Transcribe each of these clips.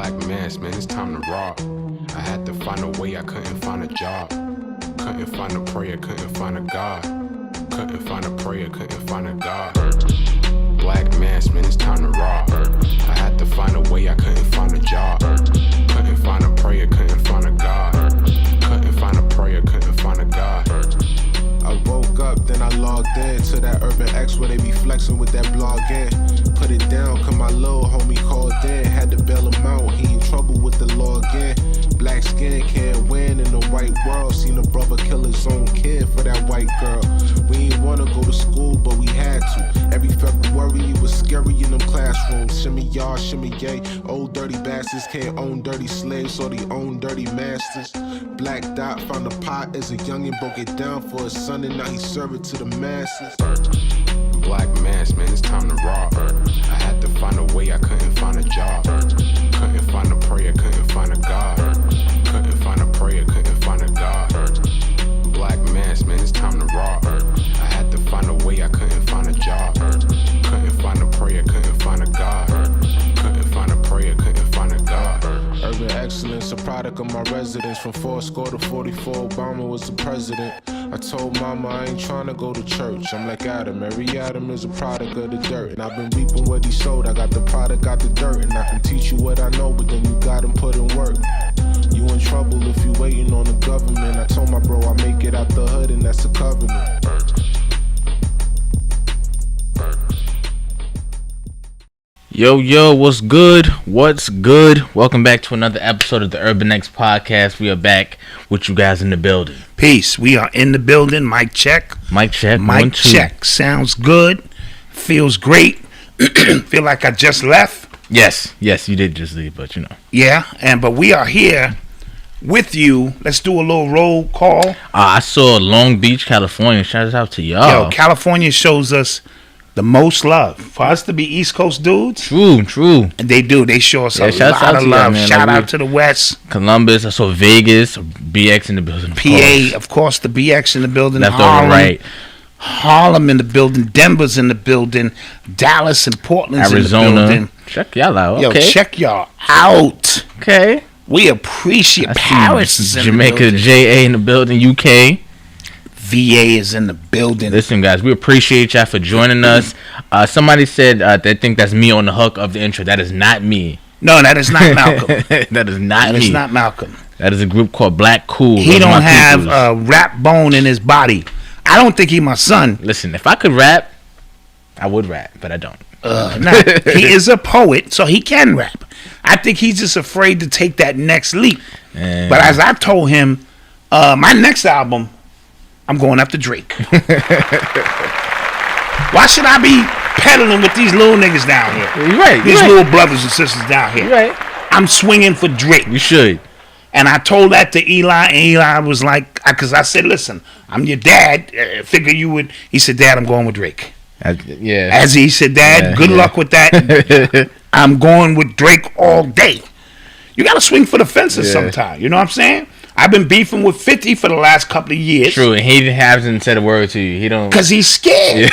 Black mass, man, it's time to rock. I had to find a way, I couldn't find a job. Couldn't find a prayer, couldn't find a God. Couldn't find a prayer, couldn't find a God. Black mass, man, it's time to rock. I had to find a way, I couldn't find a job. Couldn't find a prayer, couldn't find a God. Couldn't find a prayer, couldn't find a God. I woke up, then I logged in to that Urban X where they be flexing with that blog in. Put it down, cause my little homie called in. Had to bail him out, he in trouble with the law again. Black skin can't win in the white world. Seen a brother kill his own kid for that white girl. We ain't wanna go to school, but we had to. Every February it was scary in them classrooms. Shimmy y'all, shimmy yay. Old dirty bastards can't own dirty slaves, so they own dirty masters. Black Dot found a pot as a youngin', broke it down for his son, and now he serve it to the masses. Black mass, man, it's time to rock. I had to find a way, I couldn't find a job. Couldn't find a prayer, couldn't find a God. Couldn't find a prayer, couldn't find a God. Black mass, man, it's time to rock. I had to find a way, I couldn't find a job. Couldn't find a prayer, couldn't find a God. Couldn't find a prayer, couldn't find a God. Urban excellence, a product of my residence. From 4 to 44, Obama was the president. I told mama I ain't trying to go to church. I'm like Adam, every Adam is a product of the dirt. And I've been reaping what he sowed. I got the product, got the dirt. And I can teach you what I know, but then you gotta put in work. You in trouble if you waiting on the government. I told my bro I make it out the hood, and that's a covenant. Yo, what's good? What's good? Welcome back to another episode of the Urban X podcast. We are back with you guys in the building. Peace. We are in the building. Mic check. Mic check. Mic check. Sounds good. Feels great. Feel like I just left. Yes, you did just leave, but you know. Yeah, but we are here with you. Let's do a little roll call. I saw Long Beach, California. Shout out to y'all. Yo, California shows us the most love. For us to be East Coast dudes. True. And they do. They show us a lot of love. Shout out to the West. Columbus. I saw Vegas. BX in the building. PA, of course, the BX in the building. Left over right. Harlem in the building. Denver's in the building. Dallas and Portland's Arizona. in the building. Check y'all out. Yo, check y'all out. Okay. We appreciate Paris is in Jamaica, the building. JA in the building. UK. VA is in the building. Listen, guys, we appreciate y'all for joining us. Somebody said they think that's me on the hook of the intro. That is not me. No, that is not Malcolm. That is not me. That is not Malcolm. That is a group called Black Cool. He don't have a rap bone in his body. I don't think he my son. Listen, if I could rap, I would rap, but I don't. No, he is a poet, so he can rap. I think he's just afraid to take that next leap. But as I told him, my next album, I'm going after Drake. Why should I be peddling with these little niggas down here? You're right. These little brothers and sisters down here. You're right. I'm swinging for Drake. You should. And I told that to Eli, and Eli was like, because I said, listen, I'm your dad. Figure you would. He said, Dad, I'm going with Drake. Yeah. As he said, Dad, good luck with that. I'm going with Drake all day. You got to swing for the fences sometime. You know what I'm saying? I've been beefing with 50 for the last couple of years. True, and he hasn't said a word to you. He don't. Because he's scared.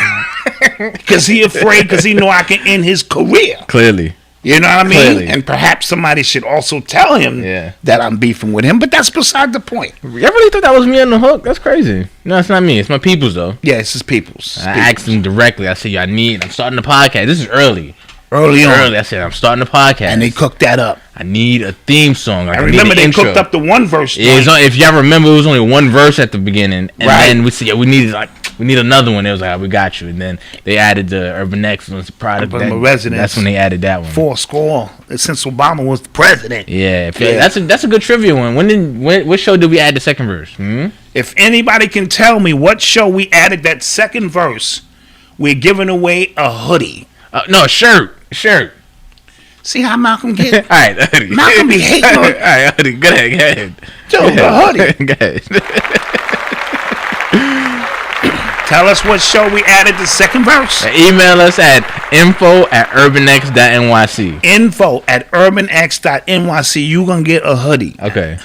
Because he afraid, because he know I can end his career. Clearly. You know what I mean? Clearly. And perhaps somebody should also tell him that I'm beefing with him, but that's beside the point. You really thought that was me on the hook? That's crazy. No, it's not me. It's my peoples, though. Yeah, it's his peoples. I asked him directly. I said, I'm starting the podcast. This is early. Early on. I said, I'm starting the podcast. And they cooked that up. I need a theme song. I remember they cooked up the one verse. If y'all remember, it was only one verse at the beginning. And then we said, we need another one. It was like, we got you. And then they added the Urban Excellence product. That's when they added that one. 4 score since Obama was the president. Yeah. That's a good trivia one. What show did we add the second verse? If anybody can tell me what show we added that second verse, we're giving away a hoodie. No, a shirt. See how Malcolm get? All right, hoodie. Malcolm be hating on. All right, hoodie. Go ahead. Dude, the hoodie. Go ahead. Tell us what show we added the second verse. Email us at info@urbanx.nyc. info@urbanx.nyc. You gonna get a hoodie. Okay.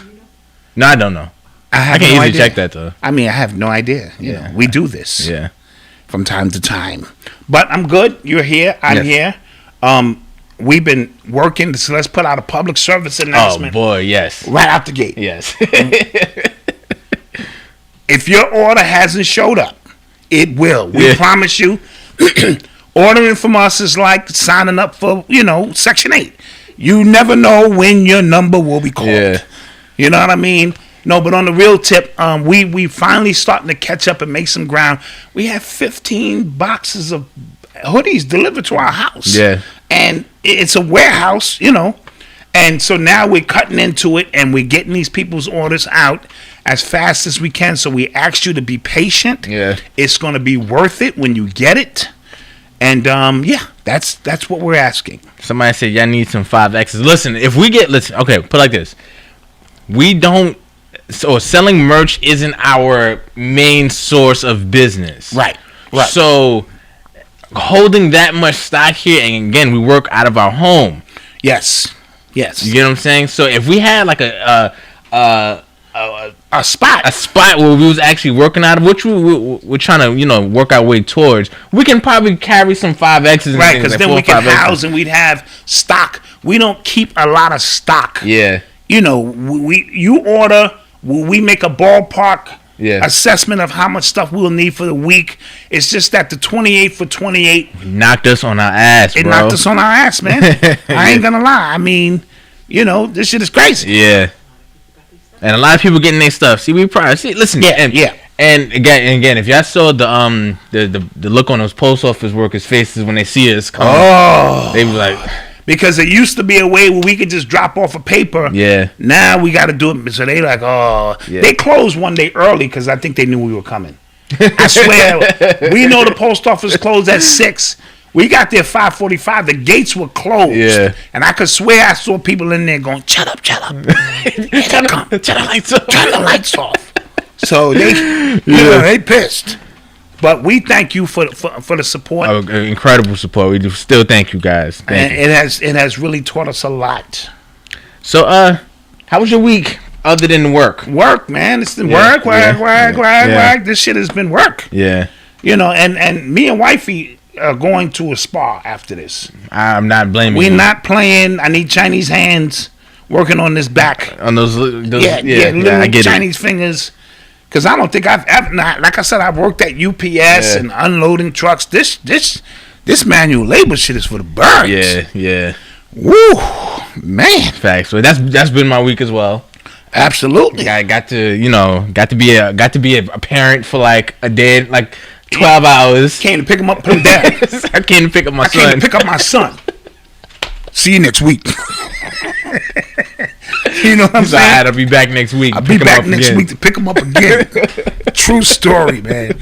No, I don't know. I can't easily check that though. I mean, I have no idea. You know, we do this. Yeah. From time to time. But I'm good. You're here. I'm here. we've been working. So let's put out a public service announcement. Oh boy, yes. Right out the gate. Yes. If your order hasn't showed up, it will. We promise you. Ordering from us is like signing up for, Section 8. You never know when your number will be called. Yeah. You know what I mean? No, but on the real tip, we finally starting to catch up and make some ground. We have 15 boxes of hoodies delivered to our house. Yeah. And it's a warehouse, And so now we're cutting into it and we're getting these people's orders out as fast as we can. So we ask you to be patient. Yeah. It's going to be worth it when you get it. And that's what we're asking. Somebody said y'all need some 5Xs. Listen, okay, put it like this. Selling merch isn't our main source of business. Right. So holding that much stock here, and again, we work out of our home. Yes. You get what I'm saying? So if we had like a spot where we was actually working out of, which we're trying to work our way towards, we can probably carry some 5Xs. Right, because then we can house and we'd have stock. We don't keep a lot of stock. Yeah. You order, we make a ballpark assessment of how much stuff we'll need for the week. It's just that the 28 for 28 knocked us on our ass, It knocked us on our ass, man. I ain't gonna lie. I mean, this shit is crazy. Yeah. And a lot of people getting their stuff. See, we probably listen. Yeah. And again, if y'all saw the look on those post office workers' faces when they see us coming, they was like, because it used to be a way where we could just drop off a paper. Yeah. Now we got to do it. So they like, They closed one day early because I think they knew we were coming. I swear, we know the post office closed at 6. We got there 5:45. The gates were closed. Yeah. And I could swear I saw people in there going, shut up. Turn the lights off. So they pissed. But we thank you for the support. Incredible support. We do still thank you guys. It has really taught us a lot. So, how was your week other than work? Work, man. It's been work. This shit has been work. Yeah. And me and wifey are going to a spa after this. I'm not blaming We're you. not playing. I need Chinese hands working on this back. On those little I get Chinese fingers. Because I don't think I've ever, like I said, I've worked at UPS and unloading trucks. This manual labor shit is for the birds. Yeah. Woo, man. Facts. So that's been my week as well. Absolutely. I got to be a parent for like a day, like 12 hours. Came to pick him up, put him down. I came to pick up my son. I came to pick up my son. See you next week. You know what I'm saying? I'll be back next week. I'll be back next week to pick him up again. True story, man.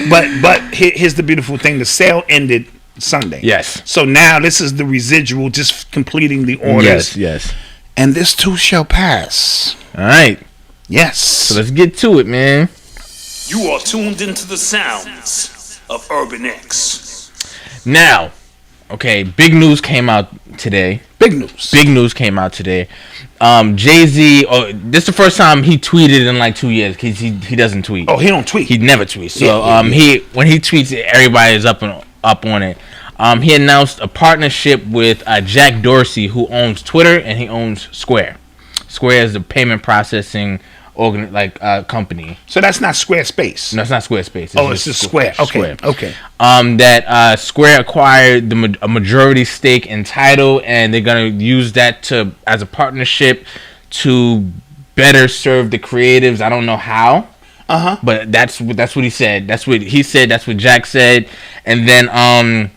But here's the beautiful thing: the sale ended Sunday. Yes. So now this is the residual, just completing the orders. Yes. And this too shall pass. All right. Yes. So let's get to it, man. You are tuned into the sounds of Urban X. Now, okay, big news came out today. Big news came out today. Jay-Z, this is the first time he tweeted in like 2 years because he doesn't tweet. Oh, he don't tweet. He never tweets. So when he tweets, everybody is up on it. He announced a partnership with Jack Dorsey, who owns Twitter and he owns Square. Square is the payment processing company. So that's not Squarespace. No, it's not Squarespace. It's just Square. Okay. That Square acquired a majority stake in Tidal, and they're gonna use that as a partnership to better serve the creatives. I don't know how. But that's what he said. That's what he said. That's what Jack said. And then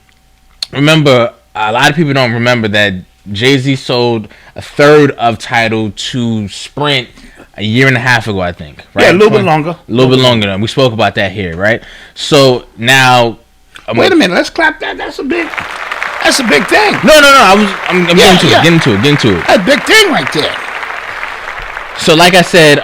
remember, a lot of people don't remember that Jay-Z sold a third of Tidal to Sprint a year and a half ago, I think. Right? Yeah, a little bit longer. A little bit longer. We spoke about that here, right? So now, wait a minute. Let's clap that. That's a big thing. No. I'm getting to it. That's a big thing right there. So, like I said,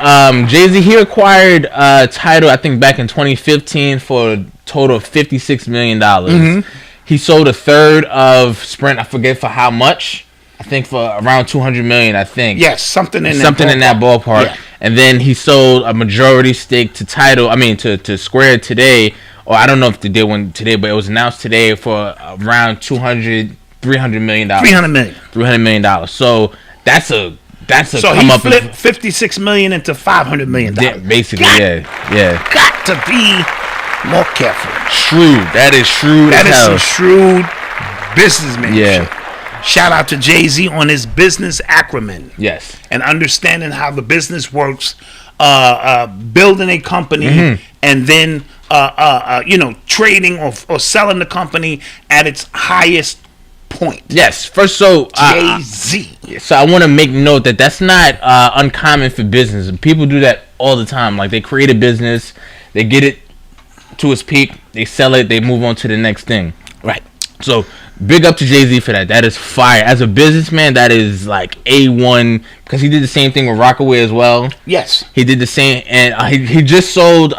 Jay-Z, he acquired Tidal, I think, back in 2015 for a total of $56 million. Mm-hmm. He sold a third of Sprint. I forget for how much. I think for around $200 million. I think. Yes, something in that ballpark. Yeah. And then he sold a majority stake to Tidal. I mean, to Square today. Or I don't know if they did one today, but it was announced today for around $203 $300 million. $300 million. $300 million. So that's a so come he up flipped $56 million into $500 million. Yeah, basically, yeah. Got to be more careful. Shrewd. That is shrewd. That as is hell. some shrewd businessman. Yeah. Shout out to Jay-Z on his business acumen. Yes. And understanding how the business works, building a company, and then trading or selling the company at its highest point. Yes. First, so Jay-Z. So I want to make note that that's not uncommon for business. People do that all the time. Like, they create a business, they get it to its peak, they sell it, they move on to the next thing. Right. So big up to Jay-Z for that. That is fire. As a businessman, that is like A1, because he did the same thing with Rockaway as well. Yes. He did the same, and he just sold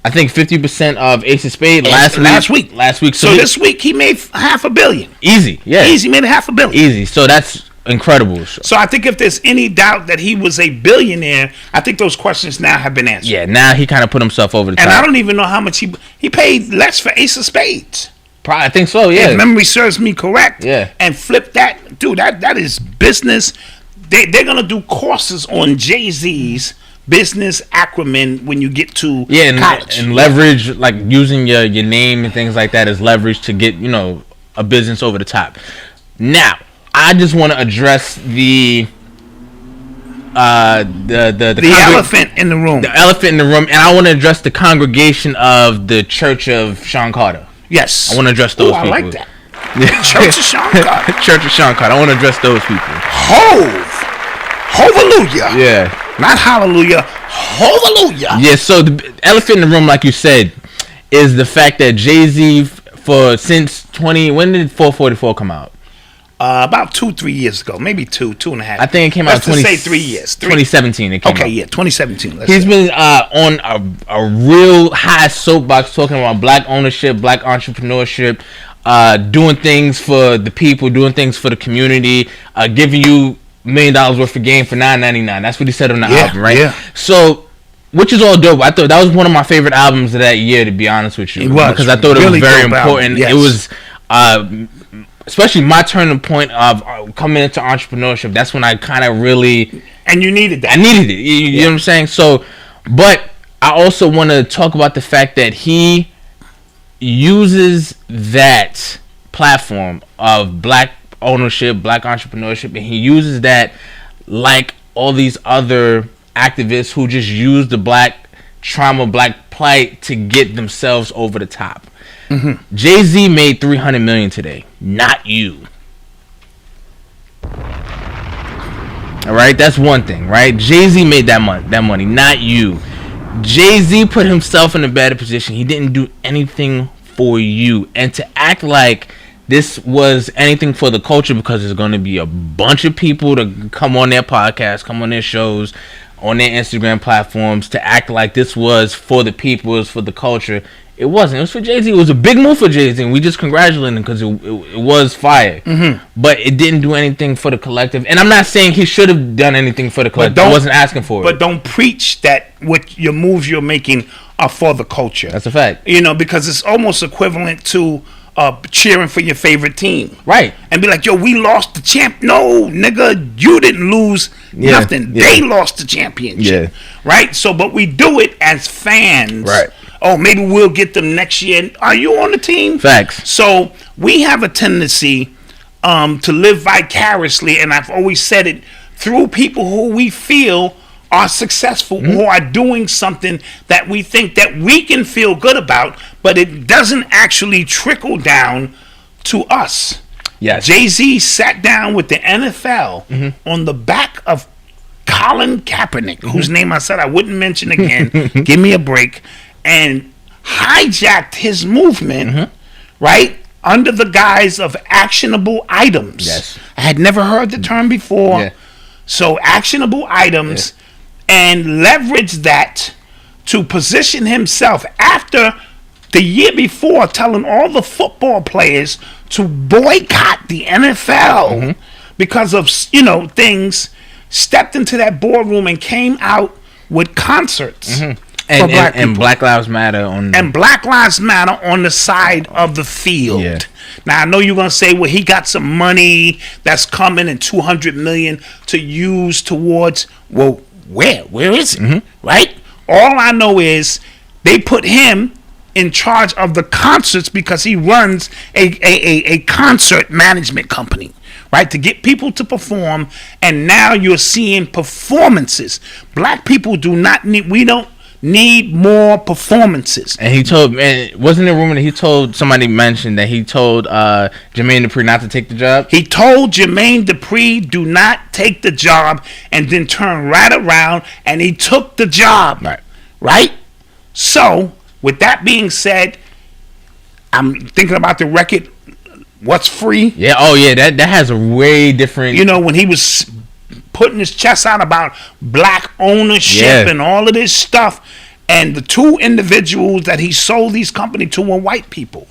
I think 50% of Ace of Spades last week. So this week he made $500 million. Easy, yeah. Easy, made $500 million. Easy. So that's incredible. So I think if there's any doubt that he was a billionaire, I think those questions now have been answered. Yeah, now he kind of put himself over the top. And I don't even know how much he paid less for Ace of Spades. Probably, I think so, yeah. If memory serves me correct. Yeah. And flip that. Dude, that is business. They're going to do courses on Jay-Z's business acumen when you get to college. And leverage, like using your name and things like that as leverage to get, a business over the top. Now, I just want to address the elephant in the room. The elephant in the room, and I want to address the congregation of the Church of Sean Carter. Yes. I want to address those people. I like that. Church of Sean Carter. Church of Sean Carter. I want to address those people. Hallelujah. Yeah. Not hallelujah. Hallelujah. Yeah, so the elephant in the room, like you said, is the fact that Jay-Z when did 444 come out? About 2-3 years ago, maybe 2.5. I think it came out. Let's say 3 years. 2017. It came out. Okay, yeah, 2017. He's been on a real high soapbox talking about black ownership, black entrepreneurship, doing things for the people, doing things for the community, giving you $1 million worth of game for $9.99. That's what he said on the album, right? Yeah. So, which is all dope. I thought that was one of my favorite albums of that year, to be honest with you. It was, because I thought it was very important. Yes. It was. Especially my turning point of coming into entrepreneurship. That's when I kind of really... And you needed that. I needed it. You know what I'm saying? So, but I also want to talk about the fact that he uses that platform of black ownership, black entrepreneurship, and he uses that like all these other activists who just use the black trauma, black plight to get themselves over the top. Mm-hmm. Jay-Z made $300 million today, not you. All right, that's one thing, right? Jay-Z made that money, not you. Jay-Z put himself in a better position. He didn't do anything for you, and to act like this was anything for the culture, because there's going to be a bunch of people to come on their podcasts, come on their shows, on their Instagram platforms, to act like this was for the people, it was for the culture. It wasn't. It was for Jay-Z. It was a big move for Jay-Z, and we just congratulate him because it was fire. Mm-hmm. But it didn't do anything for the collective. And I'm not saying he should have done anything for the collective. I wasn't asking for it. But don't preach that what your moves you're making are for the culture. That's a fact. Because it's almost equivalent to cheering for your favorite team. Right. And be like, yo, we lost the champ. No, nigga, you didn't lose nothing. Yeah. They lost the championship. Yeah. Right? So, but we do it as fans. Right. Oh, maybe we'll get them next year. Are you on the team? Facts. So we have a tendency to live vicariously, and I've always said it, through people who we feel are successful, who are doing something that we think that we can feel good about, but it doesn't actually trickle down to us. Yes. Jay-Z sat down with the NFL on the back of Colin Kaepernick, whose name I said I wouldn't mention again. Give me a break. And hijacked his movement, right, under the guise of actionable items. Yes. I had never heard the term before. Yeah. So actionable items, and leveraged that to position himself after the year before telling all the football players to boycott the NFL because of, things, stepped into that boardroom and came out with concerts And, black and people. Black Lives Matter on And Black Lives Matter on the side of the field. Yeah. Now I know you're gonna say, well, he got some money that's coming and $200 million to use towards. Well, where is it? Right. All I know is they put him in charge of the concerts because he runs a concert management company, right, to get people to perform. And now you're seeing performances. Black people do not need. We don't need more performances. And he told, and wasn't there a rumor that he told, somebody mentioned that he told Jermaine Dupri not to take the job? He told Jermaine Dupri, do not take the job, and then turn right around and he took the job. Right? So, with that being said, I'm thinking about the record, What's Free? Yeah, oh yeah, that has a way different... You know, when he was putting his chest out about black ownership and all of this stuff, and the two individuals that he sold these companies to were white people,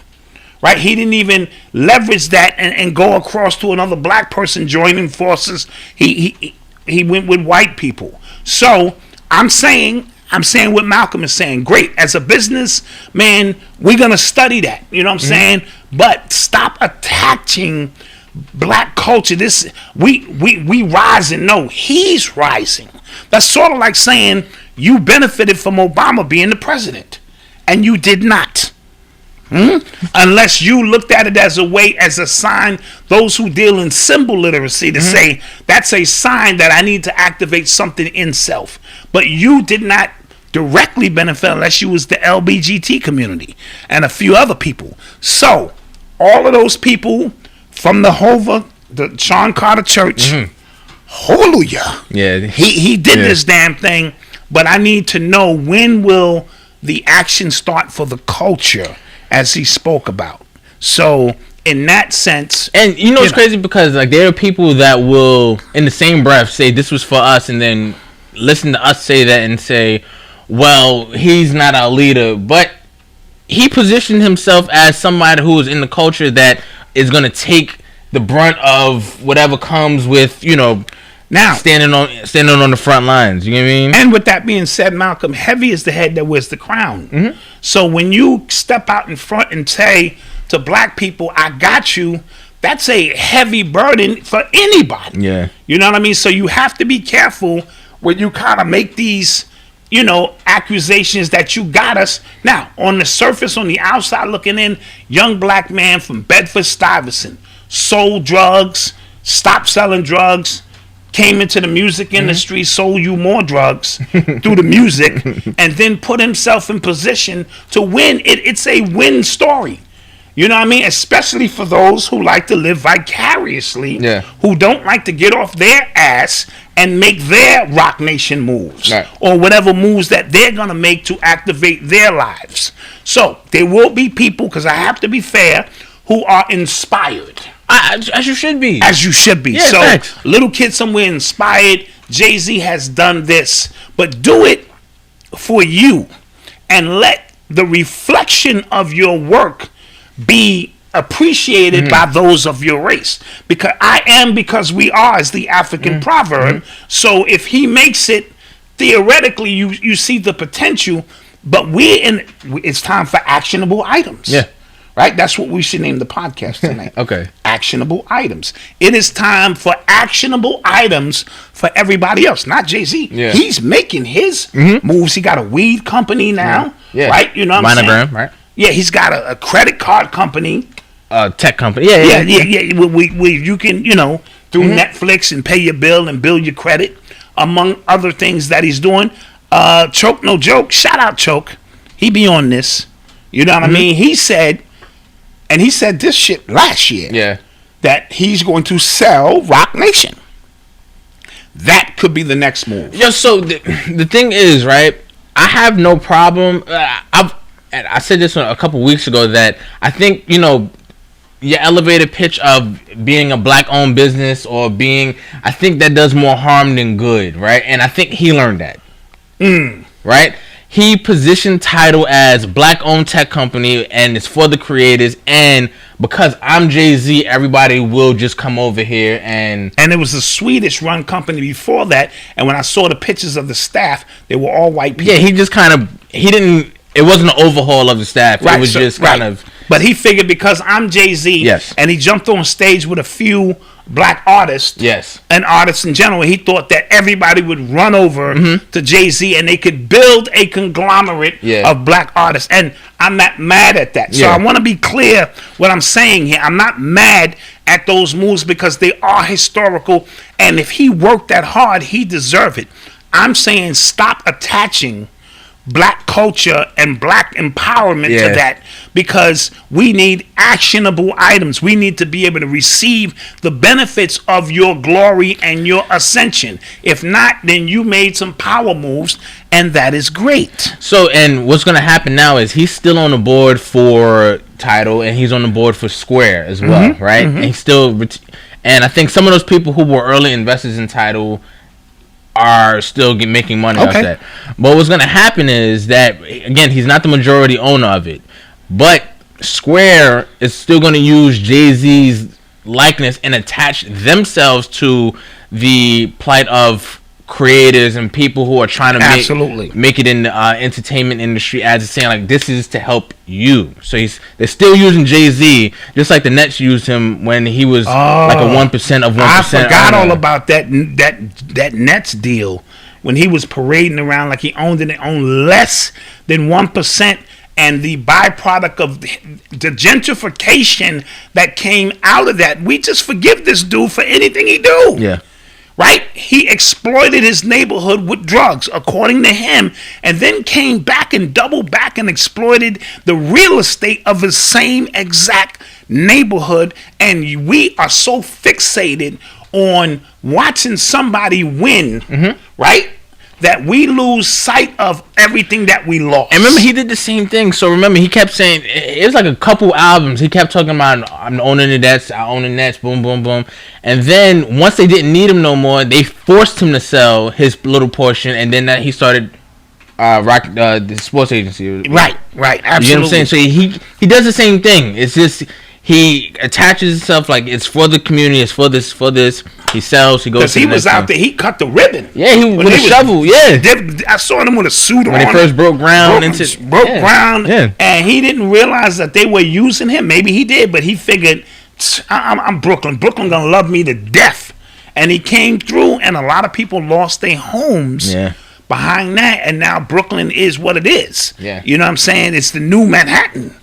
right? He didn't even leverage that and go across to another black person joining forces. He went with white people. So I'm saying what Malcolm is saying. Great. As a businessman, we're going to study that. You know what I'm saying? But stop attaching black culture. This we rising. No, he's rising. That's sort of like saying you benefited from Obama being the president and you did not. Unless you looked at it as a way, as a sign, those who deal in symbol literacy to say that's a sign that I need to activate something in self. But you did not directly benefit unless you was the LBGT community and a few other people. So all of those people from the Sean Carter Church, hallelujah. Yeah, he did this damn thing. But I need to know, when will the action start for the culture, as he spoke about? So in that sense, and you know it's crazy because like there are people that will in the same breath say this was for us, and then listen to us say that and say, well, he's not our leader, but he positioned himself as somebody who is in the culture that is going to take the brunt of whatever comes with, you know, now standing on the front lines. You know what I mean? And with that being said, Malcolm, heavy is the head that wears the crown. So when you step out in front and say to black people, I got you, that's a heavy burden for anybody. Yeah. You know what I mean? So you have to be careful when you kind of make these, you know, accusations that you got us. Now, on the surface, on the outside looking in, young black man from Bedford-Stuyvesant, sold drugs, stopped selling drugs, came into the music industry, sold you more drugs through the music, and then put himself in position to win. It's a win story. You know what I mean? Especially for those who like to live vicariously, who don't like to get off their ass and make their Rock Nation moves, or whatever moves that they're going to make to activate their lives. So there will be people, because I have to be fair, who are inspired. As you should be. As you should be. Yeah, so thanks. Little kid somewhere inspired, Jay-Z has done this, but do it for you and let the reflection of your work be appreciated by those of your race. Because because we are, is the African proverb. So if he makes it, theoretically you see the potential, but it's time for actionable items. Yeah. Right? That's what we should name the podcast tonight. Okay. Actionable items. It is time for actionable items for everybody else, not Jay-Z. Yeah. He's making his moves. He got a weed company now. Yeah. Right? You know what I'm saying? Monogram, right? Yeah, he's got a credit card company. Tech company. Yeah. Where you can, you know, through Netflix and pay your bill and build your credit, among other things that he's doing. Choke No Joke. Shout out Choke. He be on this. You know what I mean? He said this shit last year. Yeah. That he's going to sell Rock Nation. That could be the next move. Yeah, so the thing is, right, I have no problem. I said this a couple weeks ago that I think, you know, your elevated pitch of being a black-owned business or I think that does more harm than good, right? And I think he learned that. Right? he positioned Tidal as black-owned tech company, and it's for the creators. And because I'm Jay-Z, everybody will just come over here and it was a Swedish-run company before that. And when I saw the pictures of the staff, they were all white people. yeah, he just kind of it wasn't an overhaul of the staff. Right, It was so- just right. kind of But he figured because I'm Jay-Z, Yes. and he jumped on stage with a few black artists, Yes. and artists in general, he thought that everybody would run over to Jay-Z and they could build a conglomerate Yeah. of black artists. And I'm not mad at that. So Yeah. I want to be clear what I'm saying here. I'm not mad at those moves because they are historical, and if he worked that hard, he deserved it. I'm saying stop attaching black culture and black empowerment Yeah. to that, because we need actionable items. We need to be able to receive the benefits of your glory and your ascension. If not, then you made some power moves, and that is great. So, and what's going to happen now is he's still on the board for Tidal, and he's on the board for Square as well, right? And he's still, and I think some of those people who were early investors in Tidal are still making money off Okay. that. But what's going to happen is that, again, he's not the majority owner of it, but Square is still going to use Jay-Z's likeness and attach themselves to the plight of creators and people who are trying to Absolutely. make it in the entertainment industry, as it's saying like this is to help you. So they're still using Jay-Z just like the Nets used him when he was like a 1% of 1%. I forgot owner. all about that Nets deal when he was parading around like he owned less than 1%. And the byproduct of the gentrification that came out of that, we just forgive this dude for anything he do. Yeah. Right? He exploited his neighborhood with drugs, according to him, and then came back and doubled back and exploited the real estate of the same exact neighborhood. And we are so fixated on watching somebody win, right, that we lose sight of everything that we lost. And remember, he did the same thing. So remember, he kept saying, it was like a couple albums. He kept talking about, I'm owning the Nets, I own the Nets, boom, boom, boom. And then once they didn't need him no more, they forced him to sell his little portion. And then he started the sports agency. Right, absolutely. You know what I'm saying? So he does the same thing. It's just he attaches himself like it's for the community, it's for this. He sells, he goes. Because he was out there, he cut the ribbon. Yeah, with a shovel. Yeah, I saw him with a suit on. When they first broke ground, ground, and he didn't realize that they were using him. Maybe he did, but he figured, I'm Brooklyn. Brooklyn gonna love me to death, and he came through, and a lot of people lost their homes. Yeah. Behind that, and now Brooklyn is what it is. Yeah. You know what I'm saying? It's the new Manhattan.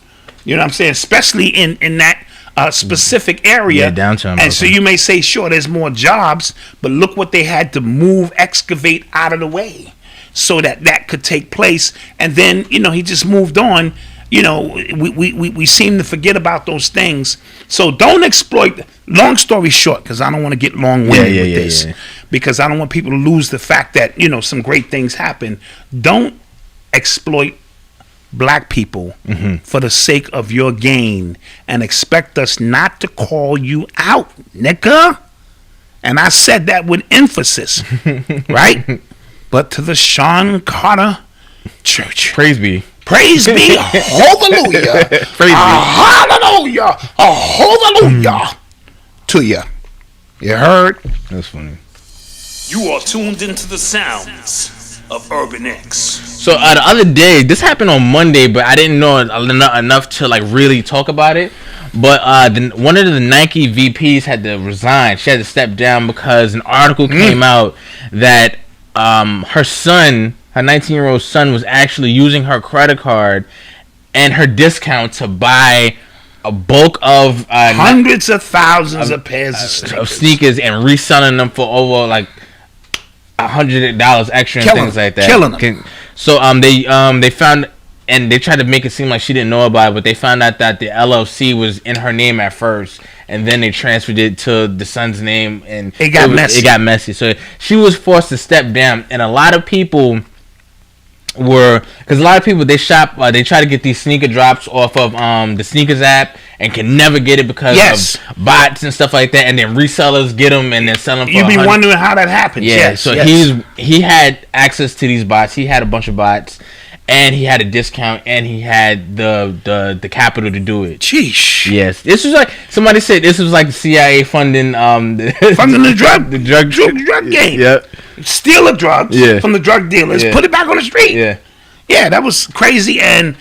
You know what I'm saying? Especially in that specific area. Yeah, downtown. And so you may say, sure, there's more jobs, but look what they had to move, excavate out of the way so that could take place. And then, he just moved on. We seem to forget about those things. So don't exploit. Long story short, because I don't want to get long-winded with this, because I don't want people to lose the fact that some great things happen. Don't exploit black people for the sake of your gain and expect us not to call you out, nigga. And I said that with emphasis, right? But to the Sean Carter Church. Praise be. Praise be. Hallelujah. Praise be. Hallelujah. Hallelujah. To you. You heard? That's funny. You are tuned into the sounds of Urban X. So the other day, this happened on Monday, but I didn't know enough to like really talk about it. But one of the Nike VPs had to resign. She had to step down because an article came out that her son, her 19-year-old son, was actually using her credit card and her discount to buy a bulk of hundreds of thousands of pairs of sneakers and reselling them for over like $100 extra and things like that. Killing them. So they found, and they tried to make it seem like she didn't know about it, but they found out that the LLC was in her name at first, and then they transferred it to the son's name, and it got messy. So she was forced to step down, and a lot of people they try to get these sneaker drops off of the sneakers app and can never get it because of bots and stuff like that, and then resellers get them and then sell them for you be wondering how that happens. He had access to these bots. He had a bunch of bots, and he had a discount, and he had the capital to do it. Sheesh. Yes, this was like somebody said this was like the CIA funding Funding the drug game. Yep. Steal the drugs from the drug dealers, put it back on the street. Yeah, that was crazy. And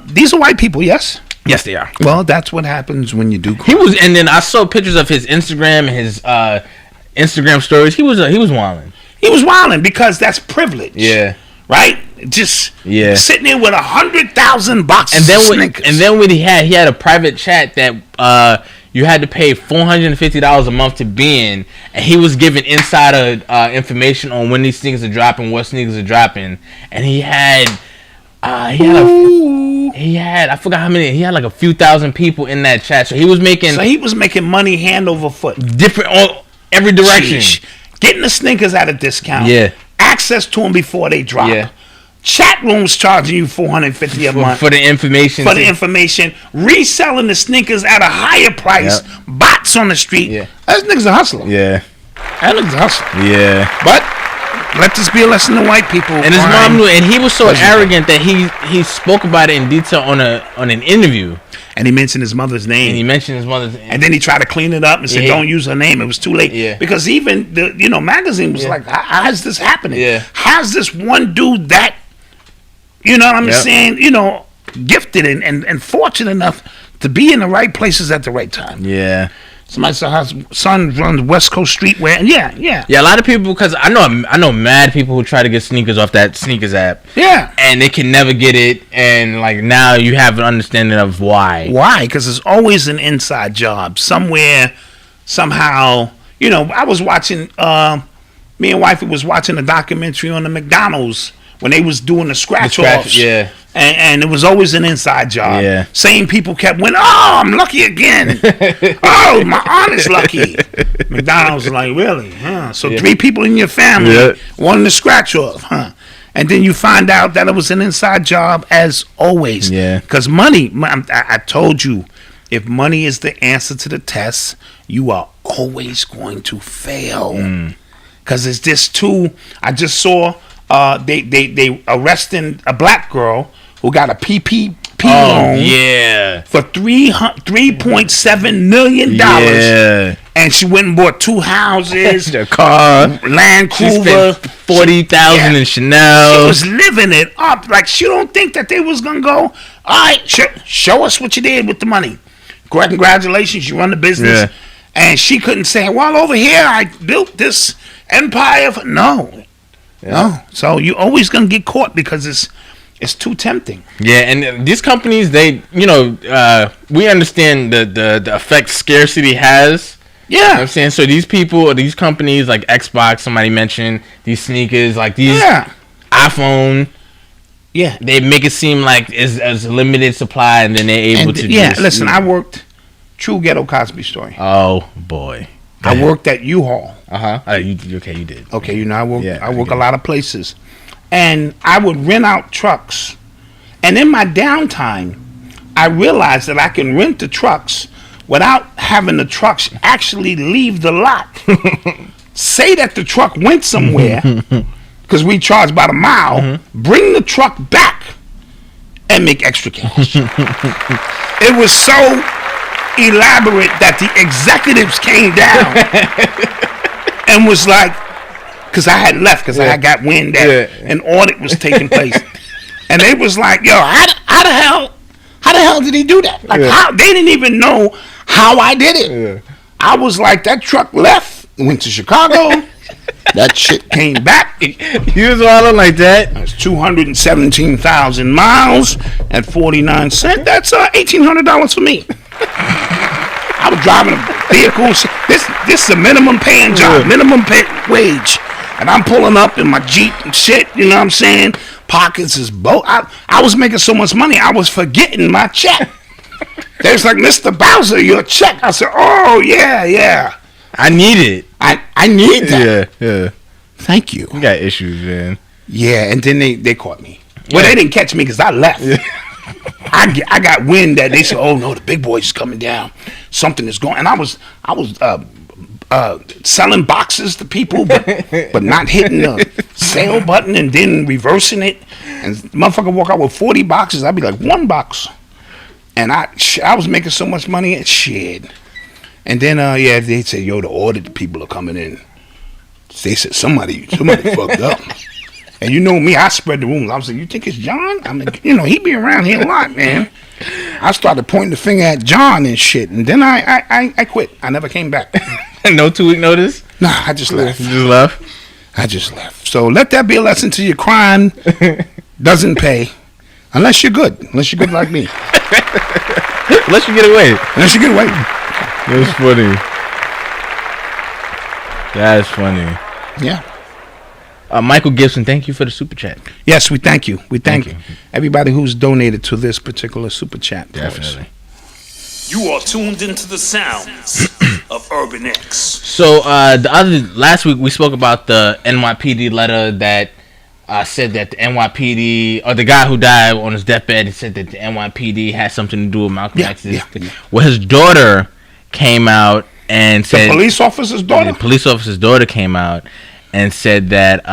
these are white people, yes? Yes, they are. Well, that's what happens when you do crime. He was, and then I saw pictures of his Instagram and his Instagram stories. He was wilding. He was wilding because that's privilege. Yeah. Right? Just sitting there with 100,000 boxes and then of Snickers. And then what he had a private chat that you had to pay $450 a month to be in, and he was giving insider information on when these sneakers are dropping, what sneakers are dropping, and he had I forgot how many. He had like a few thousand people in that chat, so he was making money hand over foot, different every direction. Sheesh. Getting the sneakers at a discount, access to them before they drop. Chat rooms charging you $450 a month for the information. Reselling the sneakers at a higher price. Bots on the street. That nigga's a hustler. That nigga's a hustler. But let this be a lesson to white people. And his mom knew, and he was so arrogant that he spoke about it in detail on an interview. And he mentioned his mother's name. And then he tried to clean it up and said, "Don't use her name." It was too late. Because even the magazine was like, "How's this happening? How's this one dude that?" You know what I'm saying? Gifted and fortunate enough to be in the right places at the right time. Somebody saw his son runs West Coast Streetwear. A lot of people, because I know mad people who try to get sneakers off that sneakers app. And they can never get it, and like now you have an understanding of why. Because it's always an inside job somewhere, somehow. I was watching. Me and wifey was watching a documentary on the McDonald's when they was doing the scratch offs. And it was always an inside job. Same people kept winning. Oh, I'm lucky again. Oh, my aunt is lucky. McDonald's was like, really? Huh? So 3 people in your family won the scratch off, huh? And then you find out that it was an inside job as always. Because money, I told you, if money is the answer to the test, you are always going to fail. Because it's just too. I just saw they arresting a black girl who got a PPP loan for $3.7 million. And she went and bought 2 houses, a car, Land Cruiser, $40,000 in Chanel. She was living it up. Like, she don't think that they was gonna go, all right, show us what you did with the money. Congratulations, you run the business. And she couldn't say, well, over here I built this empire. No. So you always gonna get caught because it's too tempting. And these companies, they, we understand the effect scarcity has. You know what I'm saying? So these people, these companies like Xbox, somebody mentioned, these sneakers, like these iPhone, they make it seem like it's a limited supply, and then they're able to listen, I worked True Ghetto Cosby Story. Oh boy. I worked at U-Haul. You did. Okay, I work a lot of places. And I would rent out trucks. And in my downtime, I realized that I can rent the trucks without having the trucks actually leave the lot. Say that the truck went somewhere, because we charge by the mile, bring the truck back and make extra cash. It was so elaborate that the executives came down and was like, because I had left, because I got wind that an audit was taking place, and they was like, yo, how the hell did he do that? Like, how they didn't even know how I did it. I was like, that truck left, went to Chicago, that shit came back. You was all like that. That's 217,000 miles at 49 cents. That's $1,800 for me. I was driving a vehicle. This is a minimum paying job, minimum wage. And I'm pulling up in my Jeep and shit, you know what I'm saying? Pockets is both. I was making so much money, I was forgetting my check. They was like, Mr. Bowser, your check. I said, oh, yeah. I need it. I need that. Yeah. Thank you. You got issues, man. Yeah, and then they caught me. Well, they didn't catch me because I left. I got wind that they said, oh, no, the big boy's coming down. Something is going. And I was selling boxes to people, but not hitting the sale button and then reversing it. And motherfucker walk out with 40 boxes. I'd be like, 1 box. And I was making so much money and shit. And then, they said, yo, the audit people are coming in. They said, somebody fucked up. And you know me, I spread the rumors. I was like, you think it's John? I mean, he be around here a lot, man. I started pointing the finger at John and shit. And then I quit. I never came back. No 2-week notice? Nah, I just left. You just left? I just left. So let that be a lesson to your crime doesn't pay. Unless you're good. Unless you're good like me. Unless you get away. Unless you get away. That's funny. That is funny. Yeah. Michael Gibson, thank you for the super chat. Yes, we thank you. We thank everybody who's donated to this particular super chat. Definitely. You are tuned into the sounds of Urban X. So last week we spoke about the NYPD letter that said that the NYPD, or the guy who died on his deathbed, he said that the NYPD had something to do with Malcolm X's. Yeah. Well, his daughter came out and said... The police officer's daughter? The police officer's daughter came out and said that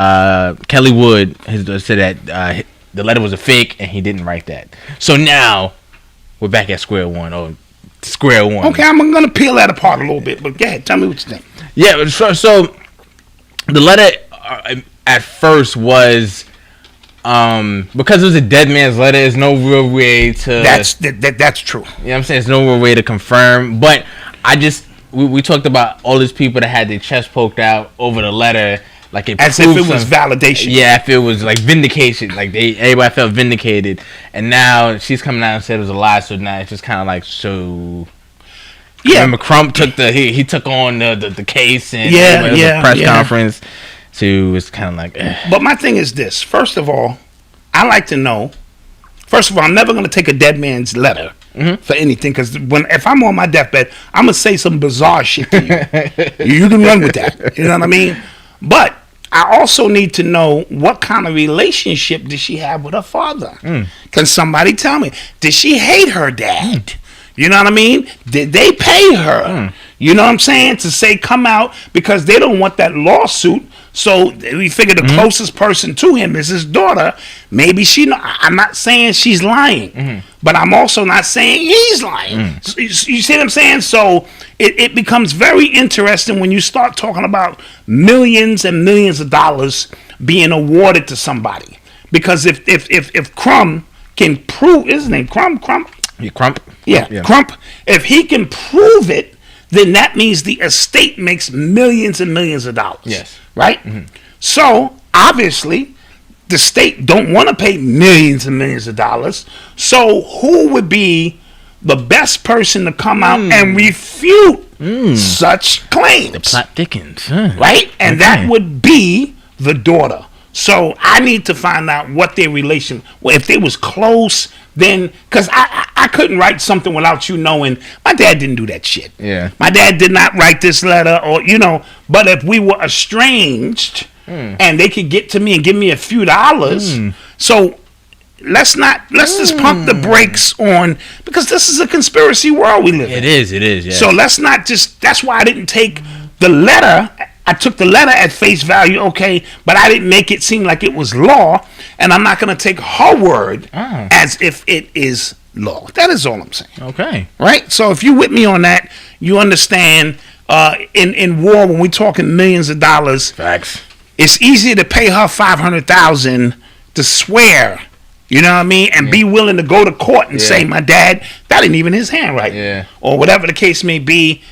Kelly Wood said that the letter was a fake and he didn't write that. So now we're back at square one. Okay, I'm going to peel that apart a little bit, but go ahead. Tell me what you think. Yeah, so the letter at first was because it was a dead man's letter. There's no real way to. That's true. You know what I'm saying? There's no real way to confirm. But we talked about all these people that had their chest poked out over the letter, like as if it was validation. Yeah, if it was like vindication, like everybody felt vindicated. And now she's coming out and said it was a lie. So now it's just kind of like so. Yeah, remember Crump took he took on the case and the press conference. So it's kind of like. But my thing is this. First of all, I like to know. First of all, I'm never going to take a dead man's letter for anything, because if I'm on my deathbed, I'm going to say some bizarre shit to you. You can run with that. You know what I mean? But I also need to know what kind of relationship did she have with her father. Can somebody tell me? Did she hate her dad? You know what I mean? Did they pay her? You know what I'm saying? To say come out, because they don't want that lawsuit. So we figure the closest person to him is his daughter. Maybe I'm not saying she's lying, but I'm also not saying he's lying. So, you see what I'm saying? So it becomes very interesting when you start talking about millions and millions of dollars being awarded to somebody. Because if Crump can prove, isn't it Crump? Yeah, Crump. Yeah, Crump. If he can prove it, then that means the estate makes millions and millions of dollars. Yes. Right? So, obviously, the state don't want to pay millions and millions of dollars. So, who would be the best person to come out and refute such claims? The plot thickens. Right? And that would be the daughter. So, I need to find out what their relation, if they was close, then, because I couldn't write something without you knowing. My dad didn't do that shit. Yeah. My dad did not write this letter, or, but if we were estranged and they could get to me and give me a few dollars, so let's just pump the brakes on, because this is a conspiracy world we live in. It is, yeah. So let's not that's why I didn't take the letter. I took the letter at face value, okay, but I didn't make it seem like it was law, and I'm not going to take her word as if it is law. That is all I'm saying. Okay. Right? So if you're with me on that, you understand in war, when we're talking millions of dollars, facts. It's easier to pay her $500,000 to swear, you know what I mean, and be willing to go to court and say, my dad, that ain't even his handwriting, or whatever the case may be,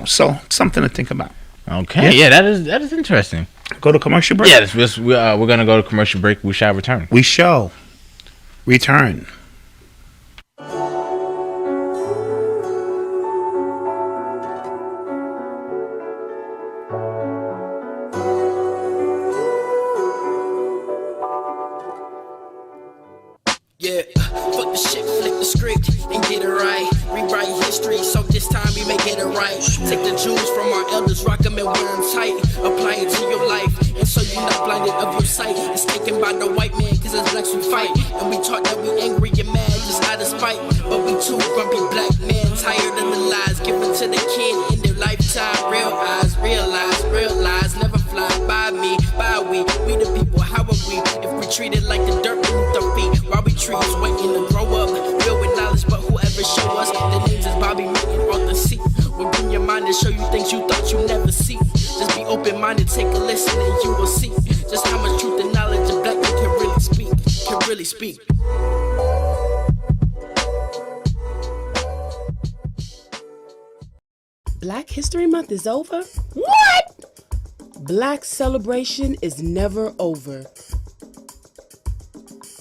so something to think about. Okay, yeah, that is interesting. Go to commercial break? Yeah, we're going to go to commercial break. We shall return. We shall return. Yeah, fuck the shit, flip the script and get it right. Rewrite history, so this time we may get it right. Take the jewels from our elders, rock them and wear them tight. Apply it to your life, and so you're not blinded of your sight. It's taken by the white man, cause it's blacks we fight. And we taught that we angry and mad, just out of spite. But we too grumpy black men, tired of the lies given to the kid in their lifetime. Real eyes, realize, never fly by me, by we the people, how are we? If we treat it like the dirt, then show you things you thought you never see. Just be open-minded, take a listen, and you will see just how much truth and knowledge a black man can really speak. Can really speak. Black History Month is over? What? Black celebration is never over.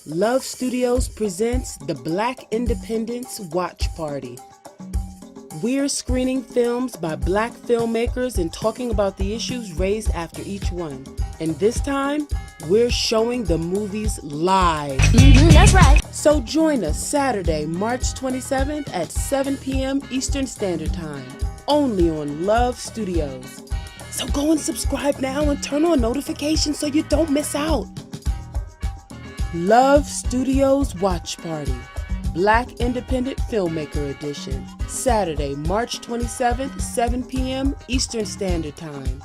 Love Studios presents the Black Independence Watch Party. We're screening films by Black filmmakers and talking about the issues raised after each one. And this time, we're showing the movies live. That's right. So join us Saturday, March 27th at 7 p.m. Eastern Standard Time, only on Love Studios. So go and subscribe now and turn on notifications so you don't miss out. Love Studios Watch Party, Black Independent Filmmaker Edition, Saturday, March 27th, 7 p.m. Eastern Standard Time.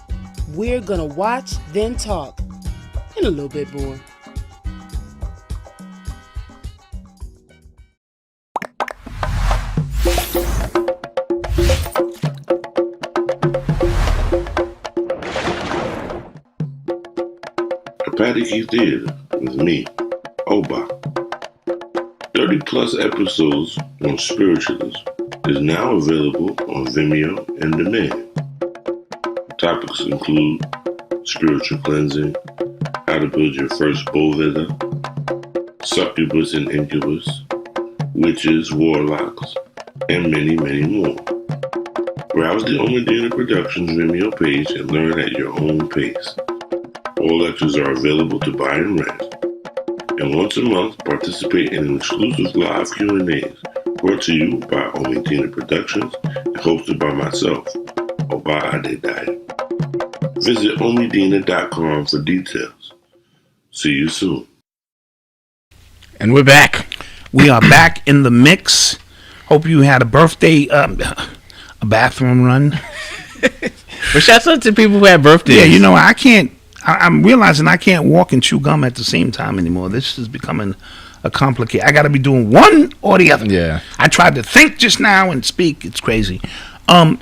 We're gonna watch, then talk, and a little bit more. Apparel Theater with me, Oba. 30 plus episodes on Spiritualism is now available on Vimeo and demand. Topics include spiritual cleansing, how to build your first bullveda, succubus and incubus, witches, warlocks, and many, many more. Browse the OMIDINA Productions Vimeo page and learn at your own pace. All lectures are available to buy and rent. And once a month, participate in an exclusive live Q&As brought to you by OMIDINA Productions and hosted by myself, Oba Adedaya. Visit OMIDINA.com for details. See you soon. And we're back. We are back in the mix. Hope you had a birthday, a bathroom run. But shouts out to people who had birthdays. Yeah, you know, I'm realizing I can't walk and chew gum at the same time anymore. This is becoming a complicated. I got to be doing one or the other. Yeah. I tried to think just now and speak. It's crazy.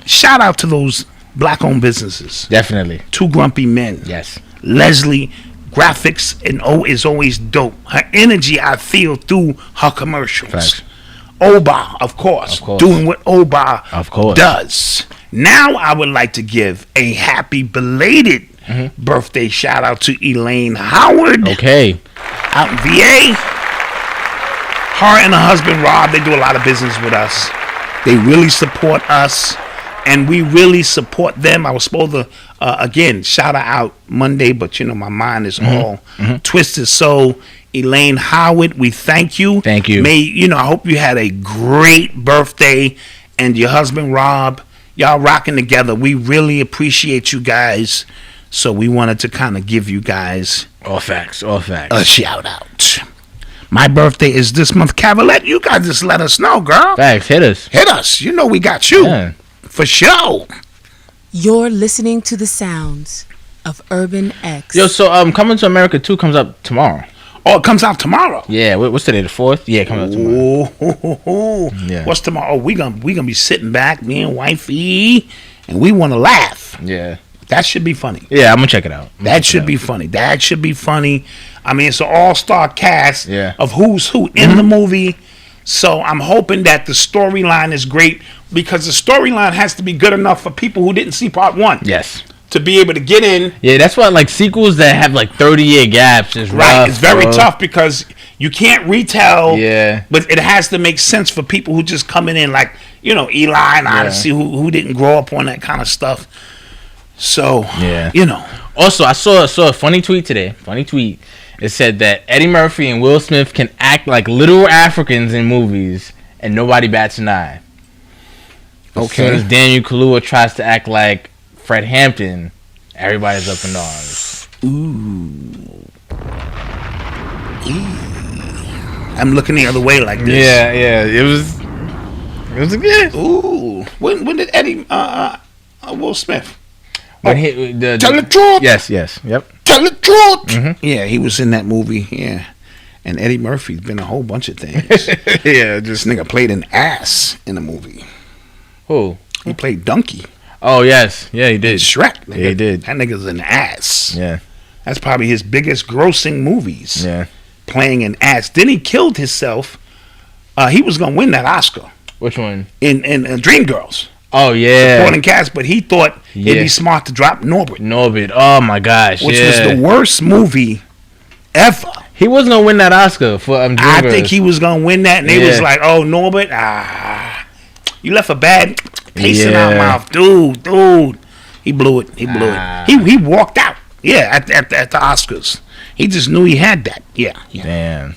Shout out to those black-owned businesses. Definitely. Two Grumpy Men. Yes. Leslie, graphics and is always dope. Her energy I feel through her commercials. Facts. Oba, of course. Doing what Oba does. Now I would like to give a happy belated birthday shout out to Elaine Howard. Okay. Out in VA. Her and her husband Rob, they do a lot of business with us. They really support us, and we really support them. I was supposed to, again, shout her out Monday, but you know, my mind is all twisted. So, Elaine Howard, we thank you. Thank you. I hope you had a great birthday, and your husband Rob, y'all rocking together. We really appreciate you guys. So we wanted to kind of give you guys all facts a shout out. My birthday is this month. Cavalette, you guys just let us know, girl. Facts, hit us. You know we got you for sure. You're listening to the sounds of Urban X. Yo, so Coming to America 2 comes up tomorrow. Oh, it comes out tomorrow. Yeah, what's today? The 4th? Yeah, it comes out tomorrow. Yeah. What's tomorrow? Oh, we gonna be sitting back, me and wifey, and we want to laugh. Yeah. That should be funny. Yeah, I'm gonna check it out. That should be funny. I mean, it's an all-star cast of who's who in the movie. So I'm hoping that the storyline is great, because the storyline has to be good enough for people who didn't see part 1. Yes. To be able to get in. Yeah, that's why like sequels that have like 30-year gaps is rough. It's very tough because you can't retell. Yeah. But it has to make sense for people who just coming in, like, you know, Eli and Odyssey, who didn't grow up on that kind of stuff. So, you know. Also, I saw a funny tweet today. It said that Eddie Murphy and Will Smith can act like literal Africans in movies and nobody bats an eye. Okay. As soon as Daniel Kaluuya tries to act like Fred Hampton, everybody's up in arms. Ooh. I'm looking the other way like this. Yeah. It was good. Ooh. When did Eddie Will Smith? When Tell the truth. Yes. Yep. Tell the truth. Yeah, he was in that movie. Yeah. And Eddie Murphy's been a whole bunch of things. Yeah, this nigga played an ass in the movie. Who? He played Donkey. Oh yes, yeah, he did. Shrek. Nigga. Yeah, he did. That nigga's an ass. Yeah, That's probably his biggest grossing movies. yeah. Playing an ass. Then he killed himself. He was gonna win that Oscar Which one? in Dreamgirls. Oh yeah, Supporting cast, but he thought it'd Yeah. be smart to drop Norbert, Norbit. Oh my gosh, which yeah. was the worst movie ever. He wasn't gonna win that Oscar for I Dreamgirls. think he was gonna win that, and they was Yeah. like, "Oh, Norbert, you left a bad taste in our Yeah. mouth, dude. He blew it. He blew Ah. it. He walked out. Yeah, at the Oscars, he just knew he had that. Yeah. Damn.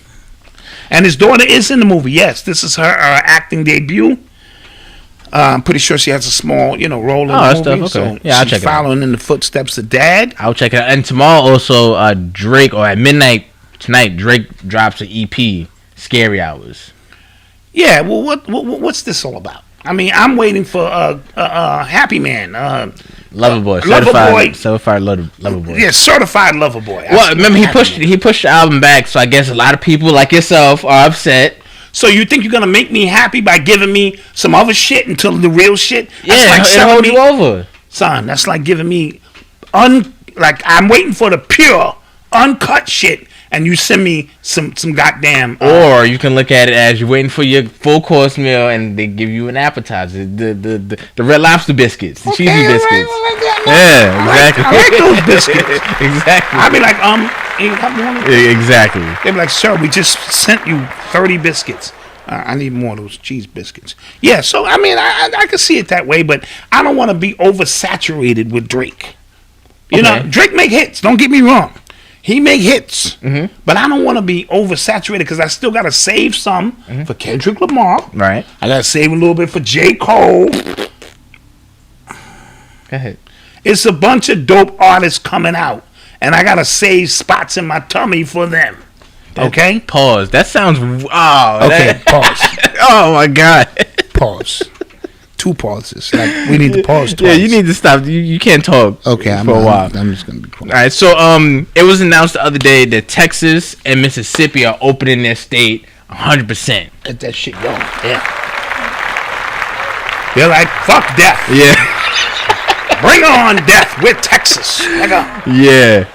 And his daughter is in the movie. Yes, this is her acting debut. I'm pretty sure she has a small, role in the that's movie. tough. So Okay. Yeah, I'll she's check it out. following in the footsteps of Dad. I'll check it out. And tomorrow also, Drake, or at midnight tonight, Drake drops an EP, Scary Hours. Yeah. Well, what's this all about? I mean, I'm waiting for Happy Man. Loverboy, Loverboy. certified Loverboy. Yeah, certified lover boy. Well, remember he pushed the album back, so I guess a lot of people like yourself are upset. So you think you're gonna make me happy by giving me some other shit until the real shit? That's Yeah, like it'll selling hold me, you over. son. That's like giving me like I'm waiting for the pure, uncut shit, and you send me some goddamn. Or you can look at it as you're waiting for your full course meal, and they give you an appetizer, the Red Lobster biscuits, the cheesy biscuits. Yeah, exactly. I like those biscuits. Exactly. I'd be like, ain't a couple more? Exactly. They'd be like, sir, we just sent you 30 biscuits. I need more of those cheese biscuits. Yeah, so I mean, I can see it that way, but I don't want to be oversaturated with Drake. You know, Drake make hits. Don't get me wrong. He make hits, but I don't want to be oversaturated because I still got to save some for Kendrick Lamar. Right. I got to save a little bit for J. Cole. Go ahead. It's a bunch of dope artists coming out, and I got to save spots in my tummy for them. Okay? Pause. That sounds. Oh. Okay, pause. Oh my God. Pause. 2 pauses. Like, we need to pause twice. Yeah, you need to stop. You can't talk. Okay, for a while. I'm just gonna be quiet. All right, so it was announced the other day that Texas and Mississippi are opening their state 100%. Let that shit go. Yeah. They're like, fuck death. Yeah, Bring on death with Texas. Nigga.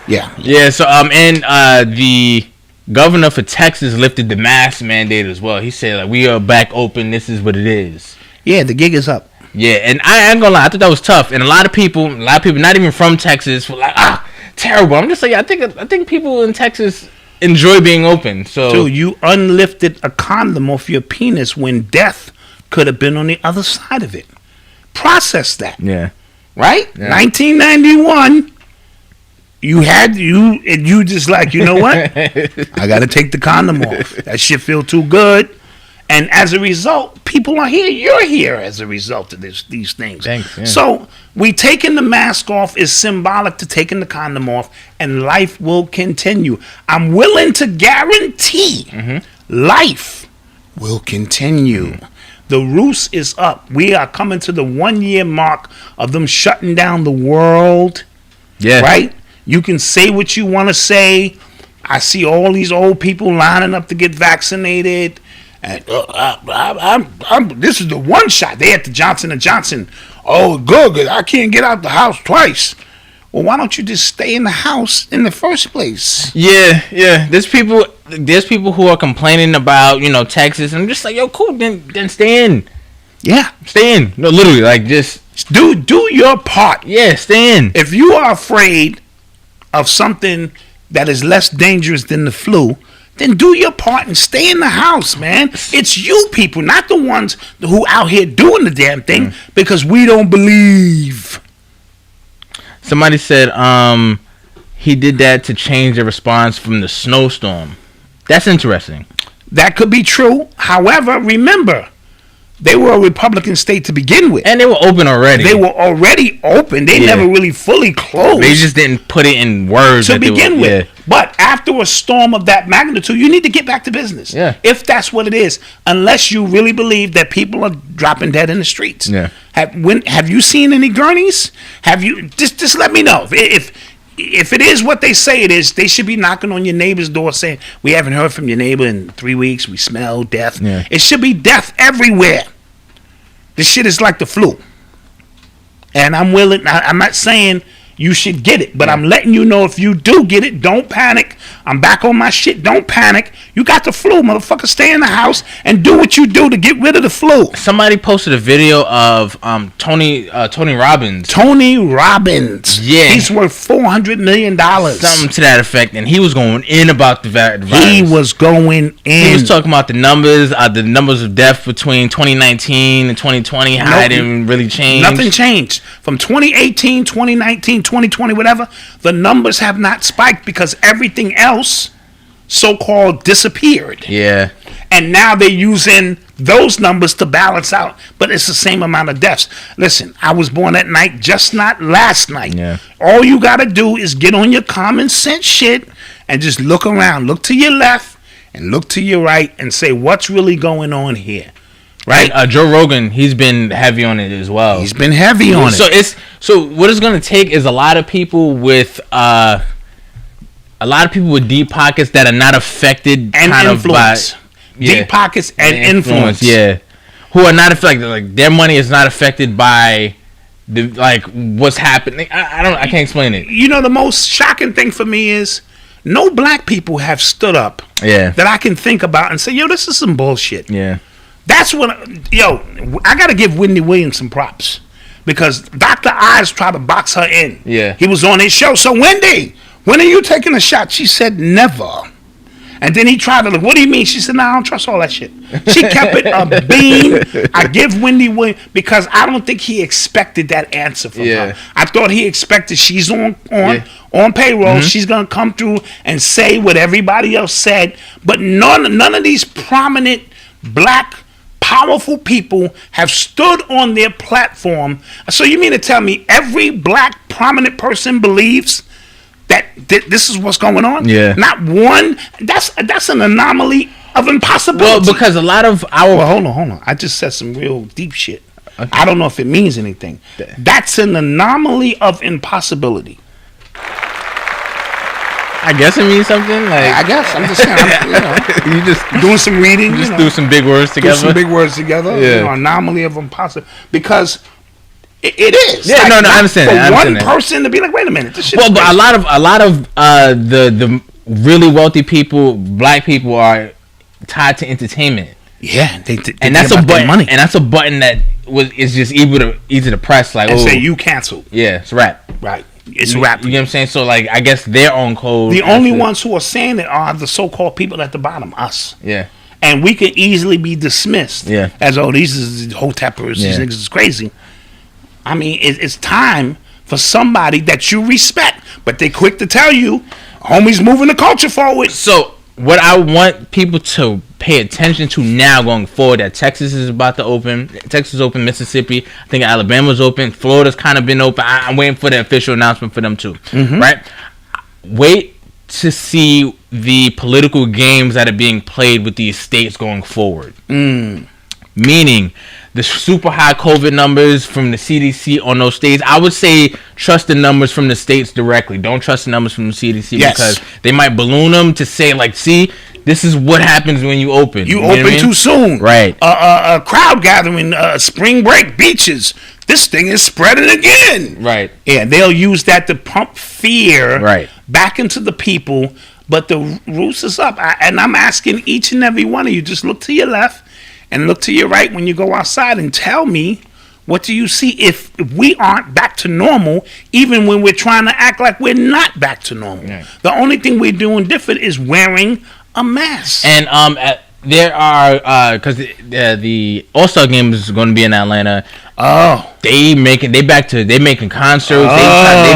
yeah. Yeah. So and the governor for Texas lifted the mask mandate as well. He said like we are back open. This is what it is. Yeah, the gig is up. Yeah, and I ain't gonna lie, I thought that was tough, and a lot of people not even from Texas were like, terrible. I'm just like, I think people in Texas enjoy being open. So Dude, you unlifted a condom off your penis when death could have been on the other side of it. Process that. yeah, Right? Yeah. 1991. You just like, you know what? I gotta take the condom off. That shit feel too good. And as a result, people are here. You're here as a result of these things. Thanks, yeah. So we taking the mask off is symbolic to taking the condom off, and life will continue. I'm willing to guarantee life will continue. The roost is up. We are coming to the 1-year mark of them shutting down the world. yeah, Right? You can say what you want to say. I see all these old people lining up to get vaccinated. And this is the one shot. They at the Johnson & Johnson. Oh, good. I can't get out the house twice. Well, why don't you just stay in the house in the first place? yeah. There's people who are complaining about Texas. I'm just like, yo, cool. Then stay in. Yeah. Stay in. No, literally, like just Do your part. yeah, stay in. If you are afraid of something that is less dangerous than the flu, then do your part and stay in the house, man. It's you people, not the ones who out here doing the damn thing because we don't believe. Somebody said he did that to change the response from the snowstorm. That's interesting. That could be true. However, remember, they were a Republican state to begin with. And they were open already. They were already open. They never really fully closed. They just didn't put it in words to that they begin were, with. But after a storm of that magnitude, you need to get back to business. Yeah. If that's what it is, unless you really believe that people are dropping dead in the streets. Yeah. Have you seen any gurneys? Have you just let me know. If it is what they say it is, they should be knocking on your neighbor's door saying, we haven't heard from your neighbor in 3 weeks. We smell death. Yeah. It should be death everywhere. This shit is like the flu. And I'm willing. I'm not saying you should get it, but I'm letting you know if you do get it, don't panic. I'm back on my shit. Don't panic. You got the flu, motherfucker. Stay in the house and do what you do to get rid of the flu. Somebody posted a video of Tony Robbins. Tony Robbins. Yeah. He's worth $400 million. Something to that effect. And he was going in about the virus. He was going in. He was talking about the numbers of death between 2019 and 2020. How it didn't really change. Nothing changed. From 2018, 2019, 2020, whatever, the numbers have not spiked because everything else so-called disappeared. Yeah. And now they're using those numbers to balance out, but it's the same amount of deaths. Listen, I was born at night, just not last night. Yeah. All you got to do is get on your common sense shit and just look around. Look to your left and look to your right and say, what's really going on here? Right? Joe Rogan, he's been heavy on it as well. He's been heavy on it. So what it's going to take is a lot of people with deep pockets that are not affected and kind influence. of by deep pockets and influence. Yeah, who are not affected. Like their money is not affected by what's happening. I can't explain it. You know, the most shocking thing for me is no black people have stood up. Yeah. That I can think about and say, yo, this is some bullshit. Yeah. That's what, I got to give Wendy Williams some props because Dr. Oz tried to box her in. Yeah. He was on his show. So, Wendy, when are you taking a shot? She said, never. And then he tried to, what do you mean? She said, I don't trust all that shit. She kept it a beam. I give Wendy Williams, because I don't think he expected that answer from her. I thought he expected she's on payroll. Mm-hmm. She's going to come through and say what everybody else said. But none of these prominent black powerful people have stood on their platform. So you mean to tell me every black prominent person believes that this is what's going on? Yeah. Not one. That's an anomaly of impossibility. Well, because a lot of our... Well, hold on. I just said some real deep shit. Okay. I don't know if it means anything. That's an anomaly of impossibility. I guess it means something. I guess. I'm just saying. You just doing some reading. Just do some big words together. Do some big words together. Yeah. Anomaly of impossible. Because it is. Yeah. I understand. For one person to be like, wait a minute, this shit. Well, but a lot of the really wealthy people, black people, are tied to entertainment. Yeah, they and that's a button. Money. And that's a button that is just easy to press. Like, and say you canceled. Yeah, it's rap. Right. It's rap. You know what I'm saying? So, I guess their own code. The only ones who are saying it are the so-called people at the bottom, us. Yeah. And we can easily be dismissed. Yeah. As, these is hoteppers. These niggas is crazy. I mean, it's time for somebody that you respect. But they quick to tell you, homie's moving the culture forward. So, what I want people to pay attention to now going forward, that Texas is about to open. Texas open, Mississippi. I think Alabama's open. Florida's kind of been open. I'm waiting for the official announcement for them too. Mm-hmm. Right? Wait to see the political games that are being played with these states going forward. Meaning, the super high COVID numbers from the CDC on those states. I would say trust the numbers from the states directly. Don't trust the numbers from the CDC because they might balloon them to say, see, this is what happens when you open. You open too soon. Right. A crowd gathering, spring break, beaches. This thing is spreading again. Right. Yeah, they'll use that to pump fear back into the people. But the roost is up. And I'm asking each and every one of you, just look to your left and look to your right when you go outside and tell me, what do you see if we aren't back to normal, even when we're trying to act like we're not back to normal? Yeah. The only thing we're doing different is wearing a mask. And there are because the All-Star game is going to be in Atlanta. Oh, they making concerts. They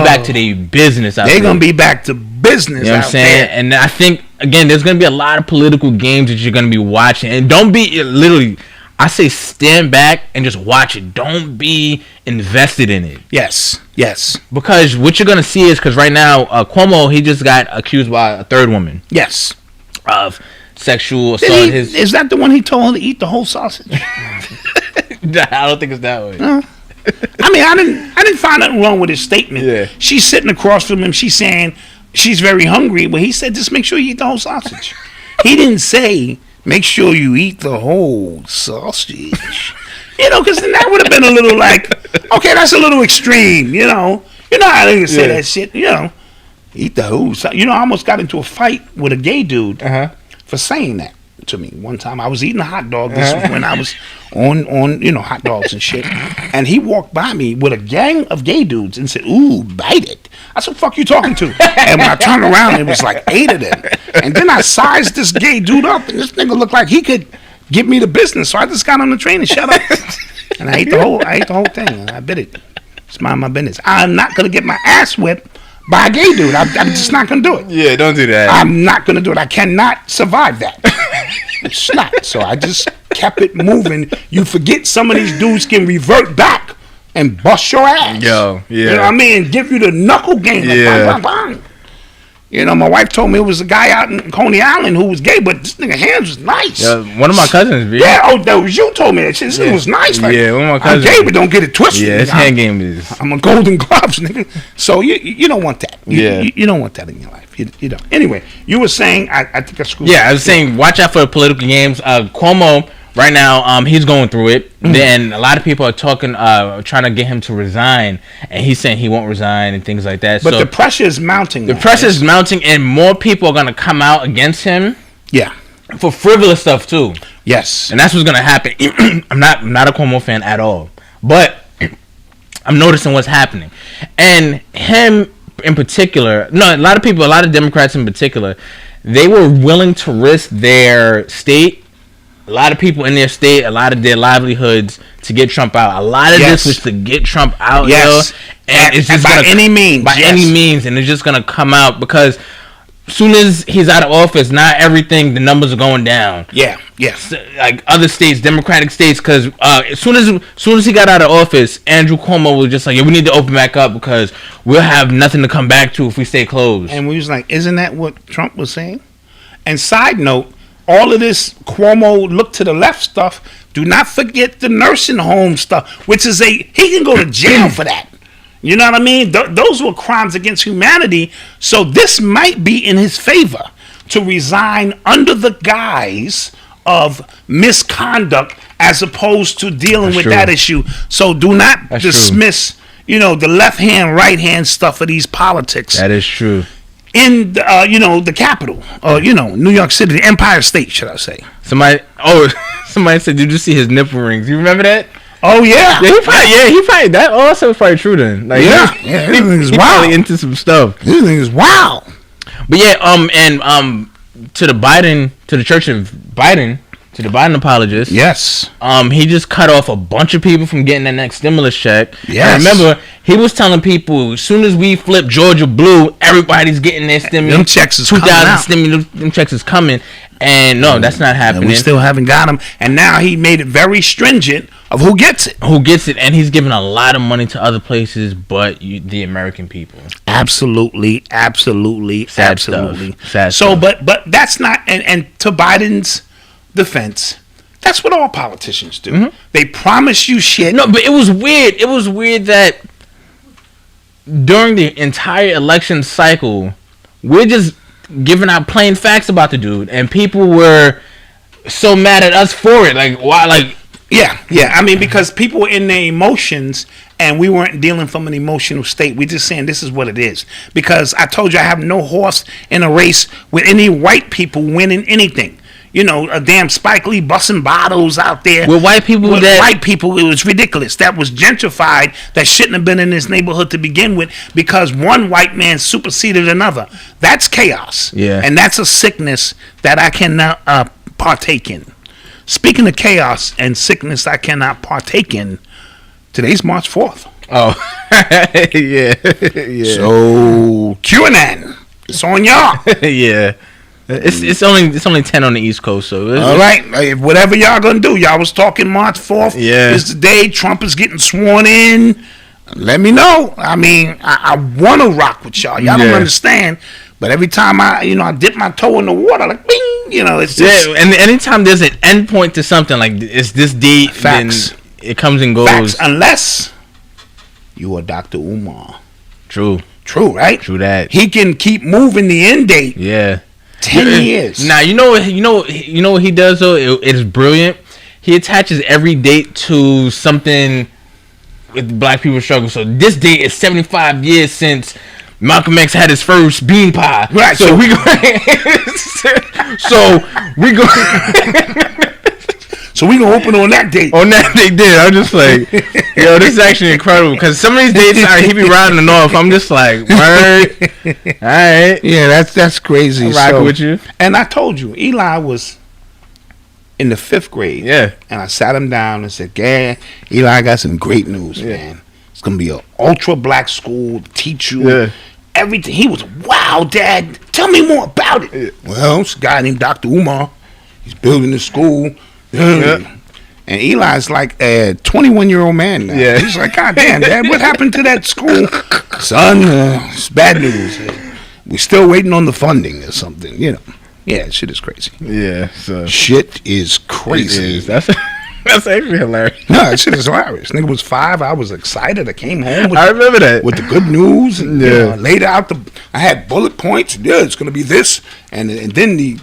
back to their business out there. They're gonna be back to business. You know what I'm saying? There. And I think again, there's gonna be a lot of political games that you're gonna be watching. And don't be literally. I say stand back and just watch it. Don't be invested in it. Yes. Because what you're gonna see is because right now Cuomo, he just got accused by a third woman. Yes. Of sexual assault. Is that the one he told her to eat the whole sausage? I don't think it's that way. I mean, I didn't find nothing wrong with his statement. Yeah. She's sitting across from him. She's saying she's very hungry, but he said just make sure you eat the whole sausage. He didn't say make sure you eat the whole sausage. You know, because then that would have been a little like, okay, that's a little extreme. You know how they say that shit. You know, eat the whole. You know, I almost got into a fight with a gay dude for saying that to me one time. I was eating a hot dog. This was when I was on hot dogs and shit. And he walked by me with a gang of gay dudes and said, "Ooh, bite it." I said, "Fuck you talking to?" And when I turned around, it was like 8 of them. And then I sized this gay dude up, and this nigga looked like he could give me the business. So I just got on the train and shut up. And I ate the whole thing. And I bit it. Just mind my business. I'm not gonna get my ass whipped by a gay dude. I'm just not gonna do it. Yeah, don't do that. I'm not gonna do it. I cannot survive that. It's not. So I just kept it moving. You forget some of these dudes can revert back and bust your ass. Yo, yeah. You know what I mean? Give you the knuckle game. Like, Yeah. bang, bang, bang. You know, my wife told me it was a guy out in Coney Island who was gay, but this nigga hands was nice. Yeah, one of my cousins, B. Yeah, that was you told me that shit. This nigga was nice. Like, Yeah, one of my cousins. I'm gay, but don't get it twisted. Yeah, his nigga. hand game is. I'm a Golden Gloves, nigga. So you don't want that. You don't want that in your life. You don't. Anyway, you were saying, I think I screwed up. Yeah, I was saying, watch out for the political games. Cuomo, right now, he's going through it. Then a lot of people are talking, trying to get him to resign, and he's saying he won't resign and things like that. But so the pressure is mounting. the pressure is mounting, and more people are going to come out against him. Yeah. For frivolous stuff too. Yes. And that's what's going to happen. I'm not a Cuomo fan at all, but I'm noticing what's happening, and him in particular. No, a lot of Democrats in particular, they were willing to risk their state. A lot of people in their state, a lot of their livelihoods to get Trump out. A lot of this was to get Trump out, yo. And it's just by any means. Any means, and it's just gonna come out because as soon as he's out of office, not everything, the numbers are going down. Yeah. Like other states, Democratic states, because as soon as he got out of office, Andrew Cuomo was just like, yeah, we need to open back up because we'll have nothing to come back to if we stay closed. And we was like, isn't that what Trump was saying? And side note, all of this Cuomo look to the left stuff, do not forget the nursing home stuff, which is he can go to jail for that. You know what I mean? Those were crimes against humanity. So this might be in his favor to resign under the guise of misconduct as opposed to dealing with that issue. So do not dismiss, the left hand, right hand stuff of these politics. That is true. In the capital, New York City, the Empire State, should I say? Somebody said, "Did you see his nipple rings?" You remember that? Oh yeah, he probably that also is probably true then. Like, this thing is wild. Probably into some stuff. This thing is wild. But yeah, to the Church of Biden, to the Biden apologists. Yes. He just cut off a bunch of people from getting that next stimulus check. Yes. And remember, he was telling people, as soon as we flip Georgia blue, everybody's getting their stimulus. Them checks is coming out. stimulus, them checks is coming. And no, that's not happening. And we still haven't got them. And now he made it very stringent of who gets it. And he's giving a lot of money to other places, but the American people. Absolutely. Sad So, stuff. but that's not, and to Biden's defense, that's what all politicians do. Mm-hmm. They promise you shit. No, but it was weird. It was weird that during the entire election cycle, we're just giving out plain facts about the dude, and people were so mad at us for it. Like, why? Like, yeah. I mean, because people were in their emotions, and we weren't dealing from an emotional state. We're just saying this is what it is. Because I told you I have no horse in a race with any white people winning anything. A damn Spike Lee busting bottles out there. With white people, it was ridiculous. That was gentrified. That shouldn't have been in this neighborhood to begin with because one white man superseded another. That's chaos. Yeah. And that's a sickness that I cannot partake in. Speaking of chaos and sickness I cannot partake in, today's March 4th. Oh, yeah. So, QAnon. It's on y'all. Yeah. It's only 10 on the East Coast, so all right. Whatever y'all gonna do, y'all was talking March 4th. Yeah, is the day Trump is getting sworn in. Let me know. I mean, I want to rock with y'all. Y'all don't understand, but every time I dip my toe in the water, like bing, it's just And anytime there's an end point to something, like it's this deep, facts. Then it comes and goes. Facts, unless you are Dr. Umar. True, right? True that. He can keep moving the end date. Yeah. 10 years. Now you know what he does though. It's brilliant. He attaches every date to something with Black people struggle. So this date is 75 years since Malcolm X had his first bean pie. Right. So we go. So we gonna open on that date. On that they did. I'm just like, yo, this is actually incredible because some of these dates he be riding off. I'm just like, word. All right. Yeah, that's crazy. I'm rocking with you. And I told you, Eli was in the 5th grade. Yeah. And I sat him down and said, "Yeah, Eli, I got some great news, man. It's gonna be an ultra black school, teach you everything." He was, "Wow, Dad, tell me more about it." Well, it's a guy named Dr. Umar. He's building the school. And Eli's like a 21-year-old man now. Yeah. He's like, "God damn, Dad, what happened to that school?" "Son, it's bad news. We're still waiting on the funding or something, you know." Yeah, shit is crazy. Yeah. So Shit is crazy. That's actually hilarious. No, that shit is hilarious. Nigga was 5. I was excited. I came home with I remember that. with the good news, and laid out I had bullet points. Yeah, it's gonna be this, and then the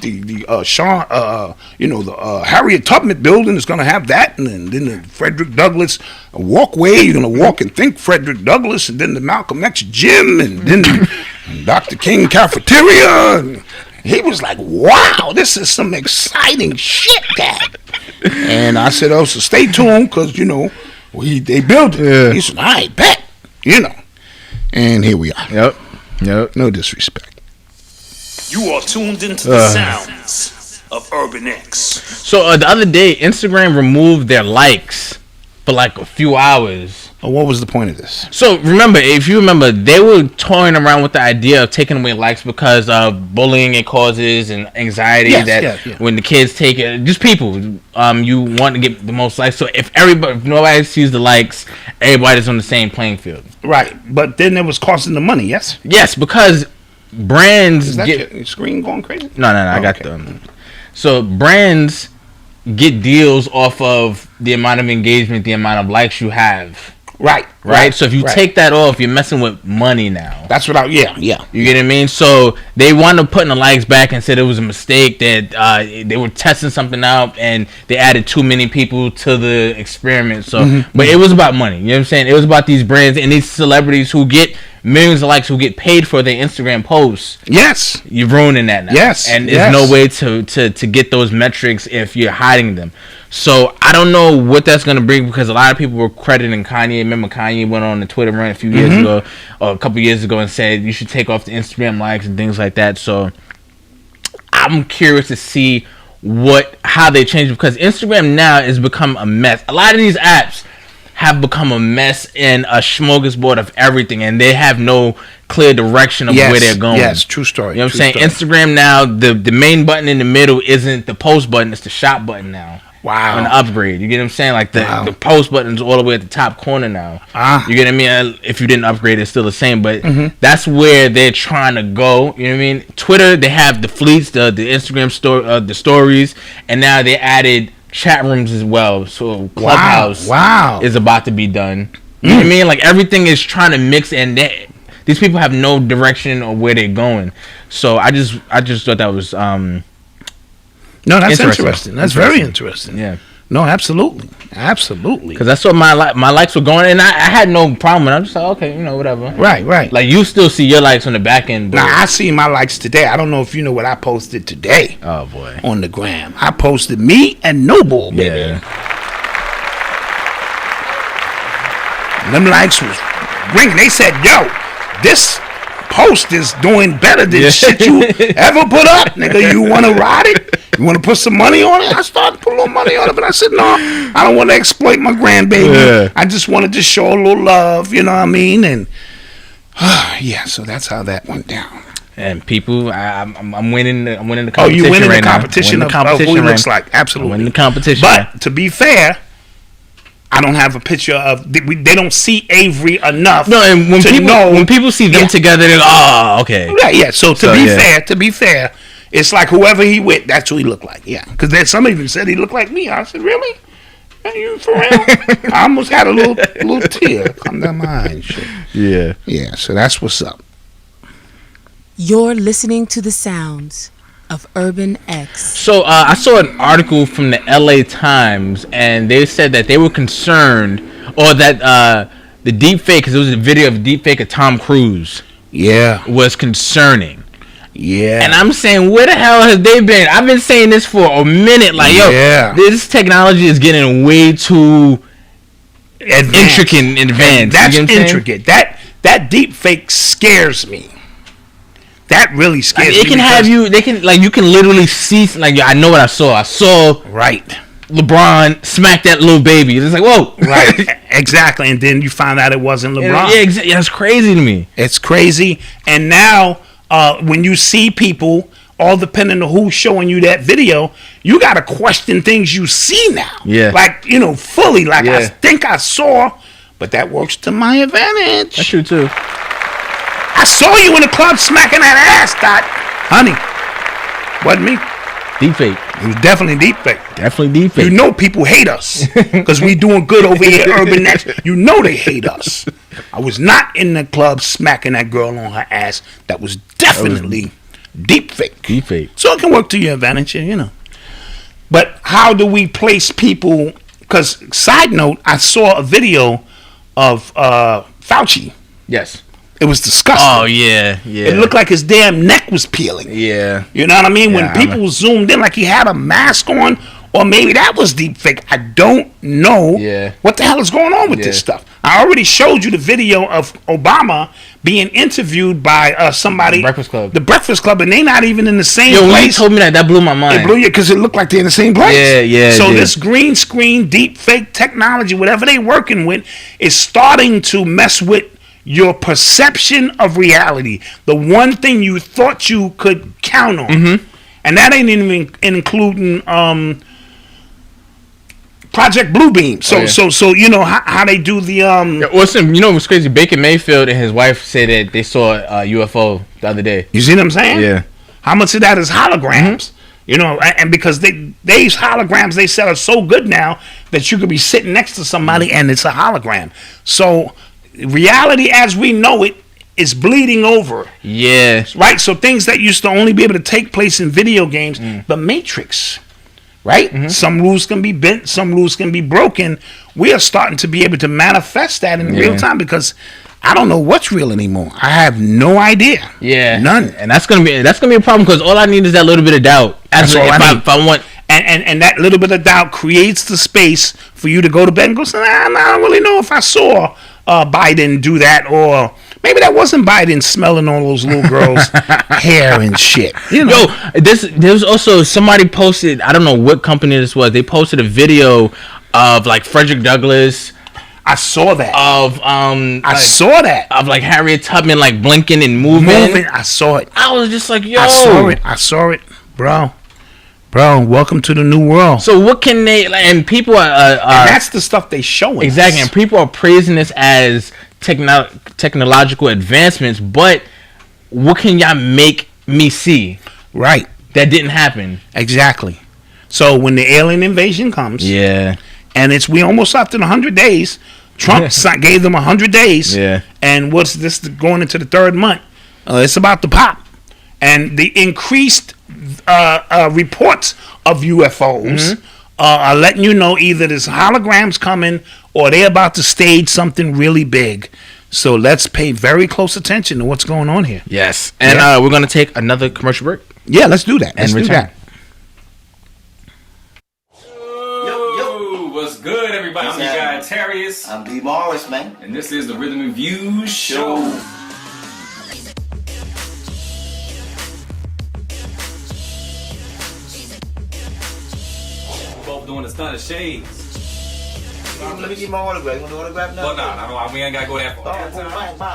Harriet Tubman building is gonna have that, and then the Frederick Douglass walkway. You're gonna walk and think Frederick Douglass, and then the Malcolm X gym, and then the Dr. King cafeteria. And he was like, "Wow, this is some exciting shit, Dad." And I said, "Oh, so stay tuned, because they built it." Yeah. He said, "I bet, And here we are. Yep. No disrespect. You are tuned into the sounds of Urban X. So the other day, Instagram removed their likes for like a few hours. What was the point of this? So if you remember, they were toying around with the idea of taking away likes because of bullying it causes and anxiety when the kids take it. Just people, you want to get the most likes. So if nobody sees the likes, everybody's on the same playing field. Right, but then it was costing the money. Yes. Yes, because brands Is that your screen going crazy? No, I got them. So brands get deals off of the amount of engagement, the amount of likes you have. Right. So if you take that off, you're messing with money now. That's what yeah. You get what I mean? So they wound up putting the likes back and said it was a mistake, that they were testing something out and they added too many people to the experiment. So, but it was about money. You know what I'm saying? It was about these brands and these celebrities who get millions of likes, who get paid for their Instagram posts. Yes. You're ruining that now. Yes. And there's no way to get those metrics if you're hiding them. So I don't know what that's going to bring, because a lot of people were crediting Kanye. Remember, Kanye went on the Twitter rant a few years ago, or a couple years ago, and said you should take off the Instagram likes and things like that. So I'm curious to see how they change it, because Instagram now has become a mess. A lot of these apps have become a mess and a smorgasbord of everything, and they have no clear direction of where they're going. Yes, true story. You know what I'm saying? Instagram now, the main button in the middle isn't the post button, it's the shop button now. Wow. An upgrade. You get what I'm saying? Like the post button's all the way at the top corner now. You get what I mean? If you didn't upgrade, it's still the same, but that's where they're trying to go. You know what I mean? Twitter, they have the fleets, the Instagram story, the stories, and now they added chat rooms as well. So Clubhouse is about to be done. You know what I mean? Like everything is trying to mix, and these people have no direction or where they're going. So I just thought that was no, that's interesting. That's very interesting. Yeah. No, absolutely. Because that's what my likes were going, and I had no problem. I'm just like, okay, whatever. Right. Like you still see your likes on the back end. Now I see my likes today. I don't know if you know what I posted today. Oh boy. On the gram, I posted me and Noble, baby. Yeah. And them likes was ringing. They said, "Yo, this post is doing better than shit you ever put up, nigga. You want to ride it? You want to put some money on it?" I started to put a little money on it, but I said, "No, I don't want to exploit my grandbaby. Yeah. I just wanted to show a little love, you know what I mean?" And so that's how that went down. And people, I'm winning the competition. Oh, you winning right the competition of who he looks like? Absolutely. I'm winning the competition. But to be fair, I don't have a picture of. They don't see Avery enough. No, and when people see them together, they're like, oh, okay. Right, yeah. So to be fair, it's like whoever he with, that's who he looked like. Yeah, because some even said he looked like me. I said, really? Are you for real? I almost had a little tear come down my eye and shit. Yeah. Yeah. So that's what's up. You're listening to the sounds of Urban X. So I saw an article from the LA Times, and they said that they were concerned, or that the deep fake, because it was a video of deep fake of Tom Cruise, was concerning. Yeah. And I'm saying, where the hell have they been? I've been saying this for a minute. Like, this technology is getting way too intricate and advanced. That's intricate. That deep fake scares me. That really scares me. It can have you. They can, like, you can literally see. Like, I know what I saw. I saw LeBron smack that little baby. It's like, whoa. Right. Exactly. And then you find out it wasn't LeBron. Yeah, exactly. That's crazy to me. It's crazy. And now, when you see people, all depending on who's showing you that video, you got to question things you see now. Yeah. Like, fully. Like, I think I saw, but that works to my advantage. That's true, too. I saw you in the club smacking that ass, Dot. Honey, wasn't me. Deep fake. It was definitely deep fake. Definitely deep fake. You know people hate us because we doing good over here at Urban X. You know they hate us. I was not in the club smacking that girl on her ass. That was definitely deep fake. Deep fake. So it can work to your advantage, But how do we place people? Because, side note, I saw a video of Fauci. Yes. It was disgusting. Oh, yeah. It looked like his damn neck was peeling. Yeah. You know what I mean? When people zoomed in like he had a mask on, or maybe that was deep fake. I don't know what the hell is going on with this stuff. I already showed you the video of Obama being interviewed by somebody. The Breakfast Club. The Breakfast Club, and they not even in the same place. When you told me that blew my mind. It blew you because it looked like they're in the same place. Yeah. So this green screen, deep fake technology, whatever they're working with, is starting to mess with your perception of reality. The one thing you thought you could count on. And that ain't even including Project Bluebeam. So you know how they do the what's crazy? Baker Mayfield and his wife said that they saw a UFO the other day. You see what I'm saying? Yeah. How much of that is holograms? And because these holograms they sell are so good now that you could be sitting next to somebody and it's a hologram. So reality as we know it is bleeding over. Yeah. Right? So things that used to only be able to take place in video games, the Matrix, right? Some rules can be bent, some rules can be broken. We are starting to be able to manifest that in real time because I don't know what's real anymore. I have no idea. Yeah. None. And that's gonna be a problem because all I need is that little bit of doubt. That's all I need. If I want. And that little bit of doubt creates the space for you to go to bed and go, I don't really know if I saw Biden do that, or maybe that wasn't Biden smelling all those little girls' hair and shit. Yo, there's also somebody posted, I don't know what company this was, they posted a video of like Frederick Douglass. I saw that. I saw that. Of like Harriet Tubman like blinking and moving. I saw it. I was just like, yo. I saw it. Bro, welcome to the new world. So what can they, and people are and that's the stuff they showing exactly, us. and people are praising this as technological advancements, but what can y'all make me see? Right. That didn't happen. Exactly. So when the alien invasion comes, and we almost up to the 100 days. Trump gave them 100 days. Yeah. And what's this going into the third month? It's about to pop. And the increased reports of UFOs are letting you know either there's holograms coming or they're about to stage something really big. So let's pay very close attention to what's going on here. Yes. And we're going to take another commercial break. Yeah, let's do that. Let's do that. Yo, what's good, everybody? I'm your guy, Tarius. I'm B. Morris, man. And this is the Rhythm and Views Show. Both doing the stunt of shades. Let me get my autograph. You want the autograph now? Well, no, we ain't got to go that far.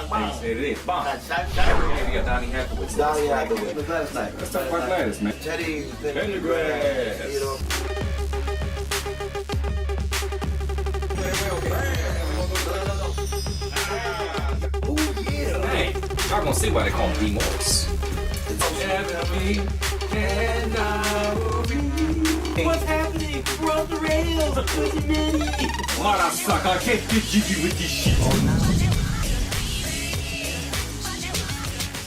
Bang. It is. Bang. Yeah, we got Donnie Hathaway. Donnie Hathaway. Look last night. Let's talk about Gladys, man. Teddy Pendergrass. You know. Oh, yeah. Hey, y'all gonna see why they call him B. Morris. What's happening? We're on the rails. What I suck, I can't get jiggy with this shit.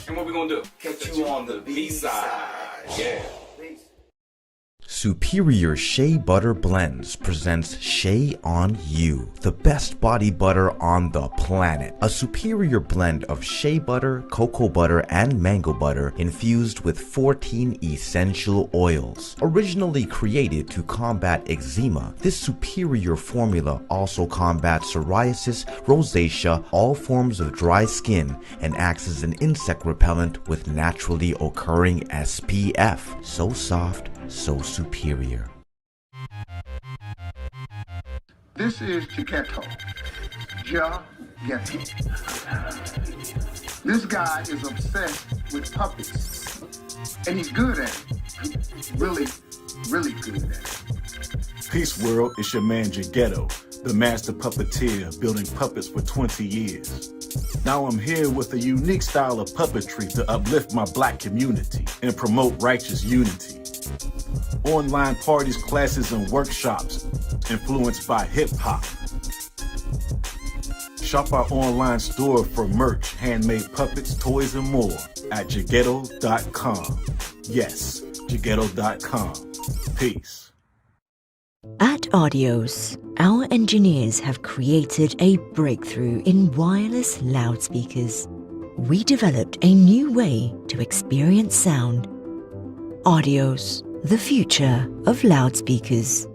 And what we gonna do? Catch you on the B-side. Yeah. Superior Shea Butter Blends presents Shea on You, the best body butter on the planet. A superior blend of shea butter, cocoa butter, and mango butter infused with 14 essential oils. Originally created to combat eczema, this superior formula also combats psoriasis, rosacea, all forms of dry skin, and acts as an insect repellent with naturally occurring SPF. So soft, so superior. This is Jeghetto. Jeghetto. This guy is obsessed with puppets, and he's good at it. Really, really good at it. Peace world, it's your man Jeghetto, the master puppeteer, building puppets for 20 years. Now I'm here with a unique style of puppetry to uplift my black community and promote righteous unity. Online parties, classes, and workshops influenced by hip-hop. Shop our online store for merch, handmade puppets, toys, and more at Jeghetto.com. Yes, Jeghetto.com. Peace. At Audios, our engineers have created a breakthrough in wireless loudspeakers. We developed a new way to experience sound. Audios, the future of loudspeakers.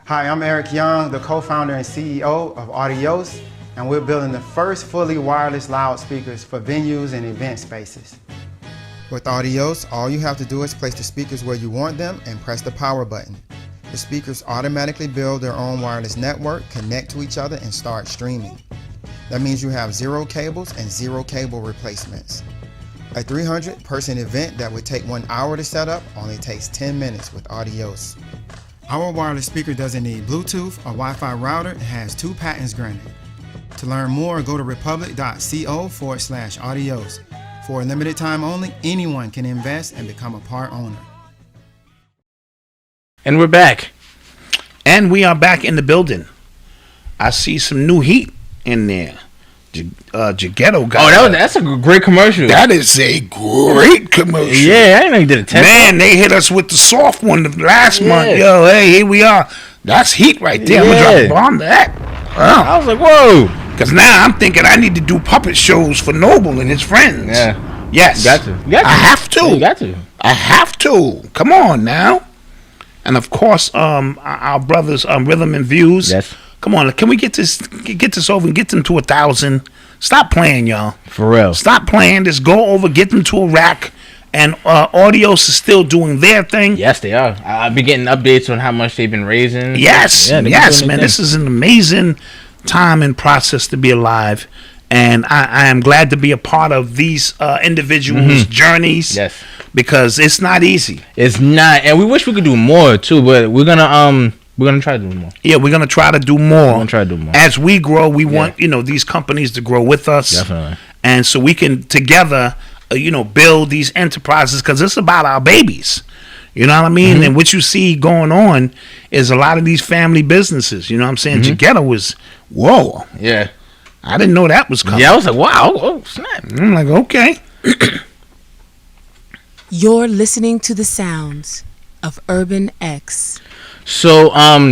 Hi, I'm Erik Young, the co-founder and CEO of Audios, and we're building the first fully wireless loudspeakers for venues and event spaces. With Audios, all you have to do is place the speakers where you want them and press the power button. The speakers automatically build their own wireless network, connect to each other, and start streaming. That means you have 0 cables and 0 cable replacements. A 300-person event that would take 1 hour to set up only takes 10 minutes with Audios. Our wireless speaker doesn't need Bluetooth or Wi-Fi router and has 2 patents granted. To learn more, go to republic.co/audios. For a limited time only, anyone can invest and become a part owner. And we're back. And we are back in the building. I see some new heat in there. Jeghetto guy. Oh, that's a great commercial. That is a great commercial. Yeah, I didn't know you did a test. Man, they hit us with the soft one last month. Yo, hey, here we are. That's heat right there. I'm going to drop a bomb to that. Wow. I was like, whoa. Because now I'm thinking I need to do puppet shows for Noble and his friends. Yeah. Yes. You got to. I have to. You got to. I have to. Come on now. And of course, our brothers, Rhythm and Views. Yes. Come on, can we get this over and get them to 1,000? Stop playing, y'all. For real. Stop playing. Just go over, get them to a rack. And Audios is still doing their thing. Yes, they are. I've been getting updates on how much they've been raising. Yes, yes, man. This is an amazing time and process to be alive. And I am glad to be a part of these individuals' journeys. Yes. Because it's not easy. It's not. And we wish we could do more, too. But we're going to try to do more. Yeah, we're gonna try to do more. We're gonna try to do more. As we grow, we want these companies to grow with us. Definitely. And so we can together, build these enterprises because it's about our babies. You know what I mean? And what you see going on is a lot of these family businesses. You know what I'm saying? Jeghetto was whoa. Yeah. I didn't know that was coming. Yeah, I was like, wow. Oh snap. I'm like, okay. You're listening to the sounds of Urban X. So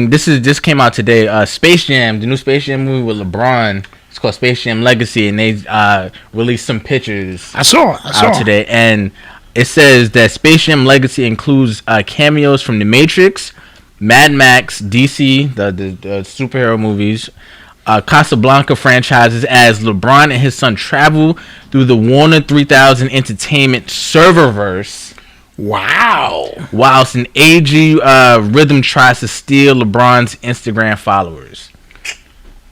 this came out today. Space Jam, the new Space Jam movie with LeBron. It's called Space Jam Legacy, and they released some pictures. I saw today, and it says that Space Jam Legacy includes cameos from The Matrix, Mad Max, DC, the superhero movies, Casablanca franchises, as LeBron and his son travel through the Warner 3000 Entertainment serververse. Wow. Whilst an AG Rhythm tries to steal LeBron's Instagram followers.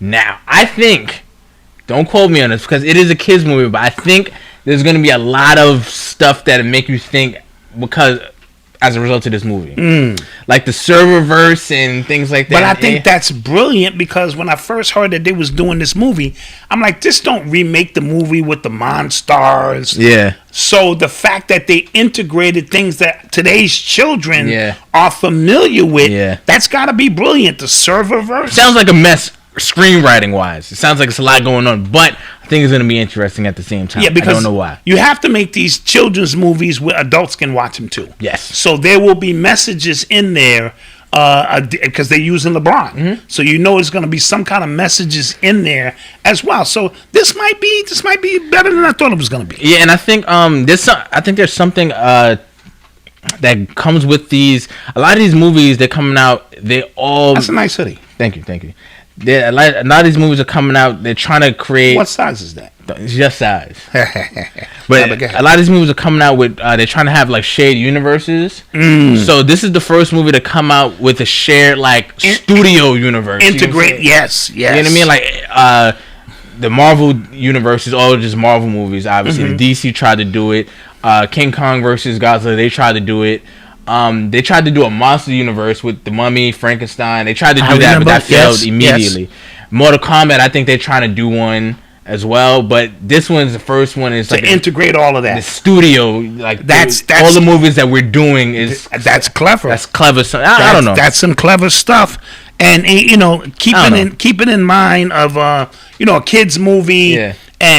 Now, I think, don't quote me on this because it is a kids movie, but I think there's going to be a lot of stuff that'll make you think as a result of this movie. Like the serververse and things like that. But I think that's brilliant because when I first heard that they was doing this movie, I'm like, this don't remake the movie with the Monstars. Yeah. So the fact that they integrated things that today's children are familiar with, that's got to be brilliant. The serververse. Sounds like a mess screenwriting wise. It sounds like it's a lot going on, but I think it's gonna be interesting at the same time. Yeah, because I don't know why. You have to make these children's movies where adults can watch them too. Yes. So there will be messages in there because they're using LeBron. So you know there's going to be some kind of messages in there as well. So this might be better than I thought it was going to be. Yeah, and I think there's something that comes with these. A lot of these movies they're coming out. They all. That's a nice hoodie. Thank you. A lot of these movies are coming out. They're trying to create. What size is that? It's just size. But a lot of these movies are coming out with. They're trying to have like shared universes. So this is the first movie to come out with a shared like studio universe. Integrate. Yes. You know what I mean? Like the Marvel universe is all just Marvel movies. Obviously, DC tried to do it. King Kong versus Godzilla. They tried to do it. They tried to do a monster universe with the Mummy, Frankenstein. They tried to do that, but that failed immediately. Mortal Kombat, I think they're trying to do one as well, but this one's the first one is to like integrate all of that. The studio, like that's all the movies that we're doing is that's clever. That's clever. So I don't know. That's some clever stuff, and you know, keeping in mind of a kids movie, and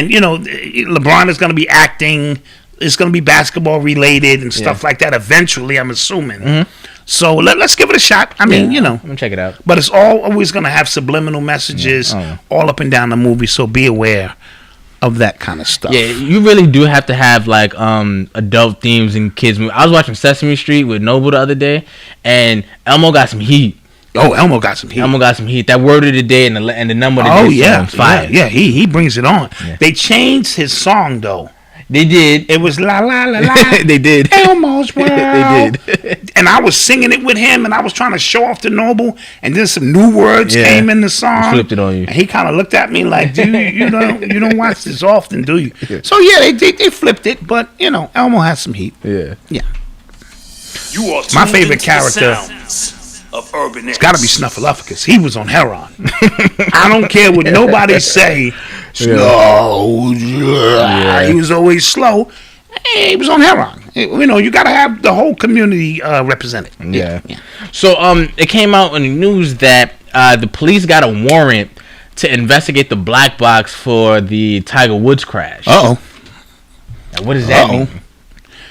LeBron is going to be acting. It's going to be basketball related and stuff like that eventually, I'm assuming. So let's give it a shot. I mean, I'm gonna check it out. But it's always going to have subliminal messages all up and down the movie. So be aware of that kind of stuff. Yeah, you really do have to have like adult themes in kids movies. I was watching Sesame Street with Noble the other day, and Elmo got some heat. Oh, Elmo got some heat. That word of the day and the number of the day song, fire. Yeah, he brings it on. Yeah. They changed his song though. They did. It was la la la la. They did. Elmo's World. They did. And I was singing it with him, and I was trying to show off to Noble, and then some new words came in the song. He flipped it on you. And he kind of looked at me like, "Dude, you don't watch this often, do you?" So they flipped it, but Elmo has some heat. Yeah. You are my favorite character. Of Urban It's got to be Snuffleupagus. He was on heroin. I don't care what nobody say. Slow. He was always slow. He was on heroin. You got to have the whole community represented. Yeah. So it came out in the news that the police got a warrant to investigate the black box for the Tiger Woods crash. Uh-oh. Now, what does that mean?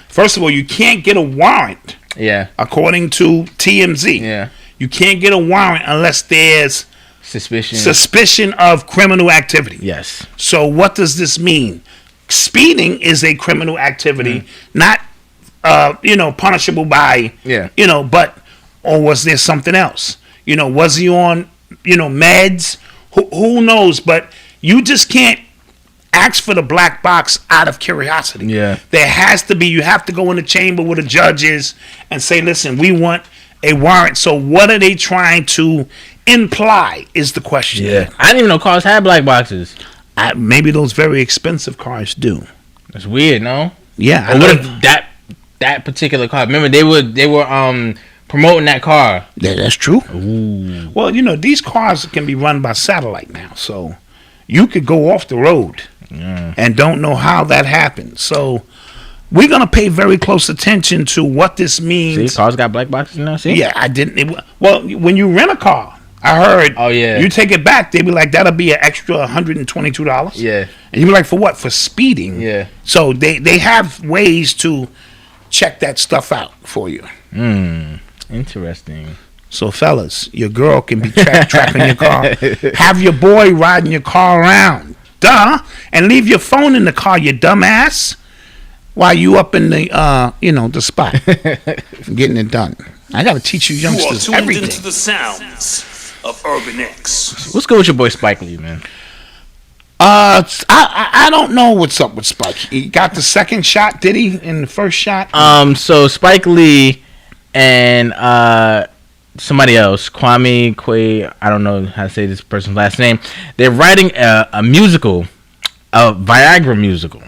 First of all, you can't get a warrant. Yeah. According to TMZ. Yeah. You can't get a warrant unless there's suspicion of criminal activity. Yes. So what does this mean? Speeding is a criminal activity, not punishable by but or was there something else? Was he on meds? Who knows? But you just can't ask for the black box out of curiosity. Yeah. There has to be, you have to go in the chamber where the judge is and say, listen, we want a warrant. So what are they trying to imply is the question. Yeah. I didn't even know cars had black boxes. Maybe those very expensive cars do. That's weird, no? Yeah. Or what if that particular car, remember they were promoting that car. Yeah, that's true. Ooh. Well, these cars can be run by satellite now. So you could go off the road. And don't know how that happened. So we're gonna pay very close attention to what this means. See, cars got black boxes now. See? Yeah, I didn't. Well, when you rent a car, I heard. Oh yeah. You take it back, they be like, that'll be an extra $122. Yeah. And you be like, for what? For speeding. Yeah. So they have ways to check that stuff out for you. Interesting. So fellas, your girl can be tracking your car. Have your boy riding your car around. Duh, and leave your phone in the car, you dumbass, while you up in the the spot getting it done. I gotta teach you youngsters you are tuned everything. into the sounds of Urban X. What's good with your boy Spike Lee, man? I don't know what's up with Spike. He got the second shot, did he? In the first shot? So Spike Lee and somebody else, Kwame Quay, I don't know how to say this person's last name. They're writing a musical, a Viagra musical,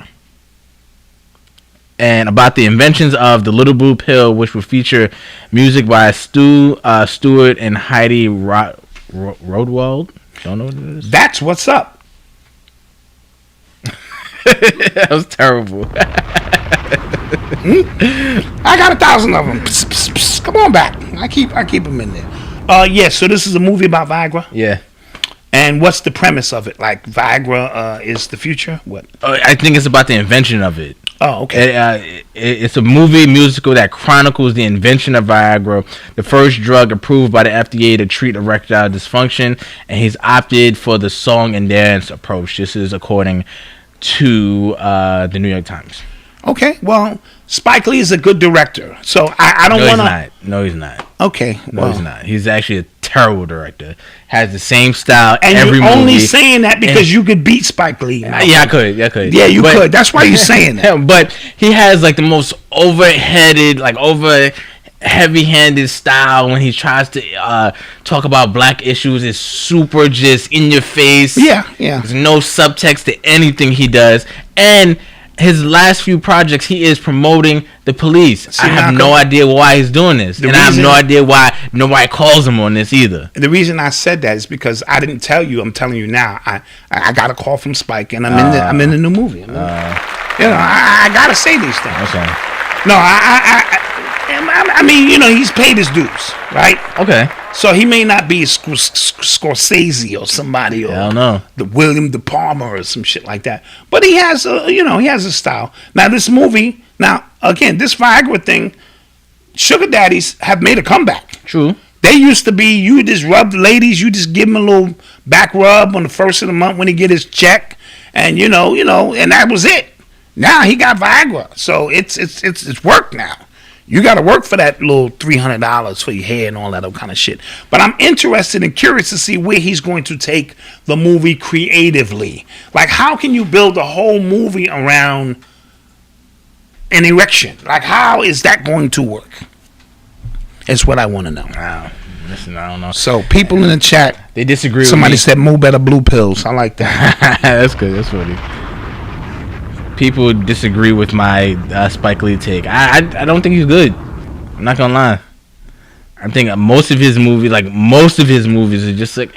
and about the inventions of the Little Blue Pill, which will feature music by Stu Stewart and Heidi Rodewald. Don't know what it is. That's what's up. That was terrible. I got 1,000 of them. Psst, psst, psst. Come on back. I keep them in there. So this is a movie about Viagra. Yeah. And what's the premise of it? Like Viagra is the future? What? I think it's about the invention of it. Oh, okay. It's a movie musical that chronicles the invention of Viagra, the first drug approved by the FDA to treat erectile dysfunction, and he's opted for the song and dance approach. This is according to the New York Times. Okay, well, Spike Lee is a good director, so I don't want to. No, he's not. Okay, no, he's not. He's actually a terrible director. Has the same style and every you're only movie. saying that because you could beat Spike Lee. Yeah, I could. Yeah, you could. That's why you're saying that. But he has like the most heavy-handed style when he tries to talk about black issues. It's super just in your face. Yeah. There's no subtext to anything he does, and his last few projects, he is promoting the police. I have no idea why he's doing this, and I have no idea why nobody calls him on this either. The reason I said that is because I didn't tell you. I'm telling you now. I got a call from Spike, and I'm in the new movie. I gotta say these things. Okay. No, I mean, he's paid his dues, right? Okay. So he may not be Scorsese or somebody, or I don't know, the William De Palma or some shit like that. But he has a style. Now this movie, again, this Viagra thing, sugar daddies have made a comeback. True. They used to be, you just rub the ladies, you just give him a little back rub on the first of the month when he get his check, and and that was it. Now he got Viagra, so it's work now. You got to work for that little $300 for your hair and all that other kind of shit. But I'm interested and curious to see where he's going to take the movie creatively. Like, how can you build a whole movie around an erection? Like, how is that going to work? It's what I want to know. Wow. Listen, I don't know. So, people in the chat, they disagree. Somebody said, "Mo better blue pills." I like that. That's good. That's funny. People disagree with my Spike Lee take. I don't think he's good. I'm not gonna lie. I think most of his movies are just like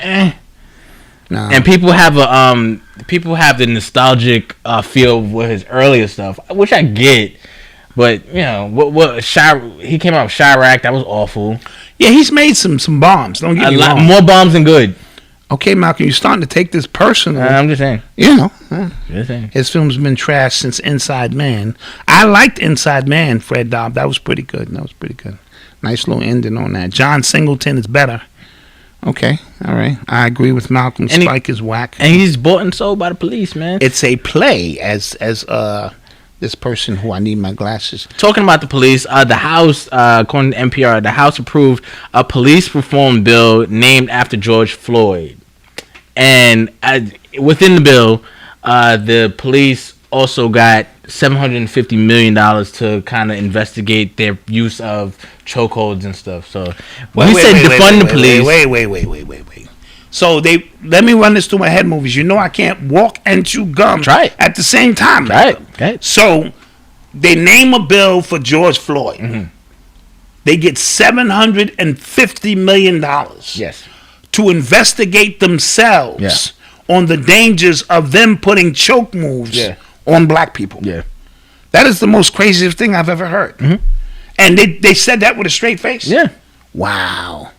Nah. And people have the nostalgic feel with his earlier stuff, which I get. But he came out with Chirac. That was awful. Yeah, he's made some bombs. Don't get me wrong. More bombs than good. Okay, Malcolm, you're starting to take this personal. I'm just saying. Just saying. His film's been trashed since Inside Man. I liked Inside Man, Fred Dobb. That was pretty good. Nice little ending on that. John Singleton is better. Okay, all right. I agree with Malcolm. Spike is whack. And he's bought and sold by the police, man. It's a play, as this person who I need my glasses. Talking about the police, the House, according to NPR, the House approved a police reform bill named after George Floyd. And within the bill, the police also got $750 million to kind of investigate their use of chokeholds and stuff. So when we said defund the police. Wait. So let me run this through my head movies. You know I can't walk and chew gum at the same time. Right. So they name a bill for George Floyd. Mm-hmm. They get $750 million. Yes. To investigate themselves on the dangers of them putting choke moves on black people. Yeah. That is the most craziest thing I've ever heard. Mm-hmm. And they said that with a straight face? Yeah. Wow.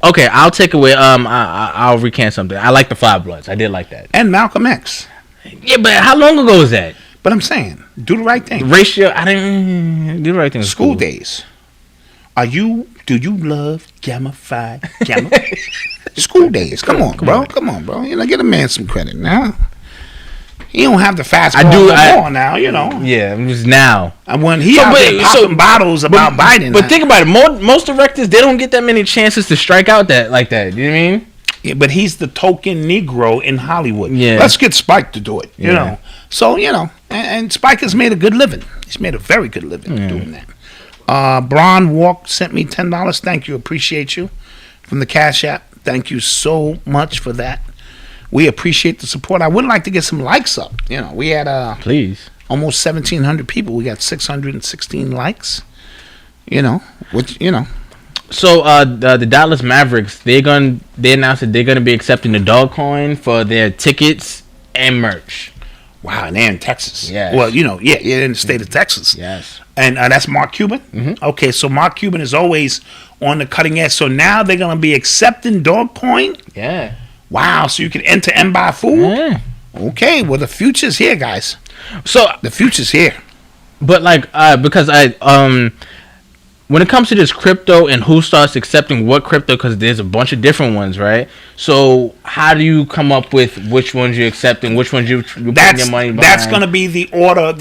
Okay, I'll take away. I'll recant something. I like the Five Bloods. I did like that. And Malcolm X. Yeah, but how long ago was that? But I'm saying, do the right thing. Ratio. I didn't do the right thing. School days. Do you love Gamma Phi Gamma? School days. Come on, bro. Get a man some credit now. He don't have the fastball now, Yeah, just now. And when he out there popping bottles about Biden. But think about it. Most directors, they don't get that many chances to strike out like that. You know what I mean? Yeah, but he's the token Negro in Hollywood. Yeah. Let's get Spike to do it, you know. So, and Spike has made a good living. He's made a very good living doing that. Braun Walk sent me $10. Thank you. Appreciate you. From the Cash App. Thank you so much for that. We appreciate the support. I would like to get some likes up. We had please almost 1,700 people. We got 616 likes. So the Dallas Mavericks, they announced that they're gonna be accepting the dog coin for their tickets and merch. Wow, and they're in Texas. Yes. Well, in the state of Texas. Yes. And that's Mark Cuban? Mm-hmm. Okay, so Mark Cuban is always on the cutting edge. So now they're going to be accepting dog coin? Yeah. Wow, so you can enter and buy food? Yeah. Okay, well, the future's here, guys. So the future's here. But because when it comes to this crypto and who starts accepting what crypto, because there's a bunch of different ones, right? So how do you come up with which ones you're accepting, which ones you're putting your money behind? That's going to be the order out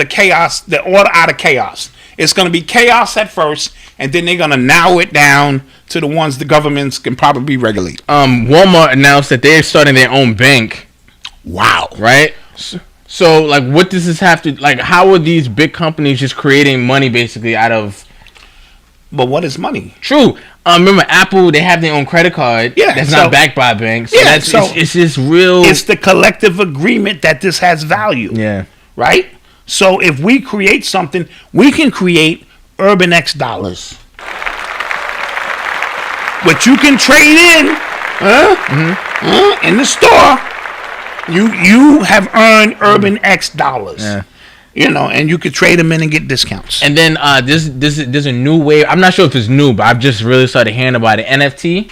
of chaos. It's going to be chaos at first, and then they're going to narrow it down to the ones the governments can probably regulate. Walmart announced that they're starting their own bank. Wow. Right? So, like, what does this have to... Like, how are these big companies just creating money, basically, out of... But what is money? True. Remember, Apple, they have their own credit card. Yeah. That's not backed by a bank. So yeah. That's, it's just real... It's the collective agreement that this has value. Yeah. Right? So, if we create something, we can create Urban X dollars. What you can trade in in the store... You have earned Urban X dollars, and you could trade them in and get discounts. And then there's a new way. I'm not sure if it's new, but I've just really started hearing about it. NFT.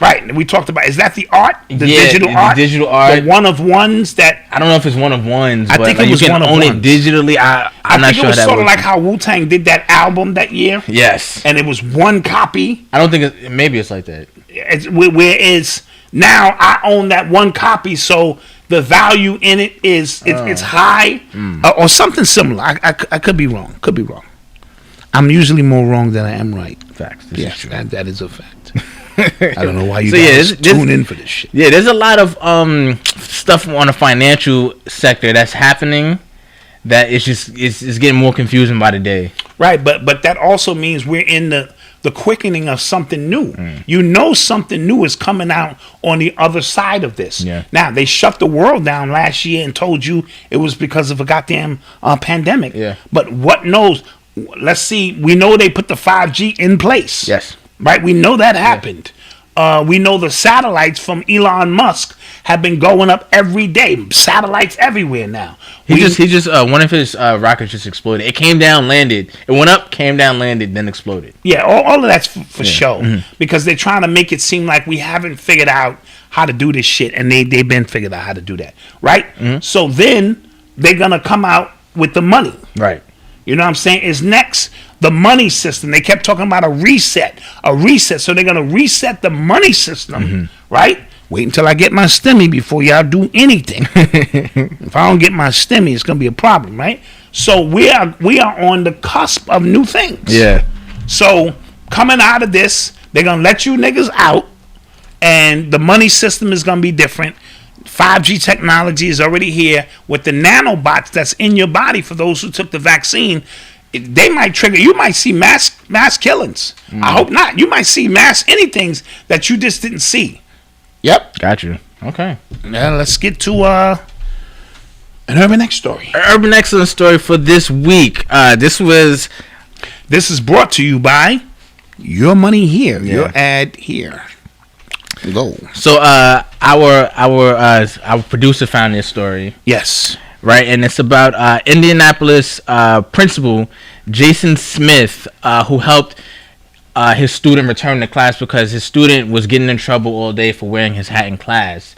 Right, we talked about. Is that the art? Digital art? The digital art. The one of ones that I don't know if it's one of ones. I think it was one of ones. You can own it digitally. I'm not sure. I think it was sort of like how Wu-Tang did that album that year. Yes. And it was one copy. I don't think maybe it's like that. Whereas now I own that one copy, so the value in it is it's high or something similar. I could be wrong. Could be wrong. I'm usually more wrong than I am right. Facts. Yes, that is a fact. I don't know why you guys tune in for this shit. Yeah, there's a lot of stuff on the financial sector that's happening that it's getting more confusing by the day. Right, but that also means we're in the quickening of something new. You know something new is coming out on the other side of this. Yeah. Now, they shut the world down last year and told you it was because of a goddamn pandemic. Yeah. But what knows? Let's see. We know they put the 5G in place. Yes. Right? We know that happened. We know the satellites from Elon Musk have been going up every day. Satellites everywhere now. He just one of his rockets just exploded. It came down, landed. It went up, came down, landed, then exploded. Yeah, all of that's for show because they're trying to make it seem like we haven't figured out how to do this shit, and they've been figured out how to do that, right? So then they're gonna come out with the money, right? You know what I'm saying? Is next the money system. They kept talking about a reset. So they're gonna reset the money system, right? Wait until I get my STEMI before y'all do anything. If I don't get my STEMI, it's gonna be a problem, right? So we are on the cusp of new things. Yeah. So coming out of this, they're gonna let you niggas out, and the money system is gonna be different. 5G technology is already here with the nanobots that's in your body. For those who took the vaccine, they might trigger. You might see mass killings. I hope not. You might see mass anythings that you just didn't see. Yep. Got you. Okay. Now let's get to an Urban X story. Urban Excellent story for this week. This is brought to you by Your Money Here. Yeah. Your ad here. Go. So our producer found this story. Yes. Right, and it's about Indianapolis principal Jason Smith, who helped his student return to class because his student was getting in trouble all day for wearing his hat in class.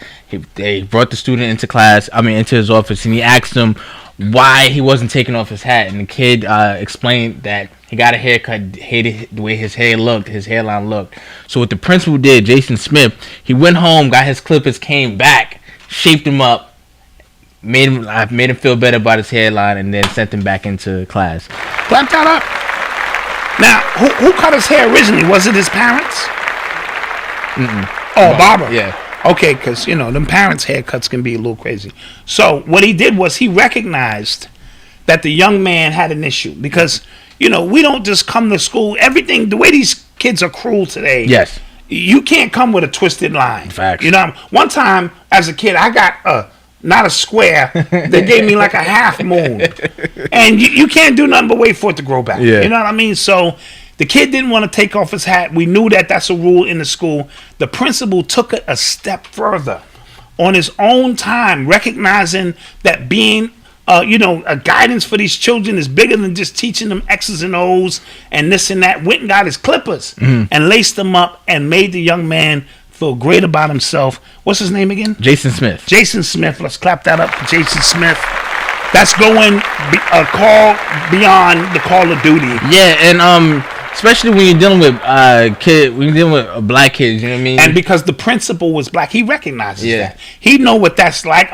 They brought the student into his office, and he asked him why he wasn't taking off his hat, and the kid explained that he got a haircut, hated the way his hairline looked. So what the principal did, Jason Smith, he went home, got his clippers, came back, shaped him up, made him feel better about his hairline, and then sent him back into class. Clap that up. Now, who cut his hair originally? Was it his parents? Oh, barber. Yeah. Okay, because, them parents' haircuts can be a little crazy. So what he did was he recognized that the young man had an issue because, we don't just come to school. Everything, the way these kids are cruel today. Yes. You can't come with a twisted line. Facts. One time as a kid, I got not a square. They gave me like a half moon. And you can't do nothing but wait for it to grow back. Yeah. You know what I mean? So the kid didn't want to take off his hat. We knew that that's a rule in the school. The principal took it a step further. on his own time, recognizing that being a guidance for these children is bigger than just teaching them X's and O's and this and that. Went and got his clippers and laced them up and made the young man feel great about himself. What's his name again? Jason Smith. Jason Smith. Let's clap that up for Jason Smith. That's going a call beyond the Call of Duty. Yeah, and especially when you're dealing with black kids, you know what I mean? And because the principal was black, he recognizes that. He know what that's like.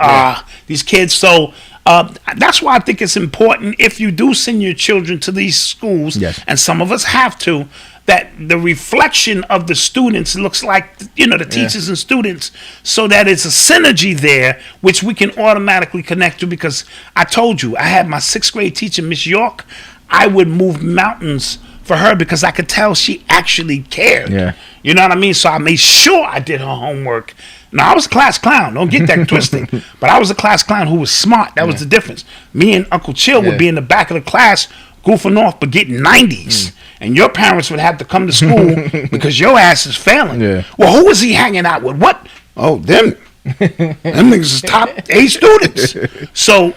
These kids. So that's why I think it's important, if you do send your children to these schools, and some of us have to, that the reflection of the students looks like, the teachers and students, so that it's a synergy there, which we can automatically connect to. Because I told you, I had my 6th grade teacher, Miss York. I would move mountains for her because I could tell she actually cared. Yeah. You know what I mean? So I made sure I did her homework. Now, I was a class clown. Don't get that twisted. But I was a class clown who was smart. That was the difference. Me and Uncle Chill would be in the back of the class goofing off but getting 90s. And your parents would have to come to school because your ass is failing. Yeah. Well, who was he hanging out with? What? Oh, them. Them niggas is top A students. So,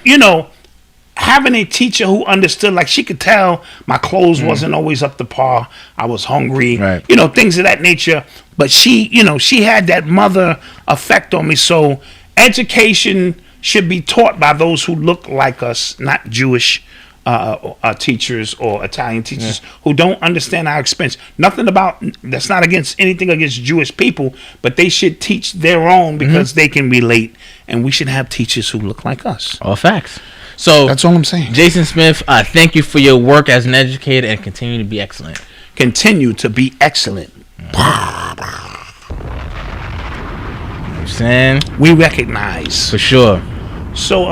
having a teacher who understood, like she could tell my clothes wasn't always up to par. I was hungry, things of that nature. But she had that mother effect on me. So education should be taught by those who look like us, not Jewish teachers or Italian teachers who don't understand our experience. That's not anything against Jewish people, but they should teach their own because they can relate. And we should have teachers who look like us. All facts. So that's all I'm saying. Jason Smith, thank you for your work as an educator, and continue to be excellent. Continue to be excellent. I'm saying we recognize for sure. So,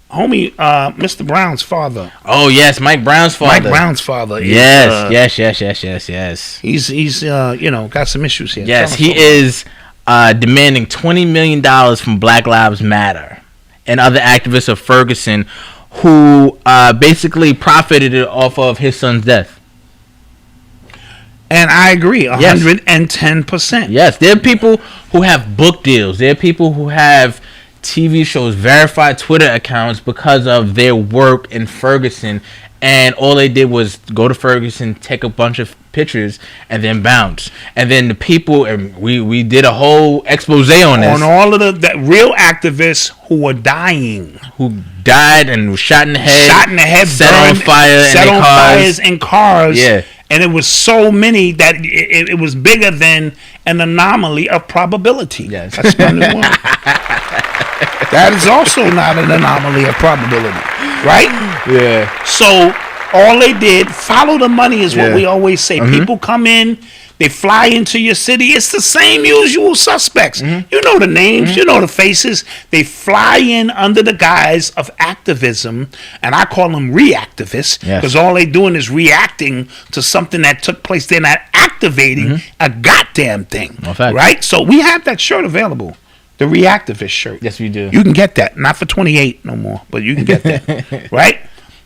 homie, Mr. Brown's father. Oh yes, Mike Brown's father. Mike Brown's father. Yes. He's got some issues here. Yes, he is demanding $20 million from Black Lives Matter and other activists of Ferguson who basically profited off of his son's death. And I agree, 110%. Yes, there are people who have book deals. There are people who have TV shows, verified Twitter accounts because of their work in Ferguson. And all they did was go to Ferguson, take a bunch of pictures, and then bounce. And then the people, and we did a whole expose on this. On all of the real activists who were dying. Who died and were shot in the head. Set burned, on fire set in on fires in cars. Yeah. And it was so many that it was bigger than an anomaly of probability. Yes. That's my new one. That is also not an anomaly of probability, right? Yeah. So all they did, follow the money is what we always say. People come in, they fly into your city. It's the same usual suspects. You know the names, you know the faces. They fly in under the guise of activism, and I call them reactivists because all they doing is reacting to something that took place. They're not activating a goddamn thing, right? So we have that shirt available. The reactivist shirt. Yes, we do. You can get that. Not for $28 no more, but you can get that. Right?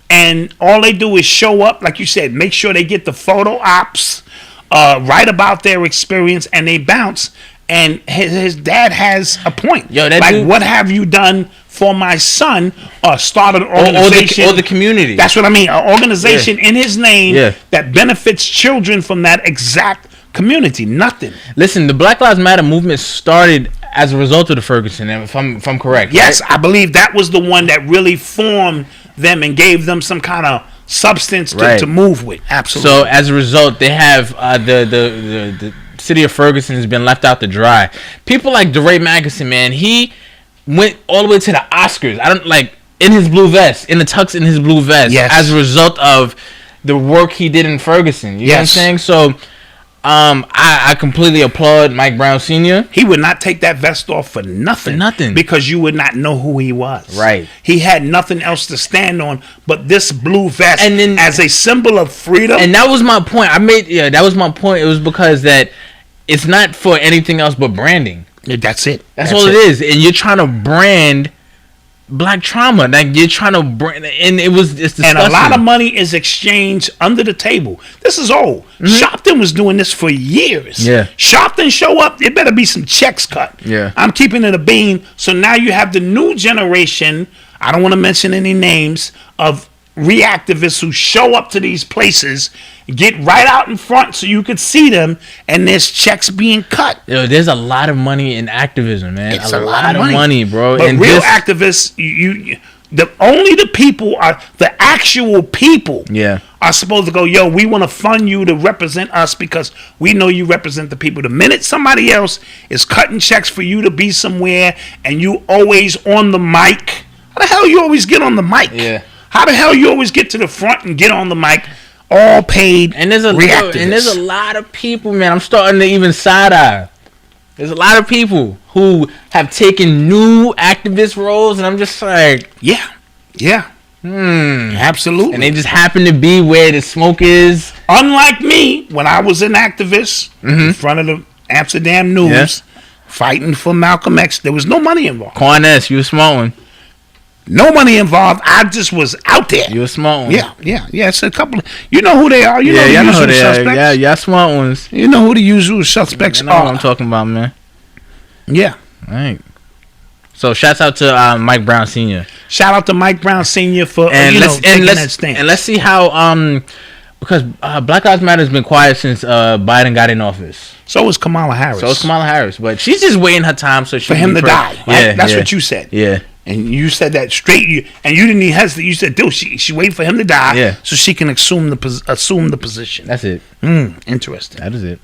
And all they do is show up, like you said, make sure they get the photo ops, write about their experience, and they bounce. And his dad has a point. Yo, that dude, what have you done for my son? Start an organization. Or the community. That's what I mean. An organization in his name that benefits children from that exact community. Nothing. Listen, the Black Lives Matter movement started as a result of the Ferguson, if I'm correct. Yes, right? I believe that was the one that really formed them and gave them some kind of substance to move with. Absolutely. So as a result, they have the city of Ferguson has been left out to dry. People like DeRay Magnuson, man, he went all the way to the Oscars. In his blue vest, in the tux in his blue vest, as a result of the work he did in Ferguson. You know what I'm saying? So I completely applaud Mike Brown Sr. He would not take that vest off for nothing. Because you would not know who he was. Right. He had nothing else to stand on but this blue vest as a symbol of freedom. And that was my point. That was my point. It was because that it's not for anything else but branding. That's it. That's all it is. And you're trying to brand black trauma. Like you're trying to bring, and it's disgusting. And a lot of money is exchanged under the table. This is old. Sharpton was doing this for years. Yeah. Sharpton show up, there better be some checks cut. Yeah. I'm keeping it a bean. So now you have the new generation, I don't want to mention any names, of reactivists who show up to these places, get right out in front so you could see them, and there's checks being cut. Yo, there's a lot of money in activism, man. It's a lot of money, bro. But and real activists, only the people are the actual people. Yeah. Are supposed to go, yo, we want to fund you to represent us because we know you represent the people. The minute somebody else is cutting checks for you to be somewhere and you always on the mic, how the hell you always get on the mic? Yeah. How the hell you always get to the front and get on the mic? All paid. And there's a lot of people, man. I'm starting to even side eye. There's a lot of people who have taken new activist roles, and I'm just like, yeah. Absolutely. And they just happen to be where the smoke is. Unlike me, when I was an activist in front of the Amsterdam News, fighting for Malcolm X, there was no money involved. Corness, you a smart one. No money involved. I just was out there. You a smart one. Yeah. It's a couple of, you know who they are. You know the usual suspects. Yeah, y'all smart ones. You know who the usual suspects are. What I'm talking about, man. Yeah. All right. So shouts out to Mike Brown Sr. Shout out to Mike Brown Sr. for taking that stand. And let's see how because Black Lives Matter has been quiet since Biden got in office. So is Kamala Harris. But she's just waiting her time so for him to die. Right? Yeah, that's what you said. Yeah. And you said that straight, and you didn't even hesitate. You said, "Dude, she waiting for him to die, so she can assume the position." That's it. Interesting. That is it.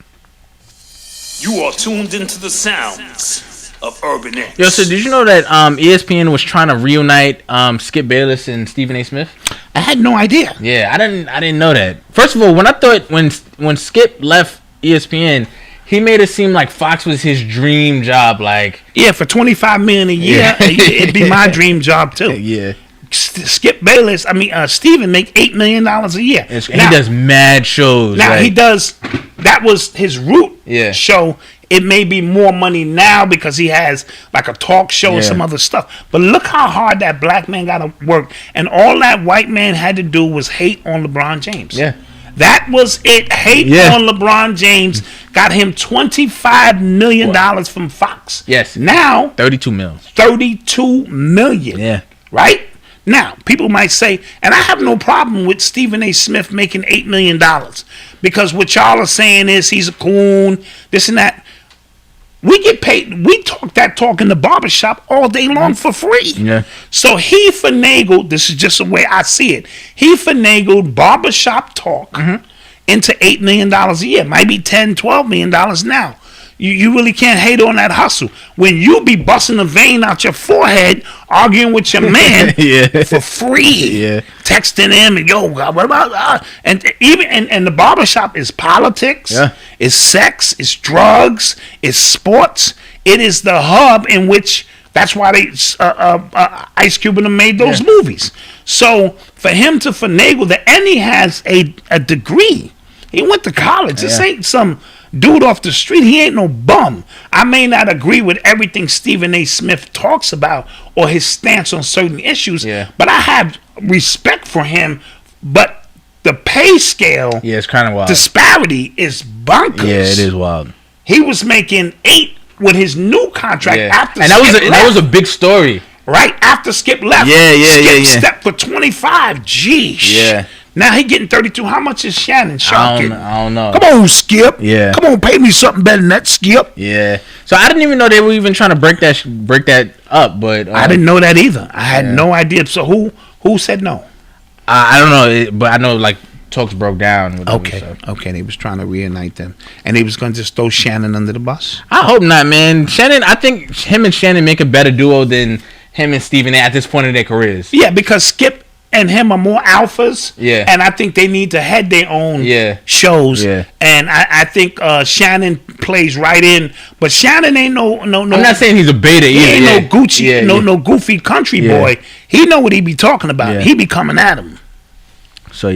You are tuned into the sounds of Urban X. Yo, so did you know that ESPN was trying to reunite Skip Bayless and Stephen A. Smith? I had no idea. Yeah, I didn't know that. First of all, when Skip left ESPN, he made it seem like Fox was his dream job. Like, yeah, for $25 million a year, it'd be my dream job too. Yeah. Skip Bayless, Steven make $8 million a year. He does mad shows. Now he does. That was his root show. It may be more money now because he has like a talk show and some other stuff. But look how hard that black man got to work, and all that white man had to do was hate on LeBron James. Yeah. That was it. Hate on LeBron James got him $25 million from Fox. Yes. Now $32 million. $32 million. Yeah. Right? Now, people might say, and I have no problem with Stephen A. Smith making $8 million because what y'all are saying is he's a coon, this and that. We get paid. We talk that talk in the barbershop all day long for free. Yeah. So he finagled, this is just the way I see it, he finagled barbershop talk into $8 million a year. Might be $10, $12 million now. You really can't hate on that hustle. When you be busting a vein out your forehead, arguing with your man for free, texting him and yo, what about and even and the barbershop is politics, is sex, is drugs, is sports. It is the hub in which that's why they Ice Cube and them made those movies. So for him to finagle that, and he has a degree. He went to college. This ain't some dude off the street. He ain't no bum. I may not agree with everything Stephen A. Smith talks about or his stance on certain issues, but I have respect for him. But the pay scale, it's kind of wild. Disparity is bonkers. Yeah, it is wild. He was making $8 with his new contract after, and that was a big story. Right after Skip left, Skip stepped for 25. Jeez. Yeah. Now he getting 32. How much is Shannon Sharp getting? I don't know. Come on, Skip. Yeah. Come on, pay me something better than that, Skip. Yeah. So I didn't even know they were even trying to break that up, but I didn't know that either. I had no idea. So who said no? I don't know, but I know like talks broke down. With Okay. They was trying to reunite them, and they was going to just throw Shannon under the bus. I hope not, man. Shannon, I think him and Shannon make a better duo than him and Stephen A. at this point in their careers. Yeah, because Skip and him are more alphas. Yeah. And I think they need to head their own shows. Yeah. And I think Shannon plays right in. But Shannon ain't no. I'm not saying he's a beta either. He ain't no Gucci, no goofy country boy. He know what he be talking about. Yeah. He be coming at him. So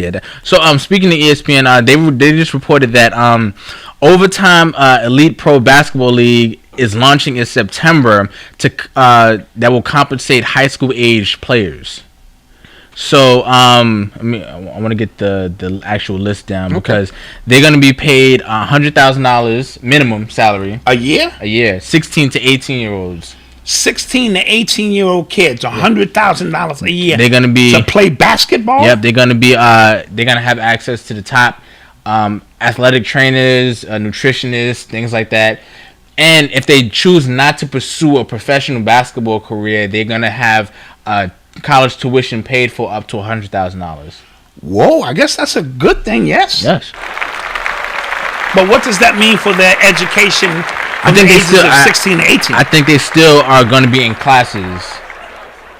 speaking of ESPN, they just reported that Overtime Elite Pro Basketball League is launching in September to that will compensate high school age players. So I want to get the actual list down because they're going to be paid $100,000 minimum salary a year. 16 to 18-year-olds. 16 to 18-year-old kids, $100,000 a year. They're gonna be to play basketball. Yep, they're gonna be they're gonna have access to the top athletic trainers, nutritionists, things like that. And if they choose not to pursue a professional basketball career, they're gonna have college tuition paid for up to $100,000. Whoa, I guess that's a good thing. Yes. Yes. But what does that mean for their education? I think they still 16 to 18. I think they still are going to be in classes.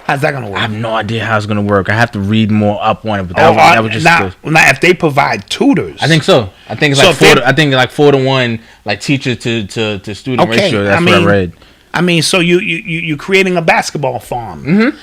How's that going to work? I have no idea how it's going to work. I have to read more up on it. But that was just now if they provide tutors, I think so. I think it's like 4 to 1, like teacher to student ratio. That's what I read. I mean, so you're creating a basketball farm. Mm-hmm.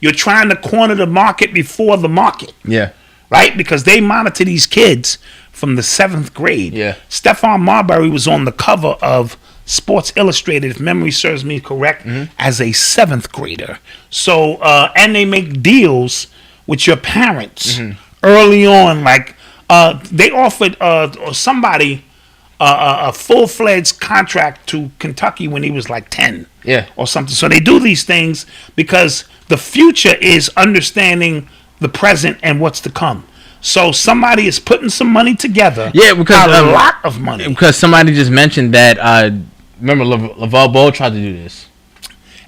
You're trying to corner the market before the market. Yeah. Right, because they monitor these kids from the 7th grade. Yeah. Stephon Marbury was on the cover of Sports Illustrated, if memory serves me correct, as a 7th grader. So, and they make deals with your parents early on. Like, they offered somebody a full-fledged contract to Kentucky when he was like 10. Yeah. Or something. So they do these things because the future is understanding the present and what's to come. So somebody is putting some money together. Yeah, because a lot of money. Because somebody just mentioned that. Remember, LeVar Ball tried to do this.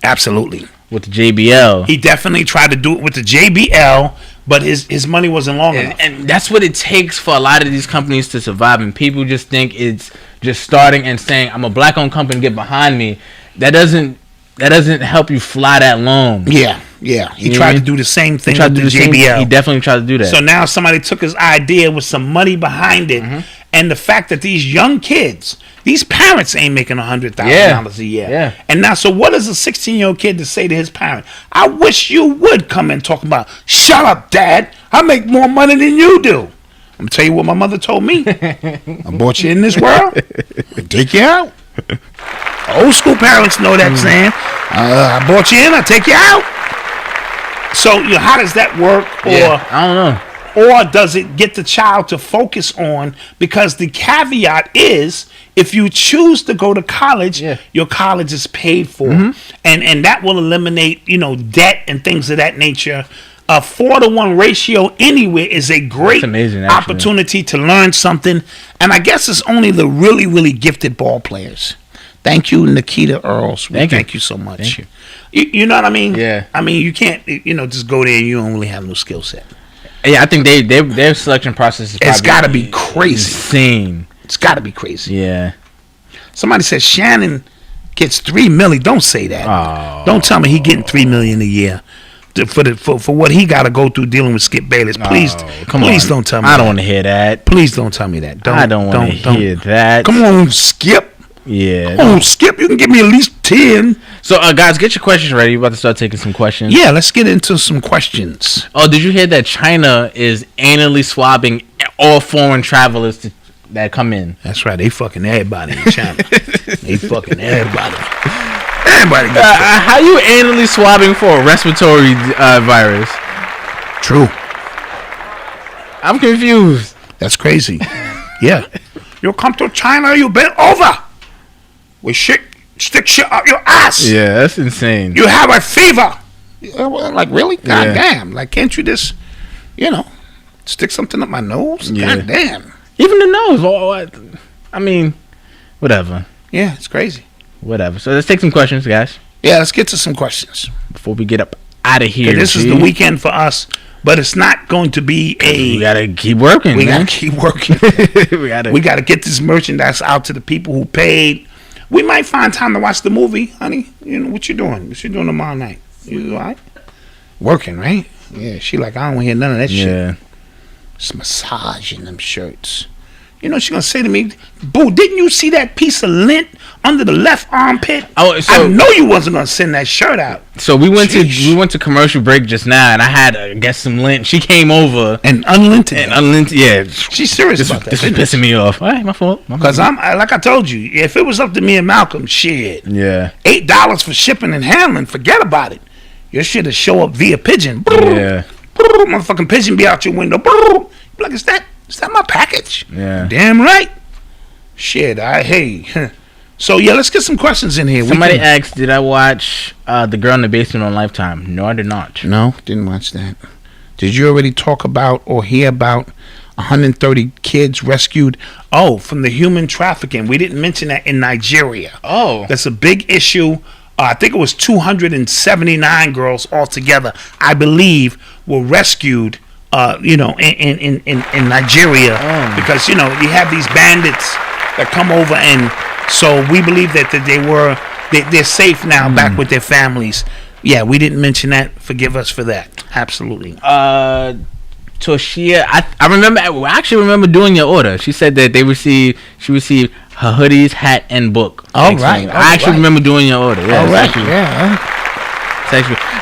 Absolutely. With the JBL, he definitely tried to do it with the JBL, but his money wasn't long enough. And that's what it takes for a lot of these companies to survive. And people just think it's just starting and saying, "I'm a black-owned company, get behind me." That doesn't help you fly that long. Yeah. He tried to do the same thing with the JBL. He definitely tried to do that. So now somebody took his idea with some money behind it, and the fact that these young kids, these parents ain't making $100,000 a year. Yeah. And now, so what is a 16-year-old kid to say to his parent? I wish you would come and talk about, shut up, Dad. I make more money than you do. I'm going to tell you what my mother told me. I brought you in this world. I take you out. Old school parents know that saying. I brought you in, I take you out. So, how does that work? Or I don't know. Or does it get the child to focus on, because the caveat is, if you choose to go to college, your college is paid for. And that will eliminate, debt and things of that nature. A 4-to-1 ratio anywhere is a great opportunity to learn something. And I guess it's only the really, really gifted ball players. Thank you, Nikita Earls. Thank you so much. Thank you. You know what I mean? Yeah. I mean, you can't, just go there and you don't really have no skill set. Yeah, I think their selection process is it's got to be crazy. Insane. It's got to be crazy. Yeah. Somebody said Shannon gets $3 million. Don't say that. Oh. Don't tell me he getting $3 million a year for what he got to go through dealing with Skip Bayless. Please, please don't tell me. I don't want to hear that. Please don't tell me that. I don't want to hear that. Come on, Skip. Yeah. Come on, Skip. You can give me at least 10. So, guys, get your questions ready. We're about to start taking some questions. Yeah, let's get into some questions. Oh, did you hear that China is anally swabbing all foreign travelers that come in? That's right. They fucking everybody in China. They fucking everybody. Everybody. How you anally swabbing for a respiratory virus? True. I'm confused. That's crazy. Yeah. You come to China, you bent over. We stick shit up your ass. Yeah, that's insane. You have a fever. Like, really? God damn. Like, can't you just, stick something up my nose? Yeah. God damn. Even the nose. I mean, whatever. Yeah, it's crazy. Whatever. So let's take some questions, guys. Yeah, let's get to some questions. Before we get up out of here. This is the weekend for us. But it's not going to be we gotta keep working. We gotta keep working. we gotta get this merchandise out to the people who paid. We might find time to watch the movie, honey. What you doing? What you doing tomorrow night? You all right? Working, right? Yeah. She like, I don't hear none of that shit. Just massaging them shirts. You know she's gonna say to me, "Boo, didn't you see that piece of lint under the left armpit?" Oh, so, I know you wasn't gonna send that shirt out. So we went to commercial break just now, and I had I guess some lint. She came over and unlinted. Yeah, she's serious about that. This is pissing me off. All right, my fault. Because like I told you, if it was up to me and Malcolm, shit. Yeah. $8 for shipping and handling. Forget about it. Your shit will show up via pigeon. Yeah. Motherfucking pigeon be out your window. Like, is that my package? Yeah. Damn right. Shit, hey. So, yeah, let's get some questions in here. Somebody asked, did I watch The Girl in the Basement on Lifetime? No, I did not. No, didn't watch that. Did you already talk about or hear about 130 kids rescued? Oh, from the human trafficking. We didn't mention that in Nigeria. Oh. That's a big issue. I think it was 279 girls altogether, I believe, were rescued, in Nigeria. Oh. Because, you have these bandits that come over, and so we believe that they're safe now, back with their families. Yeah, we didn't mention that. Forgive us for that. Absolutely. Toshia, I actually remember doing your order. She said that she received her hoodies, hat, and book. All right. I actually remember doing your order. Yeah, all right.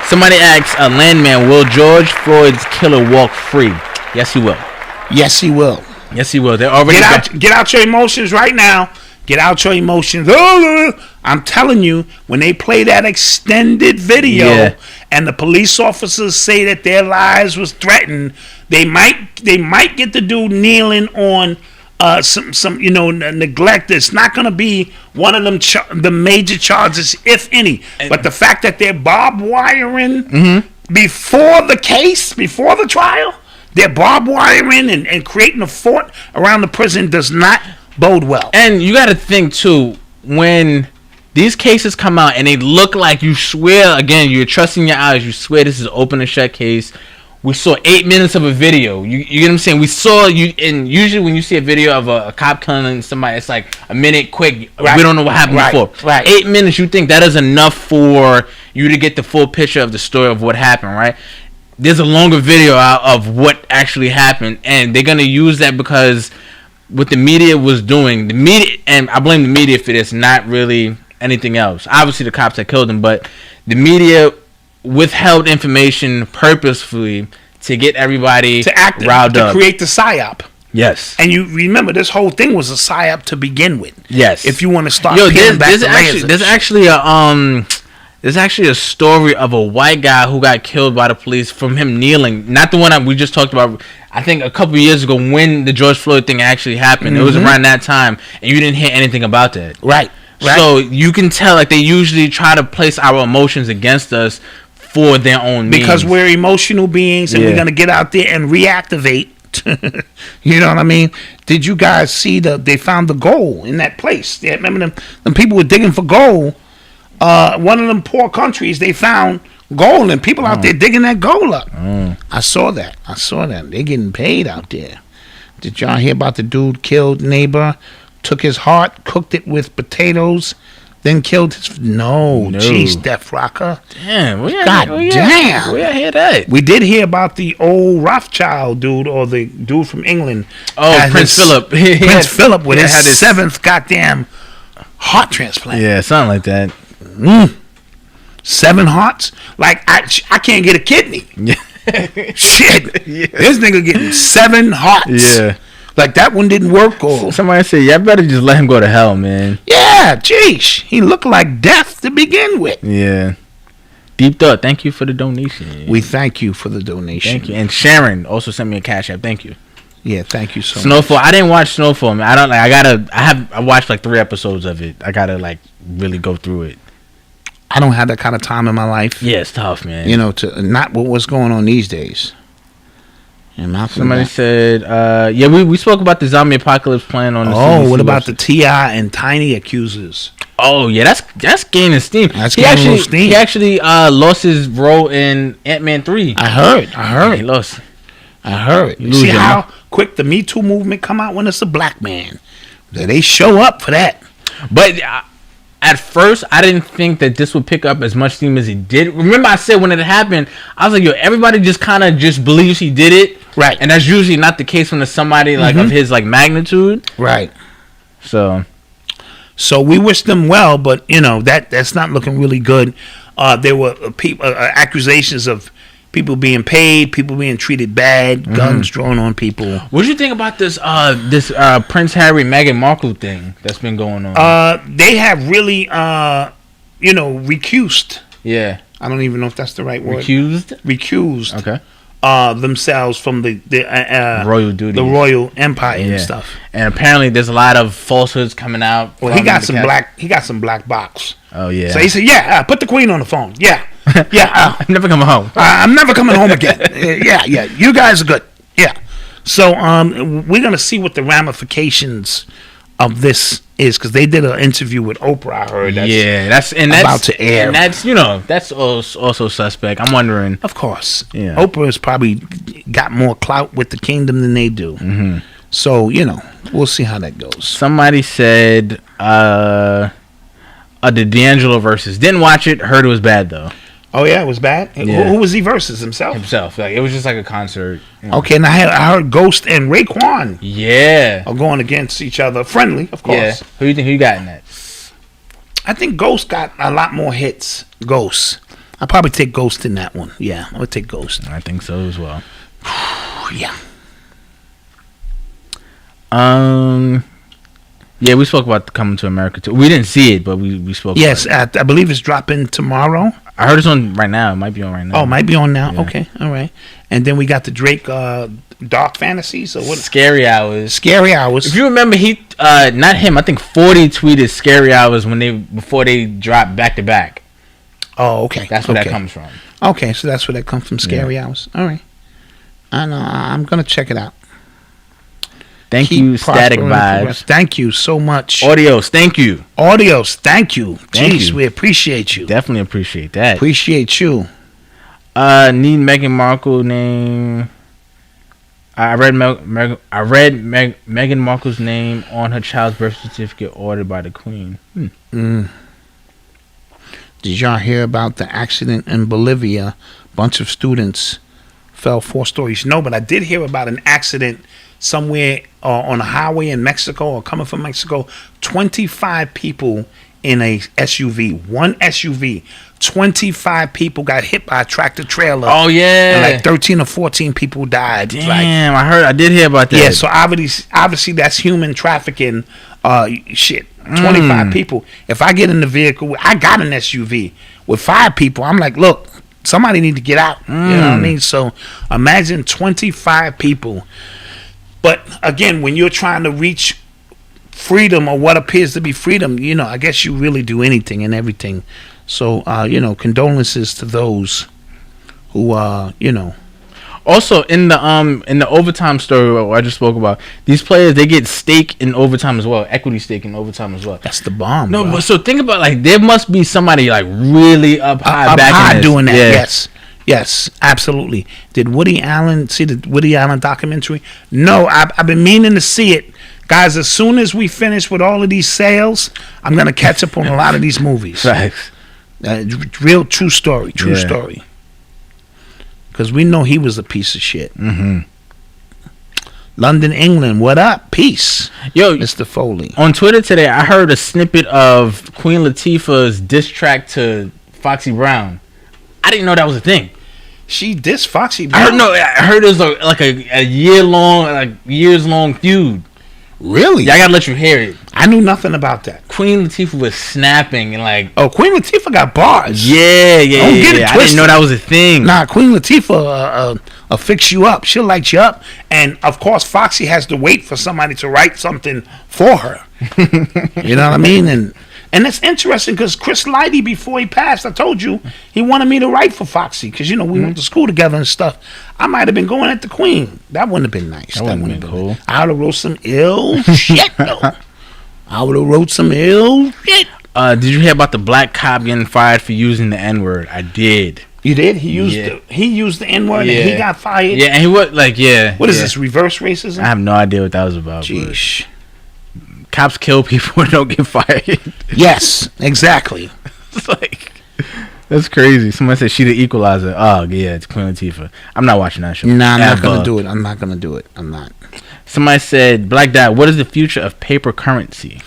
Somebody asked, Landman, will George Floyd's killer walk free? Yes, he will. Yes, he will. Yes, he will. They're already get out your emotions right now. Get out your emotions. I'm telling you, when they play that extended video and the police officers say that their lives was threatened, they might get the dude kneeling on some neglect. It's not going to be one of them the major charges, if any. But the fact that they're barbed wiring before the case, before the trial, they're barbed wiring and creating a fort around the prison does not bode well. And you got to think too, when these cases come out and they look like, you swear, again, you're trusting your eyes, you swear this is an open and shut case. We saw 8 minutes of a video. You get what I'm saying? We saw you, and usually when you see a video of a cop killing somebody, it's like a minute quick. Right. We don't know what happened before. Right. 8 minutes, you think that is enough for you to get the full picture of the story of what happened, right? There's a longer video out of what actually happened, and they're going to use that because what the media was doing, and I blame the media for this, not really anything else. Obviously, the cops that killed him, but the media withheld information purposefully to get everybody to act riled up, to create the psyop. Yes. And you remember this whole thing was a psyop to begin with. Yes. If you want to start peeling back the layers. There's actually a story of a white guy who got killed by the police from him kneeling. Not the one we just talked about. I think a couple years ago when the George Floyd thing actually happened. It was around that time, and you didn't hear anything about that. Right. So you can tell, like, they usually try to place our emotions against us for their own means. Because we're emotional beings, and we're going to get out there and reactivate. You know what I mean? Did you guys see they found the gold in that place? Yeah, remember them people were digging for gold. One of them poor countries, they found gold, and people out there digging that gold up. I saw that. They're getting paid out there. Did y'all hear about the dude killed neighbor, took his heart, cooked it with potatoes, then killed his... No. Jeez, Def Rocker. Damn. Damn. We hear that. We did hear about the old Rothschild dude, or the dude from England. Oh, Prince Philip. Prince Philip with his 7th goddamn heart transplant. Yeah, something like that. 7 hearts? Like, I can't get a kidney. Shit. Yeah. This nigga getting 7 hearts. Yeah. Like, that one didn't work. Or somebody said, y'all better just let him go to hell, man. Yeah, jeez. He looked like death to begin with. Yeah. Deep thought. Thank you for the donation. We thank you for the donation. Thank you. And Sharon also sent me a cash app. Thank you. Yeah, thank you so Snowfall. I didn't watch Snowfall, man. I watched like 3 episodes of it. I gotta like really go through it. I don't have that kind of time in my life. Yeah, it's tough, man. You know, to not what's going on these days. Somebody said, we spoke about the zombie apocalypse plan on the CDC what about website. The T.I. and Tiny accusers? Oh, yeah, that's gaining steam. He actually lost his role in Ant-Man 3. I heard. Yeah, he lost. I heard. You see how quick the Me Too movement come out when it's a black man? They show up for that. But at first, I didn't think that this would pick up as much steam as it did. Remember, I said when it happened, I was like, yo, everybody just kind of just believes he did it. Right. And that's usually not the case when it's somebody like of his like magnitude. Right. So we wish them well, but you know that's not looking really good. There were accusations of people being paid, people being treated bad, guns drawn on people. What do you think about this Prince Harry Meghan Markle thing that's been going on? They have really recused. Yeah. I don't even know if that's the right word. Recused. Okay. Themselves from the royal duty, the royal empire and stuff. And apparently there's a lot of falsehoods coming out. Well, he got some black box. Oh yeah. So he said, "Yeah, put the queen on the phone." Yeah, yeah. I'm never coming home. I'm never coming home again. Yeah. You guys are good. Yeah. So we're gonna see what the ramifications of this is, because they did an interview with Oprah. I heard. That's about to air. And that's that's also suspect. I'm wondering. Of course. Yeah. Oprah has probably got more clout with the kingdom than they do. Mm-hmm. So we'll see how that goes. Somebody said the D'Angelo versus. Didn't watch it. Heard it was bad though. Oh yeah, it was bad. Yeah. Who was he versus himself? Like it was just like a concert. Okay, now I heard Ghost and Raekwon. Yeah, are going against each other, friendly, of course. Yeah. Who do you think you got in that? I think Ghost got a lot more hits. Ghost. I'll probably take Ghost in that one. Yeah, I would take Ghost. I think so as well. Yeah. Yeah, we spoke about Coming to America too. We didn't see it, but we spoke. Yes, about I believe it's dropping tomorrow. I heard it's on right now. It might be on right now. Oh, it might be on now. Yeah. Okay, all right. And then we got the Drake Dark Fantasies or what? Scary Hours. Scary Hours. If you remember, he not him. I think 40 tweeted Scary Hours before they dropped back to back. Oh, okay. That's where that comes from. Okay, so that's where that comes from. Scary Hours. All right. I'm gonna check it out. Thank you, Static Vibes. Thank you so much. Audios, thank you. Audios, thank you. Jeez, you. we appreciate you. Definitely appreciate that. Appreciate you. Need Meghan Markle name. I read Meghan Markle's name on her child's birth certificate ordered by the Queen. Did y'all hear about the accident in Bolivia? Bunch of students fell 4 stories. No, but I did hear about an accident somewhere on a highway in Mexico or coming from Mexico. 25 people in a SUV. One SUV. 25 people got hit by a tractor trailer. Oh yeah. And like 13 or 14 people died. Damn, I did hear about that. Yeah, so obviously that's human trafficking. Shit. 25 people. If I get in the vehicle, I got an SUV with 5 people. I'm like, look, somebody need to get out. You know what I mean? So imagine 25 people. But again, when you're trying to reach freedom or what appears to be freedom, I guess you really do anything and everything. So, condolences to those who, Also, in the overtime story I just spoke about, these players, they get stake in overtime as well, equity stake in overtime as well. That's the bomb. No, bro. but so think about there must be somebody really up high, doing that. Yeah. Yes, absolutely. Did Woody Allen see the Woody Allen documentary? No, I've been meaning to see it. Guys, as soon as we finish with all of these sales, I'm going to catch up on a lot of these movies. Right. Real true story. Because we know he was a piece of shit. Mm-hmm. London, England, what up? Peace. Yo, Mr. Foley. On Twitter today, I heard a snippet of Queen Latifah's diss track to Foxy Brown. I didn't know that was a thing. She dissed Foxy Brown? I heard it was a years long feud. Really? Yeah, I gotta let you hear it. I knew nothing about that. Queen Latifah was snapping and oh, Queen Latifah got bars. Yeah. I didn't know that was a thing. Nah, Queen Latifah will fix you up. She'll light you up. And of course, Foxy has to wait for somebody to write something for her. You know what I mean? And it's interesting because Chris Lighty, before he passed, I told you, he wanted me to write for Foxy because, we went to school together and stuff. I might have been going at the Queen. That wouldn't have been nice. That wouldn't have been cool. I would have wrote some ill shit, though. I would have wrote some ill shit. Did you hear about the black cop getting fired for using the N-word? I did. You did? He used the N-word and he got fired? Yeah, and he was What is this, reverse racism? I have no idea what that was about. Jeez. cops kill people and don't get fired. Yes, exactly. It's like, that's crazy. Somebody said she the equalizer. Oh yeah, it's Queen Latifah. I'm not watching that show. Nah, I'm not gonna do it. I'm not gonna do it. I'm not. Somebody said, Black Dot, what is the future of paper currency?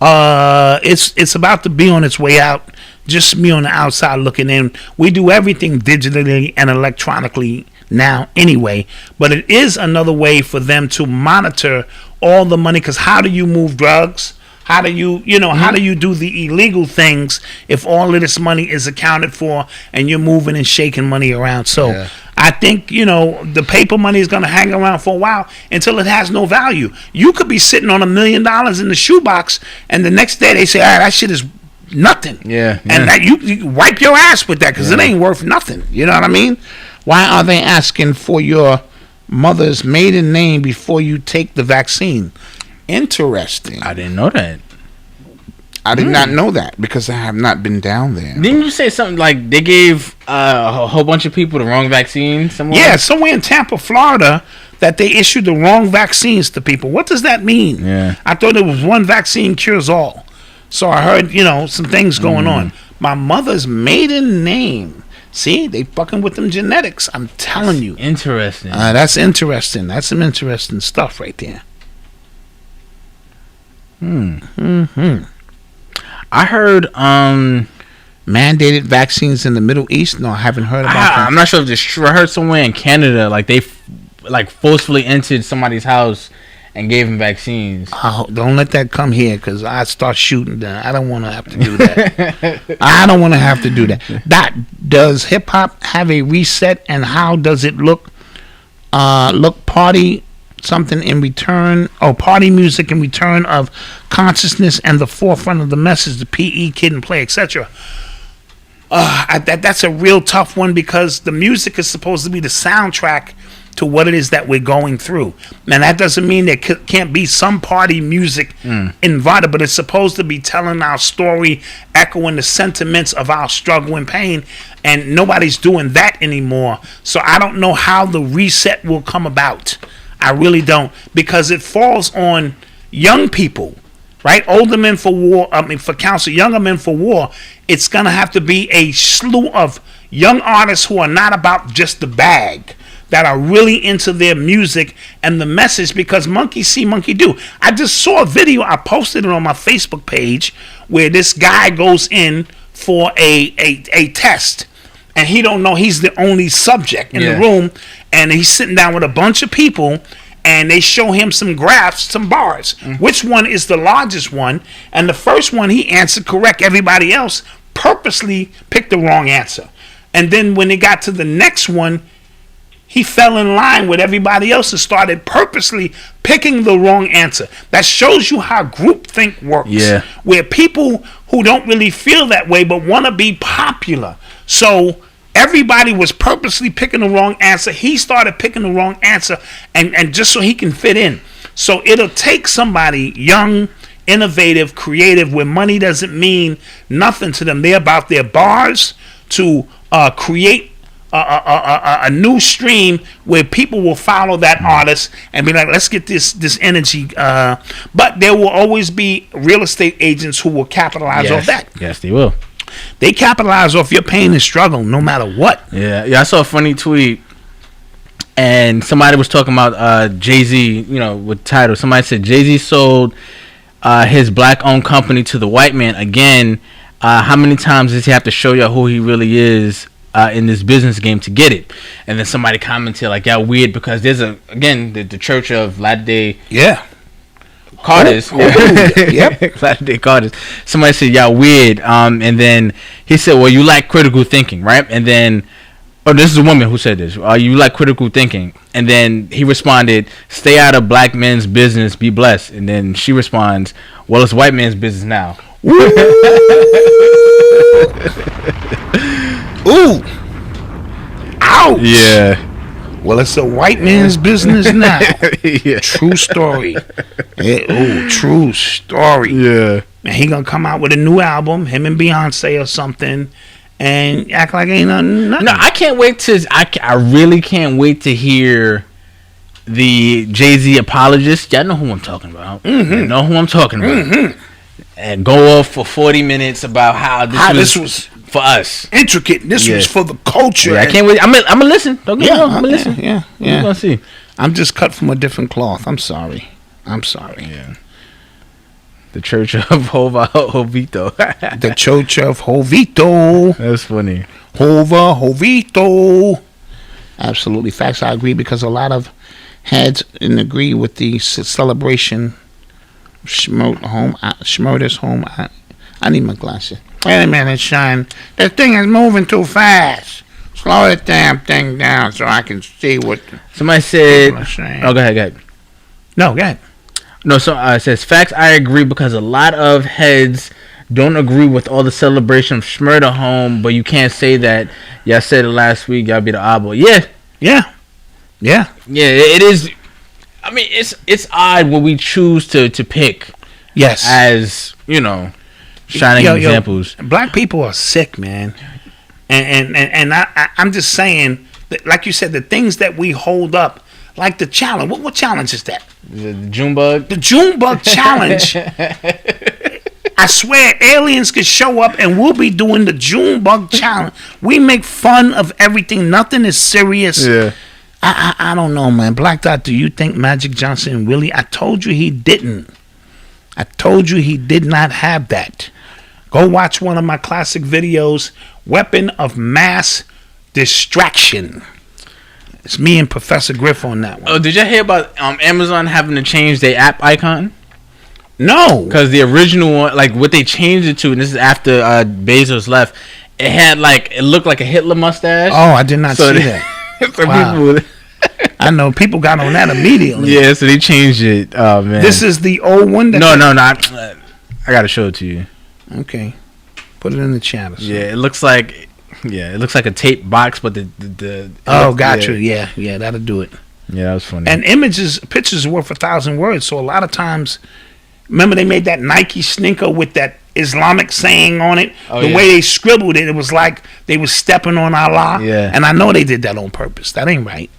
It's about to be on its way out. Just me on the outside looking in. We do everything digitally and electronically now anyway, but it is another way for them to monitor all the money, because how do you move drugs? How do you, how do you do the illegal things if all of this money is accounted for and you're moving and shaking money around? So I think, the paper money is going to hang around for a while until it has no value. You could be sitting on $1 million in the shoebox, and the next day they say, that shit is nothing. Yeah. And that you wipe your ass with that, because it ain't worth nothing. You know what I mean? Why are they asking for your mother's maiden name before you take the vaccine? Interesting. I didn't know that. I did not know that, because I have not been down there. Didn't you say something like they gave a whole bunch of people the wrong vaccine somewhere? Yeah, somewhere in Tampa, Florida, that they issued the wrong vaccines to people. What does that mean? Yeah. I thought it was one vaccine cures all. So I heard, some things going on. My mother's maiden name. See, they fucking with them genetics. I'm telling you. Interesting. That's interesting. That's some interesting stuff right there. I heard mandated vaccines in the Middle East. No, I haven't heard about that. I'm not sure if it's true. I heard somewhere in Canada, like they forcefully entered somebody's house and gave them vaccines. Oh, don't let that come here, because I start shooting down. I don't want to have to do that. I don't want to have to do that. Does hip hop have a reset, and how does it look? Party something in return, party music in return of consciousness and the forefront of the message, the PE, kid and play, etc. That's a real tough one, because the music is supposed to be the soundtrack to what it is that we're going through. And that doesn't mean there can't be some party music invited, but it's supposed to be telling our story, echoing the sentiments of our struggle and pain, and nobody's doing that anymore. So I don't know how the reset will come about. I really don't, because it falls on young people, right? Older men for war, for counsel, younger men for war. It's going to have to be a slew of young artists who are not about just the bag, that are really into their music and the message, because monkey see, monkey do. I just saw a video, I posted it on my Facebook page, where this guy goes in for a test, and he don't know he's the only subject in the room, and he's sitting down with a bunch of people, and they show him some graphs, some bars. Which one is the largest one? And the first one he answered correct. Everybody else purposely picked the wrong answer. And then when they got to the next one, he fell in line with everybody else and started purposely picking the wrong answer. That shows you how groupthink works. Yeah. Where people who don't really feel that way but want to be popular. So everybody was purposely picking the wrong answer. He started picking the wrong answer, and just so he can fit in. So it'll take somebody young, innovative, creative, where money doesn't mean nothing to them. They're about their bars to create a new stream where people will follow that artist and be like, let's get this energy. But there will always be real estate agents who will capitalize off that. Yes, they will. They capitalize off your pain and struggle no matter what. Yeah. I saw a funny tweet, and somebody was talking about Jay-Z, with Tidal. Somebody said Jay-Z sold his black-owned company to the white man again. How many times does he have to show you who he really is in this business game to get it? And then somebody commented like, yeah, weird, because there's the Church of Latter-day Carters. Yep. Latter-day Carters. Somebody said, yeah, weird. And then he said, well, you like critical thinking, right? And then, this is a woman who said this. You like critical thinking. And then he responded, stay out of black men's business, be blessed. And then she responds, well, it's white man's business now. Ooh. Ouch. Yeah. Well, it's a white man's business now. True story. True story. Yeah. And he gonna come out with a new album, him and Beyonce or something, and act like ain't nothing. No, I can't wait to. I really can't wait to hear the Jay-Z apologist. Y'all know who I'm talking about. You know who I'm talking about. And go off for 40 minutes about how this was for us. Intricate. This was for the culture. Yeah, I can't wait. I'm gonna listen. Don't get me wrong. I'm gonna listen. Yeah. We're gonna see. I'm just cut from a different cloth. I'm sorry. Yeah. The Church of Jovito. The Church of Jovito. That's funny. Jovito. Absolutely. Facts. I agree, because a lot of heads agree with the celebration. Schmurder's home. I need my glasses. Wait a minute, Shine. That thing is moving too fast. Slow that damn thing down so I can see what. Somebody said. Oh, go ahead. No, go ahead. No, so it says facts. I agree, because a lot of heads don't agree with all the celebration of Schmurder home, but you can't say that. Y'all said it last week. Y'all be the oddball. Yeah. It is. I mean, it's odd what we choose to pick. Yes. As shining examples. Black people are sick, man. And I'm just saying that, like you said, the things that we hold up, like the challenge. What challenge is that? The Junebug. The Junebug challenge. I swear, aliens could show up and we'll be doing the Junebug challenge. We make fun of everything. Nothing is serious. Yeah. I don't know, man. Black Dot, do you think Magic Johnson really? I told you he didn't. I told you he did not have that. Go watch one of my classic videos, Weapon of Mass Distraction. It's me and Professor Griff on that one. Oh, did you hear about Amazon having to change their app icon? No. Because the original one, like what they changed it to, and this is after Bezos left, it looked like a Hitler mustache. Oh, I did not see that. Wow. I know people got on that immediately. Yeah, so they changed it. Oh man, this is the old one. No, I gotta show it to you. Okay, put it in the chat. Yeah, it looks like a tape box, but the got you. Yeah, that'll do it. Yeah, that was funny. And pictures are worth 1,000 words. So a lot of times, remember they made that Nike sneaker with that Islamic saying on it. The way they scribbled it, it was like they was stepping on Allah. Yeah. And I know they did that on purpose. That ain't right.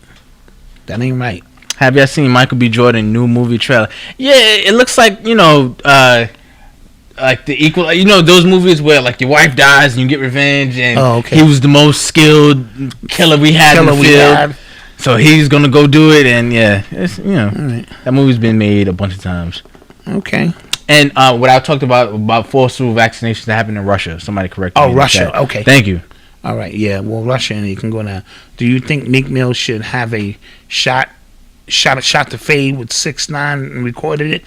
Have y'all seen Michael B. Jordan new movie trailer? Yeah, it looks like like the equal. Those movies where like your wife dies and you get revenge, and he was the most skilled killer we had in the field. So he's gonna go do it, and it's that movie's been made a bunch of times. Okay. And what I talked about forcible vaccinations that happened in Russia. Somebody corrected me. Oh, Russia. Okay. Thank you. All right. Yeah. Well, Russia, and you can go now. Do you think Meek Mill should have a shot to fade with 6ix9ine and recorded it?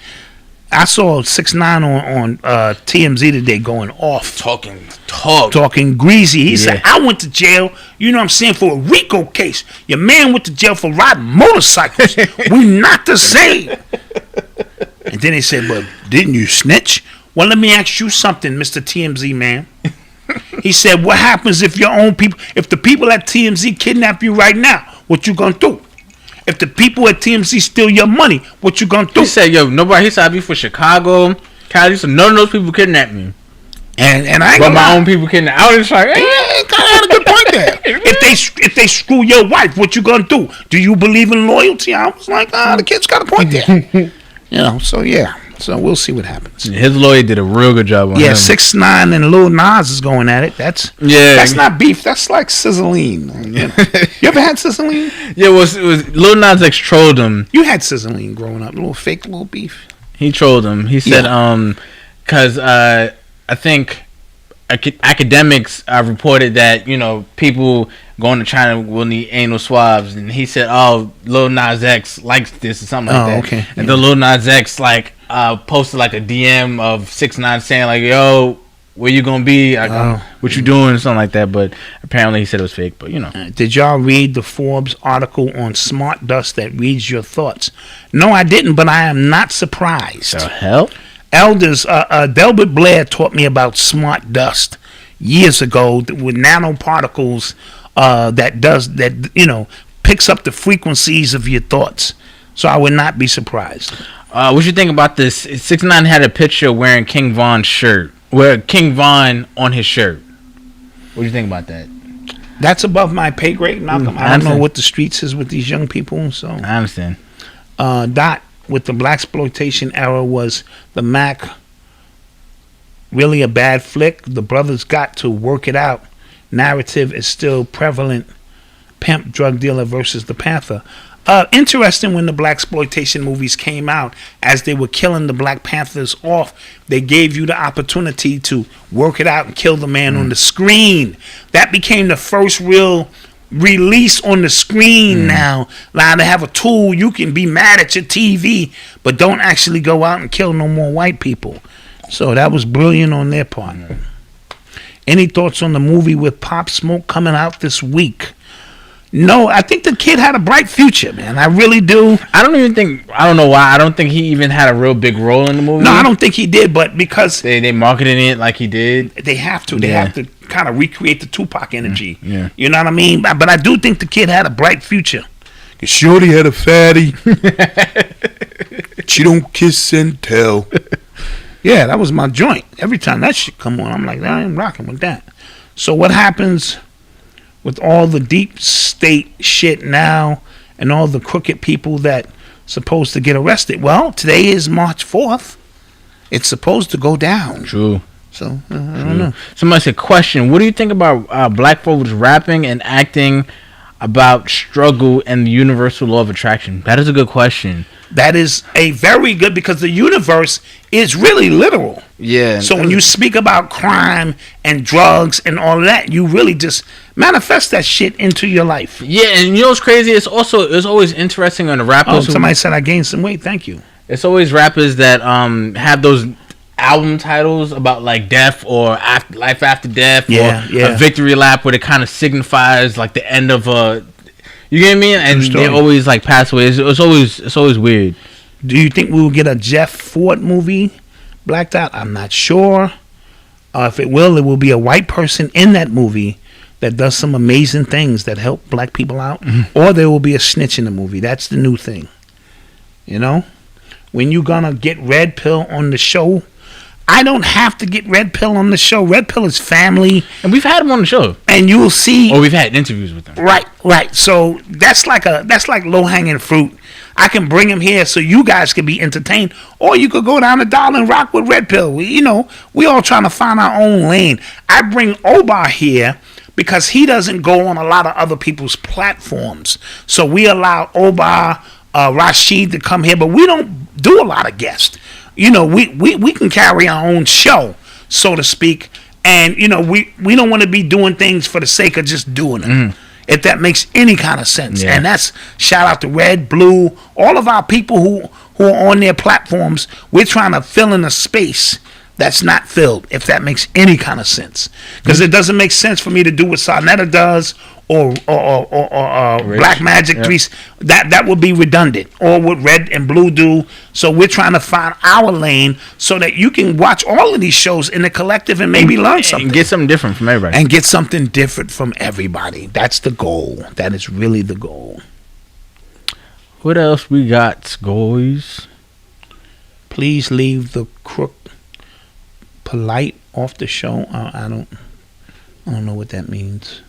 I saw 6ix9ine on TMZ today going off, talking greasy. He said, "I went to jail. You know what I'm saying, for a RICO case. Your man went to jail for riding motorcycles. We not the same." And then he said, "But didn't you snitch?" Well, let me ask you something, Mr. TMZ man. He said, "What happens if your own people, if the people at TMZ kidnap you right now? What you gonna do? If the people at TMZ steal your money, what you gonna do?" He said, "Nobody." He said, "I be for Chicago, Cali, so none of those people kidnapped me." And I ain't but my own people kidnapped. I was just like, kind of had a good point there. If they screw your wife, what you gonna do? Do you believe in loyalty? I was like, the kid's got a point there. So we'll see what happens. His lawyer did a real good job on him. 6ix9ine and Lil Nas is going at it. That's not beef. That's like sizzling. You ever had sizzling? Yeah, it was Lil Nas X trolled him. You had sizzling growing up, little beef. He trolled him. He said, because I think academics reported that people going to China will need anal swabs, and he said, "Oh, Lil Nas X likes this" or something like that. Okay. And then Lil Nas X posted like a DM of 6ix9ine saying like, "Yo, where you gonna be? What you doing?" or something like that. But apparently he said it was fake. But Did y'all read the Forbes article on smart dust that reads your thoughts? No, I didn't, but I am not surprised. The hell? Elders, Delbert Blair taught me about smart dust years ago with nanoparticles that picks up the frequencies of your thoughts. So I would not be surprised. What you think about this? 6ix9ine had a picture wearing King Von's shirt. King Von on his shirt. What do you think about that? That's above my pay grade, Malcolm. I don't know what the streets is with these young people. So I understand. Dot, with the blaxploitation era, was the Mac really a bad flick? The brothers got to work it out. Narrative is still prevalent. Pimp, drug dealer versus the Panther. Interesting, when the blaxploitation movies came out, as they were killing the Black Panthers off, they gave you the opportunity to work it out and kill the man on the screen. That became the first real release on the screen. Now to have a tool, you can be mad at your TV, but don't actually go out and kill no more white people. So that was brilliant on their part. Any thoughts on the movie with Pop Smoke coming out this week? No, I think the kid had a bright future, man. I really do. I don't know why. I don't think he even had a real big role in the movie. No, I don't think he did, but because they marketed it like he did. They have to. They have to kind of recreate the Tupac energy. Yeah. You know what I mean? But I do think the kid had a bright future. Cause Shorty had a fatty. She don't kiss and tell. Yeah, that was my joint. Every time that shit come on, I'm like, I ain't rocking with that. So what happens with all the deep state shit now and all the crooked people that supposed to get arrested? Well, today is March 4th. It's supposed to go down. True. So, I don't know. Somebody said, question, what do you think about black folks rapping and acting about struggle and the universal law of attraction? That is a good question. That is a very good, because the universe is really literal. Yeah. So when you speak about crime and drugs and all of that, you really just manifest that shit into your life. Yeah, and you know what's crazy? It's always interesting on the rappers. Somebody said I gained some weight. Thank you. It's always rappers that have those album titles about like death or life after death, or a victory lap, where it kind of signifies like the end of a. You get what I mean? And they always like pass away. It's always weird. Do you think we will get a Jeff Ford movie, Black Dot? I'm not sure. If it will be a white person in that movie that does some amazing things that help black people out, or there will be a snitch in the movie. That's the new thing. You know, when you gonna get Red Pill on the show? I don't have to get Red Pill on the show. Red Pill is family, and we've had him on the show, and you will see. Or we've had interviews with them. Right. So that's like low hanging fruit. I can bring him here so you guys can be entertained, or you could go down to Dial and rock with Red Pill. We all trying to find our own lane. I bring Oba here because he doesn't go on a lot of other people's platforms, so we allow Oba, Rashid to come here, but we don't do a lot of guests. We can carry our own show, so to speak, and we don't want to be doing things for the sake of just doing it. If that makes any kind of sense. And that's shout out to Red, Blue, all of our people who are on their platforms. We're trying to fill in a space that's not filled, if that makes any kind of sense. Because it doesn't make sense for me to do what Sarnetta does or Black Magic 3. That would be redundant. Or what Red and Blue do. So we're trying to find our lane so that you can watch all of these shows in the collective and maybe learn something. And get something different from everybody. And get something different from everybody. That's the goal. That is really the goal. What else we got, guys? Please leave the crook polite off the show. I don't know what that means.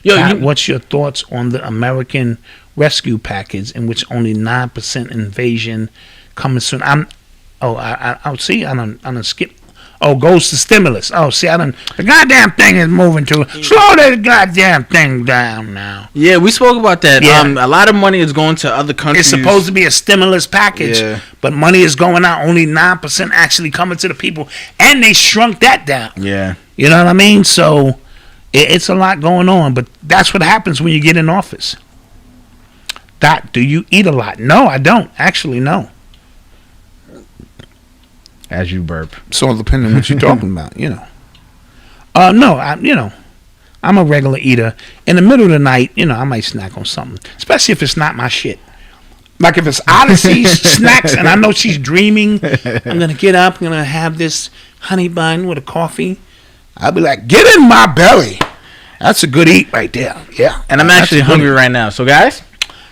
What's your thoughts on the American Rescue Package, in which only 9% invasion coming soon? I'll see. I don't skip. Oh, goes to stimulus. Oh, see, the goddamn thing is moving to slow that goddamn thing down now. Yeah, we spoke about that. Yeah. A lot of money is going to other countries. It's supposed to be a stimulus package, but money is going out. Only 9% actually coming to the people, and they shrunk that down. Yeah, you know what I mean. So it's a lot going on, but that's what happens when you get in office. Doc, do you eat a lot? No, I don't. Actually, no. As you burp. So depending on what you're talking about, No, I'm a regular eater. In the middle of the night, I might snack on something, especially if it's not my shit. Like if it's Odyssey's snacks and I know she's dreaming, I'm going to get up, I'm going to have this honey bun with a coffee. I'll be like, get in my belly. That's a good eat right there. Yeah. And I'm actually hungry right now. So, guys?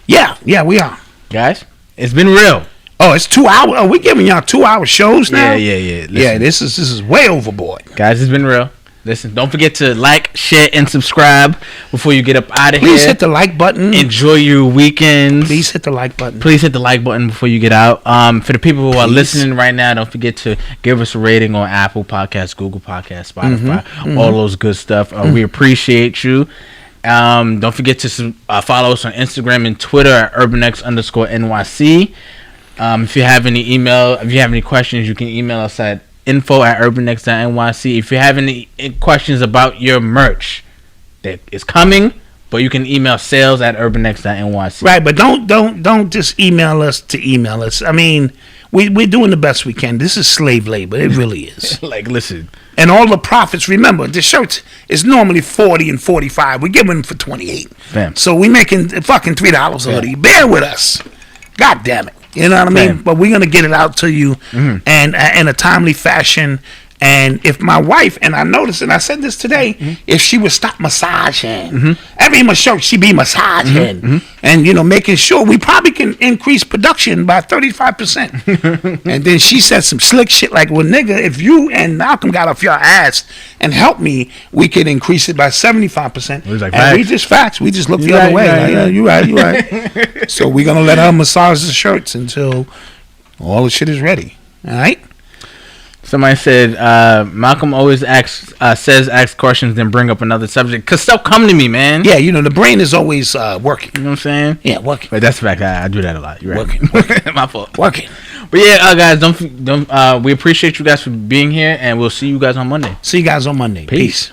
Yeah, we are. Guys, it's been real. Oh, it's 2 hours. Oh, we're giving y'all 2 hour shows now? Yeah. Yeah, this is way overboard. Guys, it's been real. Listen, don't forget to like, share, and subscribe before you get up out of here. Please hit the like button. Enjoy your weekends. Please hit the like button. Please hit the like button before you get out. For the people who are listening right now, don't forget to give us a rating on Apple Podcasts, Google Podcasts, Spotify, all those good stuff. We appreciate you. Don't forget to follow us on Instagram and Twitter at urbanx_NYC. If you have any questions, you can email us at info@urbanx.nyc. If you have any questions about your merch that is coming, but you can email sales@urbanx.nyc. Right, but don't just email us to email us. I mean, we're doing the best we can. This is slave labor. It really is. Like, listen. And all the profits, remember, the shirts is normally $40 and $45. We're giving them for $28. Fam. So we making fucking $3 a hoodie. Bear with us. God damn it. You know what I mean? But we're going to get it out to you and in a timely fashion. And if my wife, and I noticed, and I said this today, if she would stop massaging, every shirt she be massaging, and making sure we probably can increase production by 35%. And then she said some slick shit like, well, nigga, if you and Malcolm got off your ass and helped me, we could increase it by 75%. Like, and we just facts. We just look the other way. Like, yeah, you right. So we're gonna let her massage the shirts until all the shit is ready. All right. Somebody said Malcolm always asks questions, then bring up another subject. Cause stuff come to me, man. Yeah, the brain is always working. You know what I'm saying? Yeah, working. But that's a fact. I do that a lot. You're right. Working. My fault. Working. But yeah, guys, don't. We appreciate you guys for being here, and we'll see you guys on Monday. See you guys on Monday. Peace.